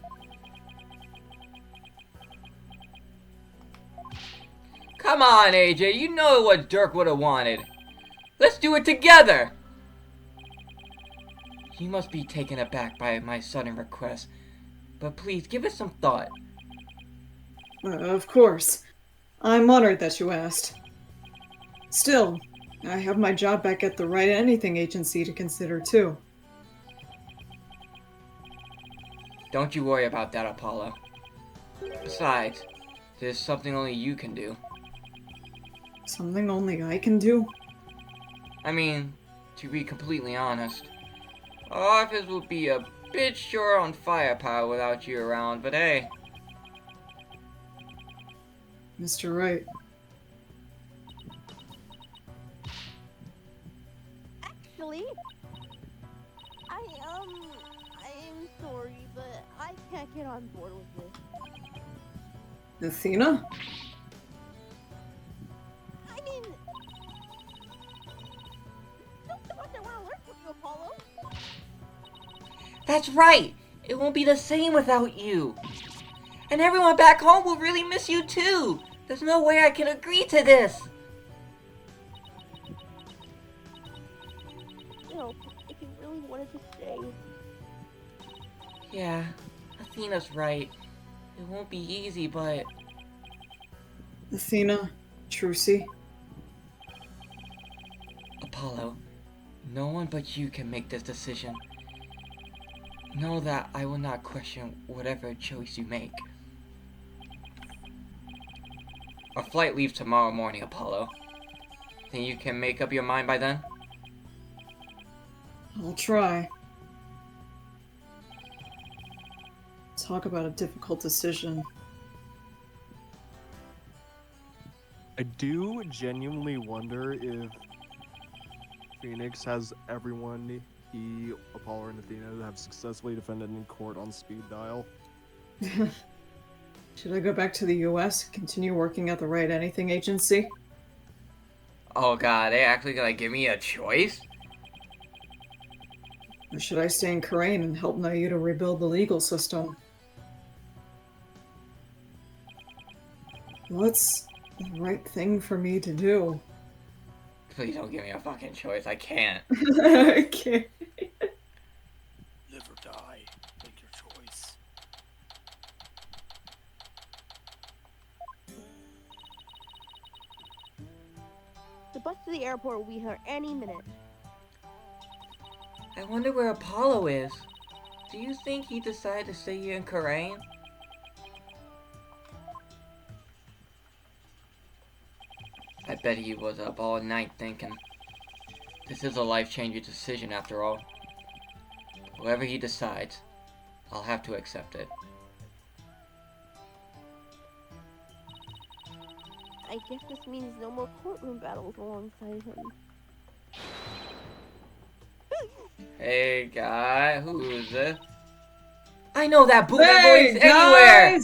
Come on, AJ, you know what Dirk would have wanted. Let's do it together! You must be taken aback by my sudden request, but please give it some thought. Of course. I'm honored that you asked. Still, I have my job back at the Wright Anything Agency to consider too. Don't you worry about that, Apollo. Besides, there's something only you can do. Something only I can do? I mean, to be completely honest, our office would be a bit short on firepower without you around, but hey. Mr. Wright. Actually, I am sorry, but I can't get on board with this. Athena? I mean, don't so much I want to learn from you, Apollo. That's right! It won't be the same without you! And everyone back home will really miss you too! There's no way I can agree to this! You know, if you really wanted to stay. Yeah, Athena's right. It won't be easy, but... Athena? Trucy? Apollo, no one but you can make this decision. Know that I will not question whatever choice you make. Our flight leaves tomorrow morning, Apollo. Think you can make up your mind by then? I'll try. Talk about a difficult decision. I do genuinely wonder if Phoenix has everyone he, Apollo, and Athena have successfully defended in court on speed dial. Should I go back to the US and continue working at the Wright Anything Agency? Oh god, they actually gonna give me a choice? Or should I stay in Karain and help Nayuta rebuild the legal system? What's the right thing for me to do? Please don't give me a fucking choice, I can't. I can't. Live or die. Make your choice. The bus to the airport will be here any minute. I wonder where Apollo is. Do you think he decided to stay here in Karain? I bet he was up all night thinking. This is a life-changing decision after all. Whoever he decides, I'll have to accept it. I guess this means no more courtroom battles alongside him. Hey guy, who's this? I know that booming Hey, voice anywhere!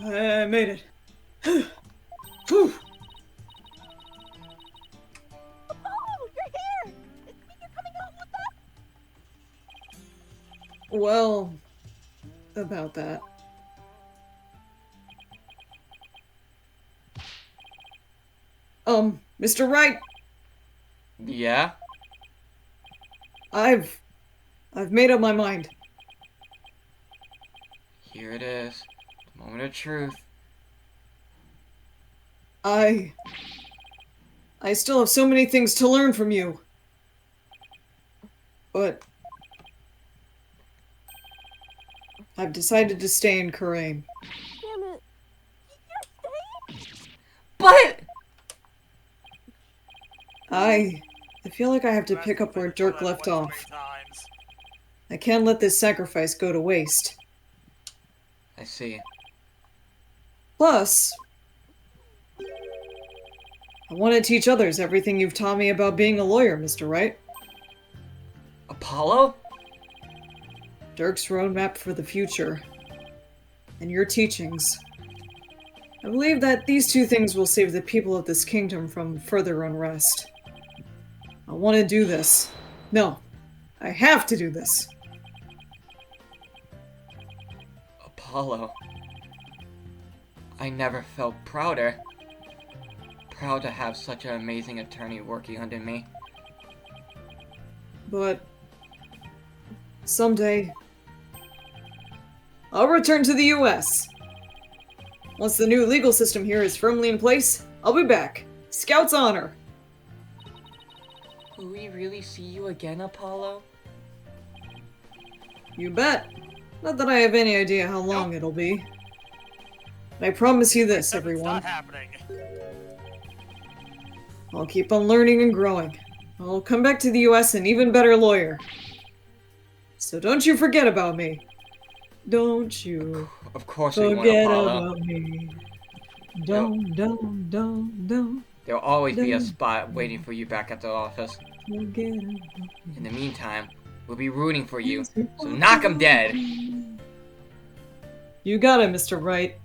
I made it. Whew. Apollo, you're here! It means you're coming out with us? Well, about that. Mr. Wright, Yeah? I've made up my mind. Here it is. The moment of truth. I still have so many things to learn from you. But I've decided to stay in Karain. Damn it. You're staying? But I feel like I have to That's pick up where before Dirk that left way too off. many times. I can't let this sacrifice go to waste. I see. Plus, I want to teach others everything you've taught me about being a lawyer, Mr. Wright. Apollo? Dirk's roadmap for the future, and your teachings. I believe that these two things will save the people of this kingdom from further unrest. I want to do this. No, I have to do this. Apollo. I never felt prouder. Proud to have such an amazing attorney working under me. But someday, I'll return to the US. Once the new legal system here is firmly in place, I'll be back. Scout's honor. Will we really see you again, Apollo? You bet. Not that I have any idea how long it'll be. But I promise you this, It's everyone. not happening. I'll keep on learning and growing. I'll come back to the US an even better lawyer. So don't you forget about me. Don't you Of course we won't, forget Apollo. about me. Don't There'll always be a spot waiting for you back at the office. forget about me. In the meantime, we'll be rooting for you, so knock 'em dead! You got it, Mr. Wright.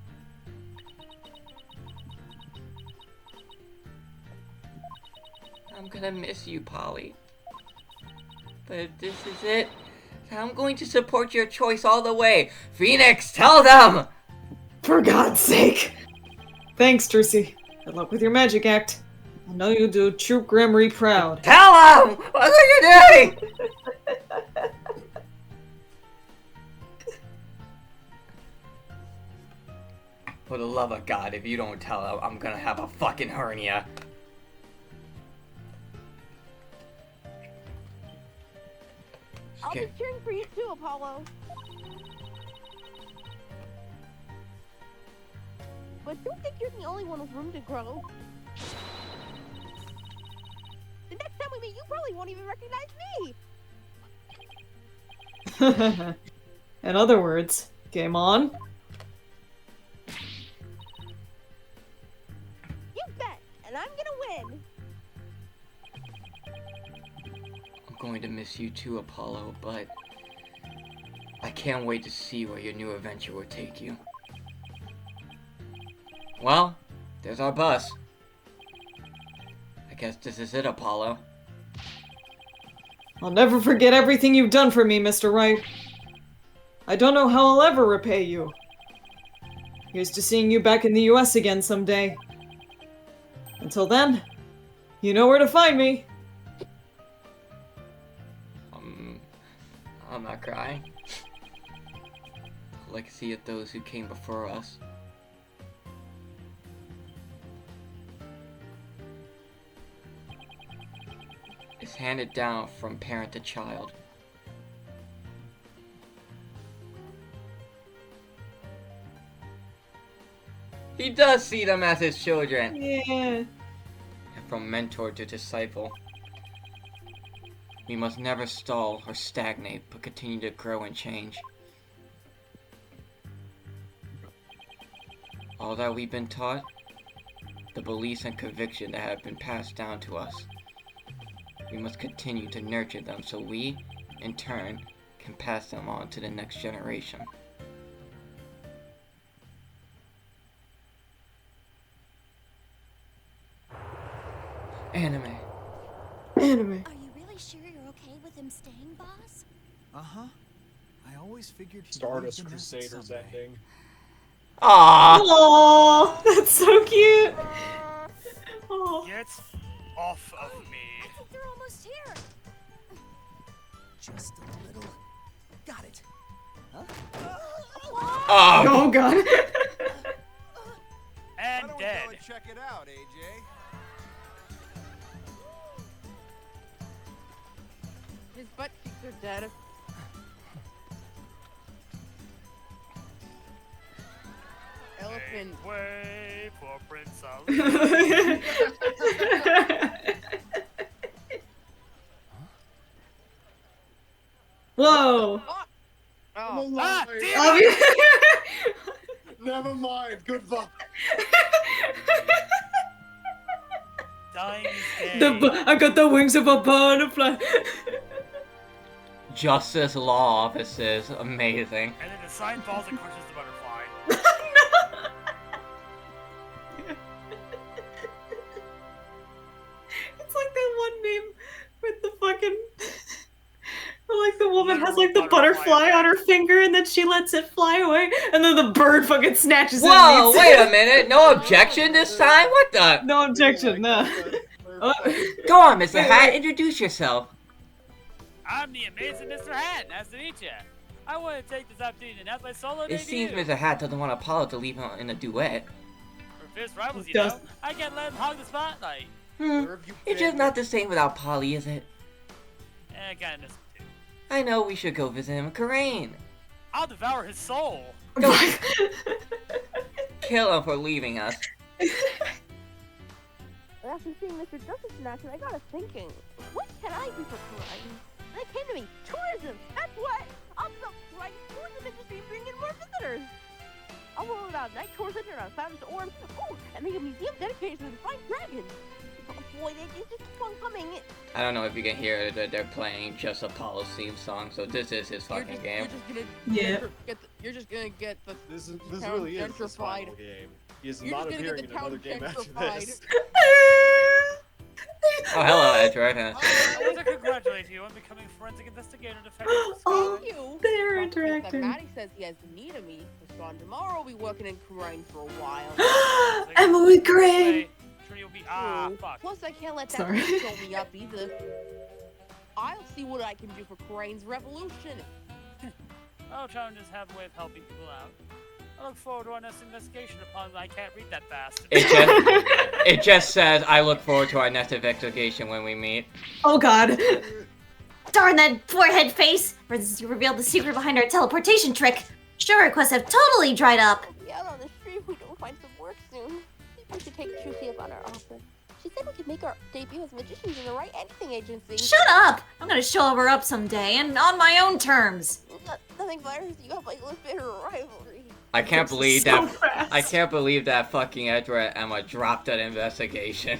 I'm gonna miss you, Polly. But if this is it, I'm going to support your choice all the way. Phoenix, tell them! For God's sake! Thanks, Tercy. Good luck with your magic act. I know you'll do Troop Gramarye proud. Tell them! What are you doing? For the love of God, if you don't tell them, I'm gonna have a fucking hernia. I'll be Okay. cheering for you too, Apollo. But don't think you're the only one with room to grow. The next time we meet, you probably won't even recognize me. In other words, game on. You bet, and I'm gonna win. I'm going to miss you too, Apollo, but I can't wait to see where your new adventure will take you. Well, there's our bus. I guess this is it, Apollo. I'll never forget everything you've done for me, Mr. Wright. I don't know how I'll ever repay you. Here's to seeing you back in the US again someday. Until then, you know where to find me. I'm not crying. The legacy of those who came before us. Is handed down from parent to child. He does see them as his children. Yeah. And from mentor to disciple. We must never stall or stagnate, but continue to grow and change. All that we've been taught, the beliefs and conviction that have been passed down to us, we must continue to nurture them so we, in turn, can pass them on to the next generation. Anime. Anime. Are you really sure you're okay with him staying, boss? Uh-huh. I always figured he'd Stardust leave the nest Crusaders someday. ending. Aww! Aww, that's so cute. Aw. Get off of me. I think they're almost here. Just a little. Got it. Oh, Oh god. And dead. Check it out, AJ. His butt cheeks are dead. Elephant. Make way for Prince Ali. Whoa. Oh. Ah, Oh, damn it! Never mind. Goodbye. Dying is gay. I got the wings of a butterfly. Justice Law Offices. Amazing. And then the sign falls and crushes the butterfly. It's like that one meme with the fucking. Where, like, the woman has like the butterfly on her finger and then she lets it fly away and then the bird fucking snatches it. Whoa, and eats wait it. a minute. No objection this time? What the? No objection, no. Go on, Mr. Wait, Hat. wait. Introduce yourself. I'm the amazing Mr. Hat. Nice to meet you. I want to take this opportunity to announce my solo It debut. seems Mr. Hat doesn't want Apollo to leave him in a duet. For fierce rivals, you Does- know, I can't let him hog the spotlight. It's just not the same without Polly, is it? I kinda miss him too. I know we should go visit him. Karain. I'll devour his soul. Kill him for leaving us. After seeing Mr. Justice in action, I got us thinking, what can I do for crime? And it came to me, tourism! That's what! I'll build right tourism industry and bring in more visitors! I'll roll out night tour center around Savage Orb, oh, and make a museum dedicated to the flying dragons! Oh boy, they just keep on coming! I don't know if you can hear that they're playing just Apollo's theme song, so this is his fucking game. You're just gonna get the This town really is his gentrified. final game. He is You're not just gonna appearing get in the town another game after gentrified. this. Oh, hello, Edward. I want to congratulate you on becoming forensic investigator detective. Oh, Thank you. they're That interacting. Maddie says he has the need of me. So on tomorrow, we'll be working in Crane for a while. Emily Crane! Sure you'll be True. fuck. Plus, I can't let that Sorry. show me up either. I'll see what I can do for Crane's revolution. I'll try and just have a way of helping people out. I look forward to our next investigation upon I can't read that fast. It just says, I look forward to our next investigation when we meet. Oh god. Darn that forehead face! You revealed the secret behind our teleportation trick. Show requests have totally dried up. Be out on the street if we don't find some work soon. We should take Trucy about our offer. She said we could make our debut as magicians in the Wright Anything Agency. Shut up! I'm gonna show her up someday, and on my own terms. Nothing fires you up like a bitter rivalry. I can't believe So that. fast. I can't believe that fucking Edward and Emma dropped that investigation.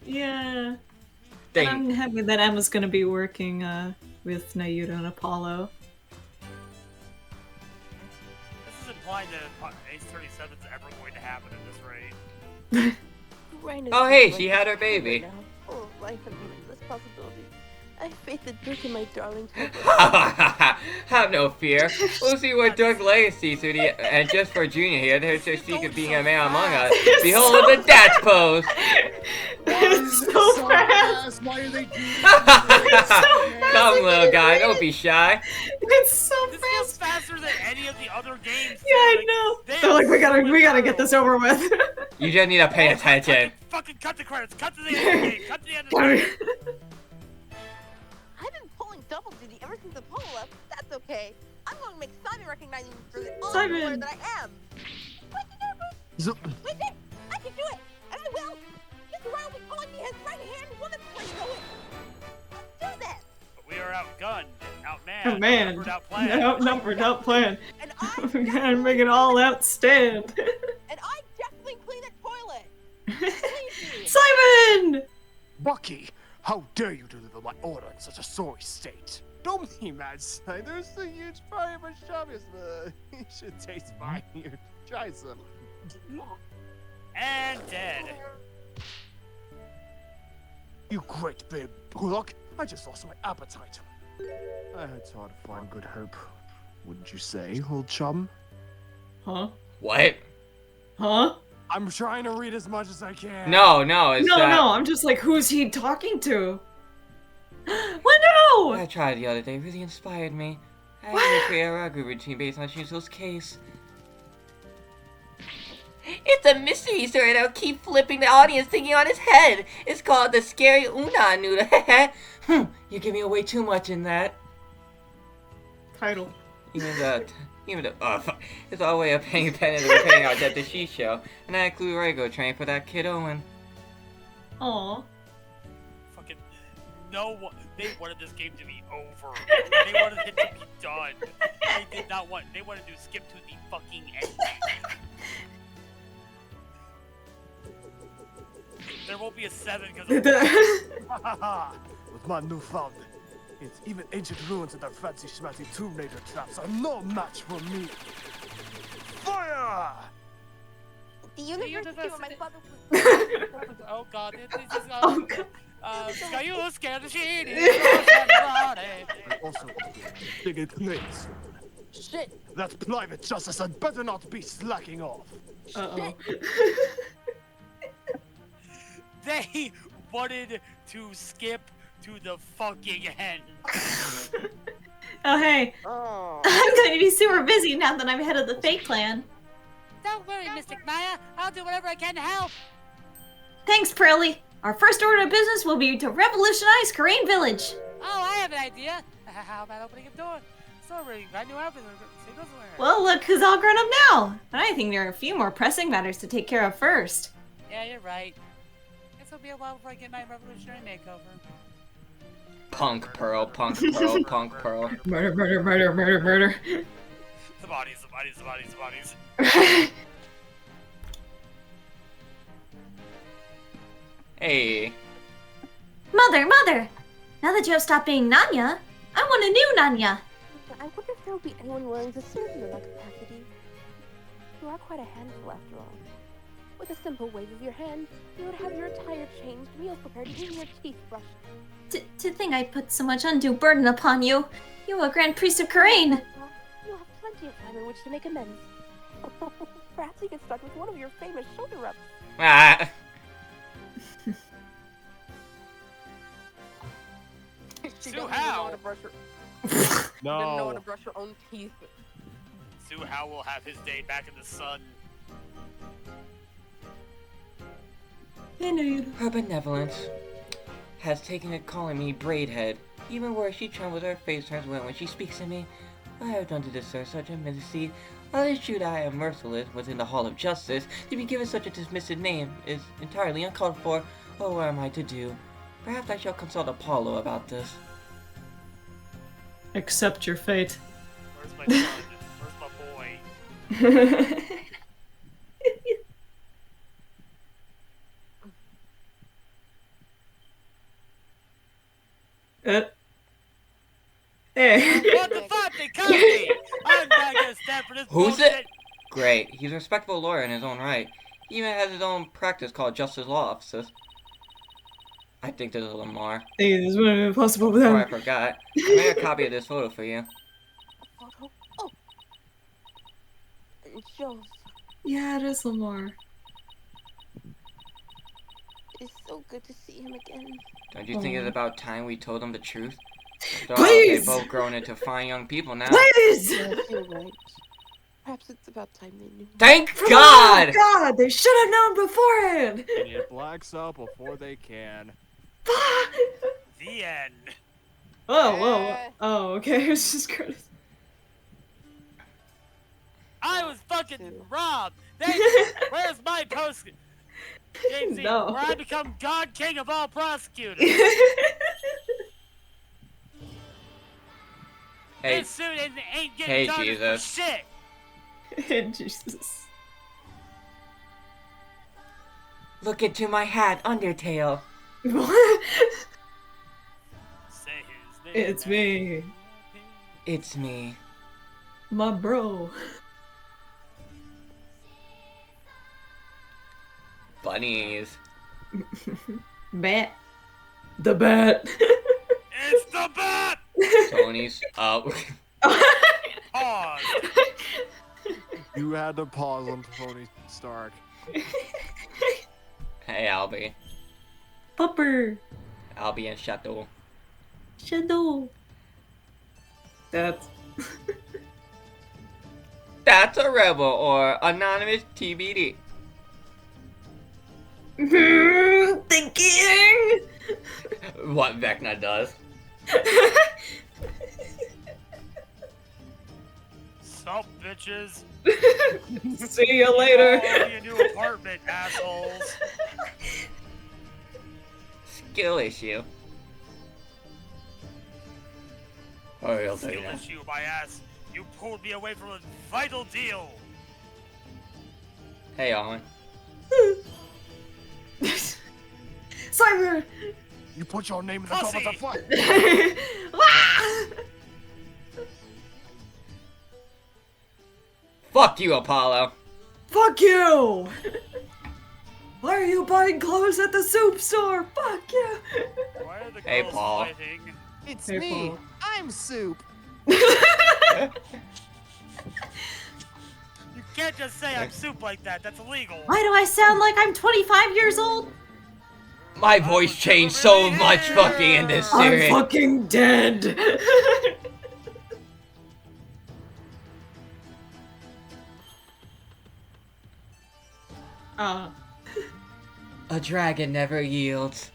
Yeah. They, I'm happy that Emma's gonna be working with Nayuta and Apollo. This is implying that Ace 37 is ever going to happen at this rate. Oh, hey, she had her baby. Full of life and limitless possibility. I have faith that Dirk and my darlings will Have no fear. We'll see what Dirk Lay sees through the. And just for Junior here, there's her secret being a man among us. Behold the death pose. It's so fast. Why are they doing Come, little guy, don't be shy. It's so This fast. goes faster than any of the other games. Yeah, I Like, know. they They're are like, we so gotta get this over with. You just need to pay attention. Fucking cut the credits. Cut to the end of the game. Cut to the end of the game. I've been pulling double duty ever since Apollo left. That's okay. I'm going to make Simon recognize me for the awesome Simon. player that I am. Wait there! I can do it! And I will! Mr. Ryan will be calling me his right-hand woman before you know it! Let's do this! But we are outgunned, outmanned, Oh man. outnumbered, outplanned. Outnumbered, outplanned. And I We gotta make it all outstand. and I definitely clean the toilet! Believe me! Simon! Bucky, how dare you deliver my order in such a sorry state? Don't be mad, son. There's a huge fire for Shabbos. You should taste mine here. Try some. And dead. You great big bullock. I just lost my appetite. It's hard to find good hope. Wouldn't you say, old chum? Huh? What? Huh? I'm trying to read as much as I can. No, it's No, I'm just like, who's he talking to? What? No! I tried the other day, really inspired me. I have to create a ragu routine based on Shinso's case. It's a mystery story that'll keep flipping the audience thinking on its head. It's called The Scary Una Noodle. You're giving away too much in that. Title. Even the it's our way of paying attention to paying our debt to Shisho, and I include Rego train for that kid Owen. Aw. Fucking no one. They wanted this game to be over. They wanted it to be done. They did not want. They wanted to skip to the fucking ending. There won't be a 7 because With my newfound, it's even ancient ruins and their fancy schmancy Tomb Raider traps are no match for me. Fire! The university where my father was. Oh god, this is Oh, God. Are you scared of shit? I also big ignorance. Shit. That private justice had better not be slacking off. Uh-oh. They wanted to skip to the fucking end. Oh, hey. Oh. I'm going to be super busy now that I'm head of the fake clan. Don't worry, Mystic Maya. I'll do whatever I can to help. Thanks, Pearly. Our first order of business will be to revolutionize Karain Village. Oh, I have an idea. How about opening a door? Store where you got new outfits. Well, look who's all grown up now. But I think there are a few more pressing matters to take care of first. Yeah, you're right. Guess it'll be a while before I get my revolutionary makeover. Punk Pearl, Punk Pearl, Punk Pearl. Murder, murder, murder, murder, murder. The bodies, the bodies, the bodies, the bodies. Hey. Mother! Now that you have stopped being Nanya, I want a new Nanya. I wonder if there will be anyone willing to serve you in that capacity. You are quite a handful, after all. With a simple wave of your hand, you would have your attire changed, meals prepared, even your teeth brushed. To think I put so much undue burden upon you. You, a Grand Priest of Karain. You have plenty of time in which to make amends. Perhaps you could start with one of your famous shoulder rubs. Ah. She Sue, doesn't even know how? how to brush her. Doesn't know how No. to brush her own teeth. Sue How will have his day back in the sun. Her benevolence has taken to calling me Braidhead, even where she trembles her face turns red when she speaks to me. What I have done to deserve such a ministry. While it is true that I am merciless within the Hall of Justice, to be given such a dismissive name is entirely uncalled for. Oh, what am I to do? Perhaps I shall consult Apollo about this. Accept your fate. Where's my son? Where's my boy? Hey. What the fuck? They cut me! I'm not gonna stand for this Who's bullshit! it? Great. He's a respectable lawyer in his own right. He even has his own practice called Justice Law Offices. I think this is Lamar. Hey, this wouldn't have been possible Before I without. forgot, I made a copy of this photo for you. Photo? Oh! It shows. Yeah, it is Lamar. It's so good to see him again. Don't you think it's about time we told them the truth? After all, Please! they've both grown into fine young people now. Please! Yes, you're right. Perhaps it's about time they knew. Thank For the God! love of God! They should have known beforehand! And it blacks out before they can. The end. Oh, whoa. Oh, okay. It's just credits. I was fucking robbed! Where's my post? JC, No. where I become God King of all prosecutors! Hey, This suit ain't getting Hey, done Jesus. for shit! Jesus. look into my hat, Undertale. What? Say his name. It's me. It's me. My bro. Bunnies. Bat. The bat. It's the bat! Tony's up. Pause. You had to pause on Tony Stark. Hey, Albie. Pupper. Albie and Shadow. Shadow. That's That's a rebel or anonymous TBD. Thinking. What Vecna does. Sup, bitches? See you later. Oh, your new apartment, assholes. Skill issue. I'll tell you Skill now. issue, my ass. You pulled me away from a vital deal. Hey, Owen. Cyber. You put your name in the top of the fight. Fuck you, Apollo. Fuck you. Why are you buying clothes at the soup store? Fuck you. Why are the Hey, girls Paul. fighting? It's Hey, me. Paul. I'm Soup. You can't just say I'm soup like that. That's illegal. Why do I sound like I'm 25 years old? My voice changed so much fucking in this I'm series. fucking dead. A dragon never yields.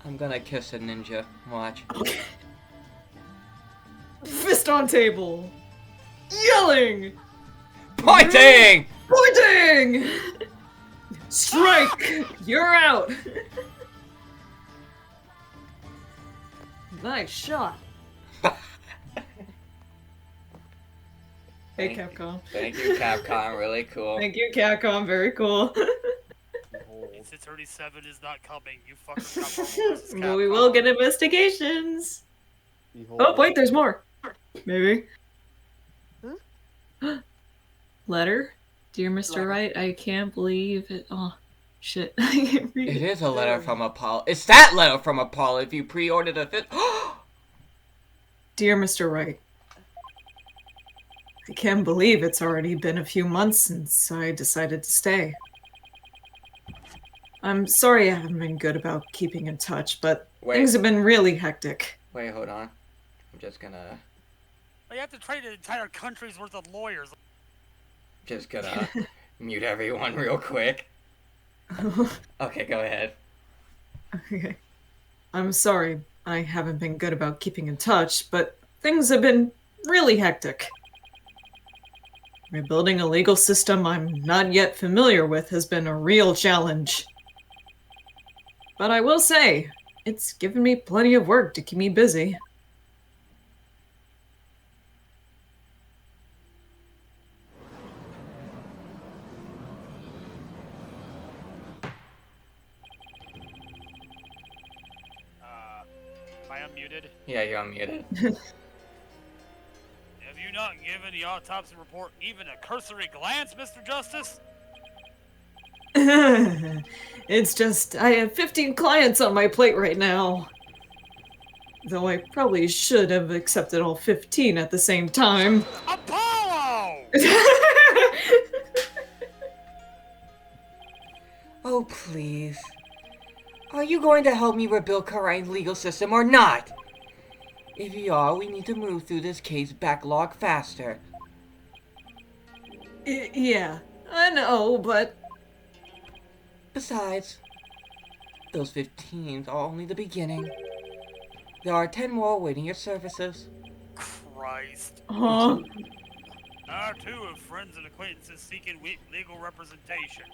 I'm gonna kiss a ninja. Watch. Fist on table. Yelling. Pointing! Pointing. Strike. You're out. Nice shot. Hey, Capcom. Thank you, Capcom. Really cool. Thank you, Capcom. Very cool. Incident 37 is not coming. You fuckers got more horses, Well, we will get investigations. Behold. Oh, wait, there's more. Maybe. Letter? Dear Mr. Wright, I can't believe it. Oh, shit. I can't read It is a letter from Apollo. It's that letter from Apollo if you pre-ordered a fit. Dear Mr. Wright, I can't believe it's already been a few months since I decided to stay. I'm sorry I haven't been good about keeping in touch, but things have been really hectic. Wait, hold on. I'm just gonna You have to train an entire country's worth of lawyers. mute everyone real quick. Okay, go ahead. Okay. I'm sorry I haven't been good about keeping in touch, but things have been really hectic. Rebuilding a legal system I'm not yet familiar with has been a real challenge. But I will say, it's given me plenty of work to keep me busy. Am I unmuted? Yeah, you're unmuted. Have you not given the autopsy report even a cursory glance, Mr. Justice? It's just, I have 15 clients on my plate right now. Though I probably should have accepted all 15 at the same time. Apollo! Oh, please. Are you going to help me rebuild Karain's legal system or not? If you are, we need to move through this case backlog faster. Yeah, I know, but... Besides, those 15s are only the beginning. There are 10 more awaiting your services. Christ. Huh? I too have friends and acquaintances seeking legal representation.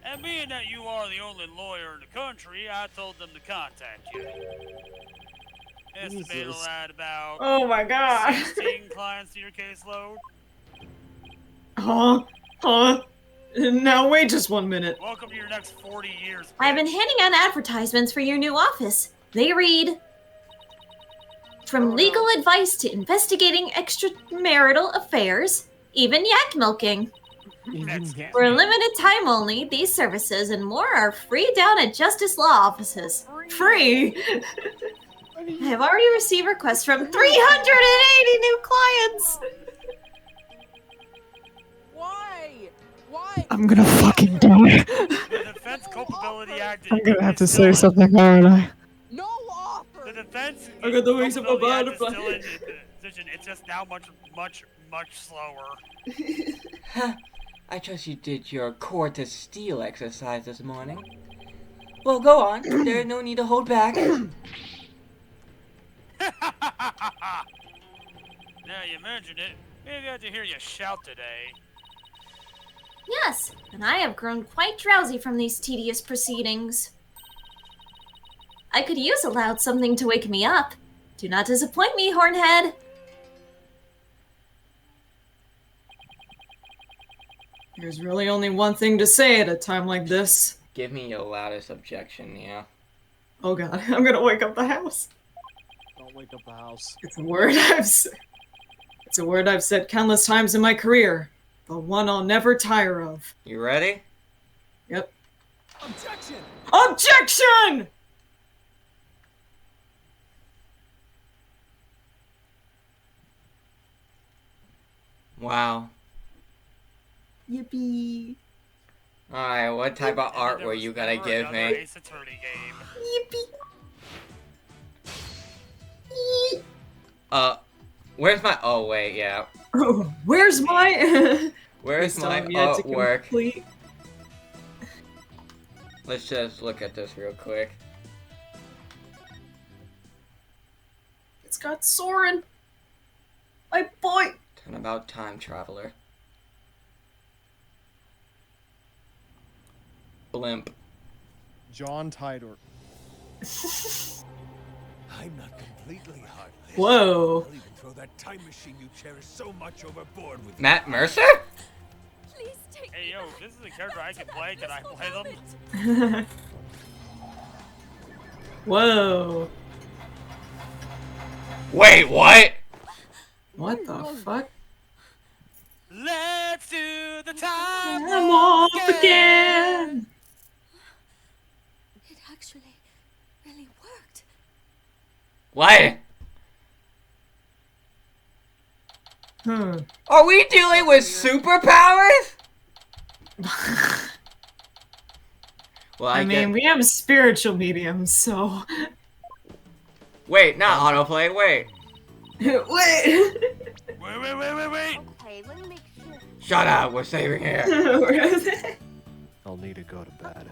And being that you are the only lawyer in the country, I told them to contact you. Estimated Jesus. at about Oh my god. 16 clients to your caseload. Huh? Now wait just 1 minute. Welcome to your next 40 years. I've been handing out advertisements for your new office. They read, from legal advice to investigating extramarital affairs, even yak milking. For a limited time only, these services and more are free down at Justice Law offices. Free? I have already received requests from 380 new clients. Why? Why? I'm gonna fucking die. The Defense Culpability Act. I'm gonna have to is say still- something, aren't I? No offer. The Defense I got the wings of a Culpability Act is butterfly. still in position. It's just now much slower. Huh. I trust you did your core to steel exercise this morning. Well, go on. There's no need to hold back. Now you mentioned it. Maybe I had to hear you shout today. Yes, and I have grown quite drowsy from these tedious proceedings. I could use a loud something to wake me up. Do not disappoint me, Hornhead. There's really only one thing to say at a time like this. Give me your loudest objection, yeah. Oh god, I'm gonna wake up the house. Don't wake up the house. It's a word I've said. It's a word I've said countless times in my career. The one I'll never tire of. You ready? Yep. Objection! Objection! Wow. Yippee. Alright, what type of art were you gonna give me? Ace Attorney game. Yippee. Where's my... Oh, wait, yeah. Oh, where's my... Where's my yet to artwork? complete? Let's just look at this real quick. It's got Soren. My boy. Turnabout time traveler. Blimp. John Titor. I'm not completely heartless. Whoa. I'll even throw that time machine you cherish so much overboard with Matt Mercer? Please take Hey yo, this is a character I can play. Can I play them? Whoa. Wait, what? What the fuck? Let's do the time I'm off again. It actually really worked. What? Are we dealing with superpowers? Well, I mean, we have spiritual mediums, so... Wait, not autoplay, wait. Wait! Wait. Okay, let me make sure. Shut up, we're saving here. I'll need to go to bed.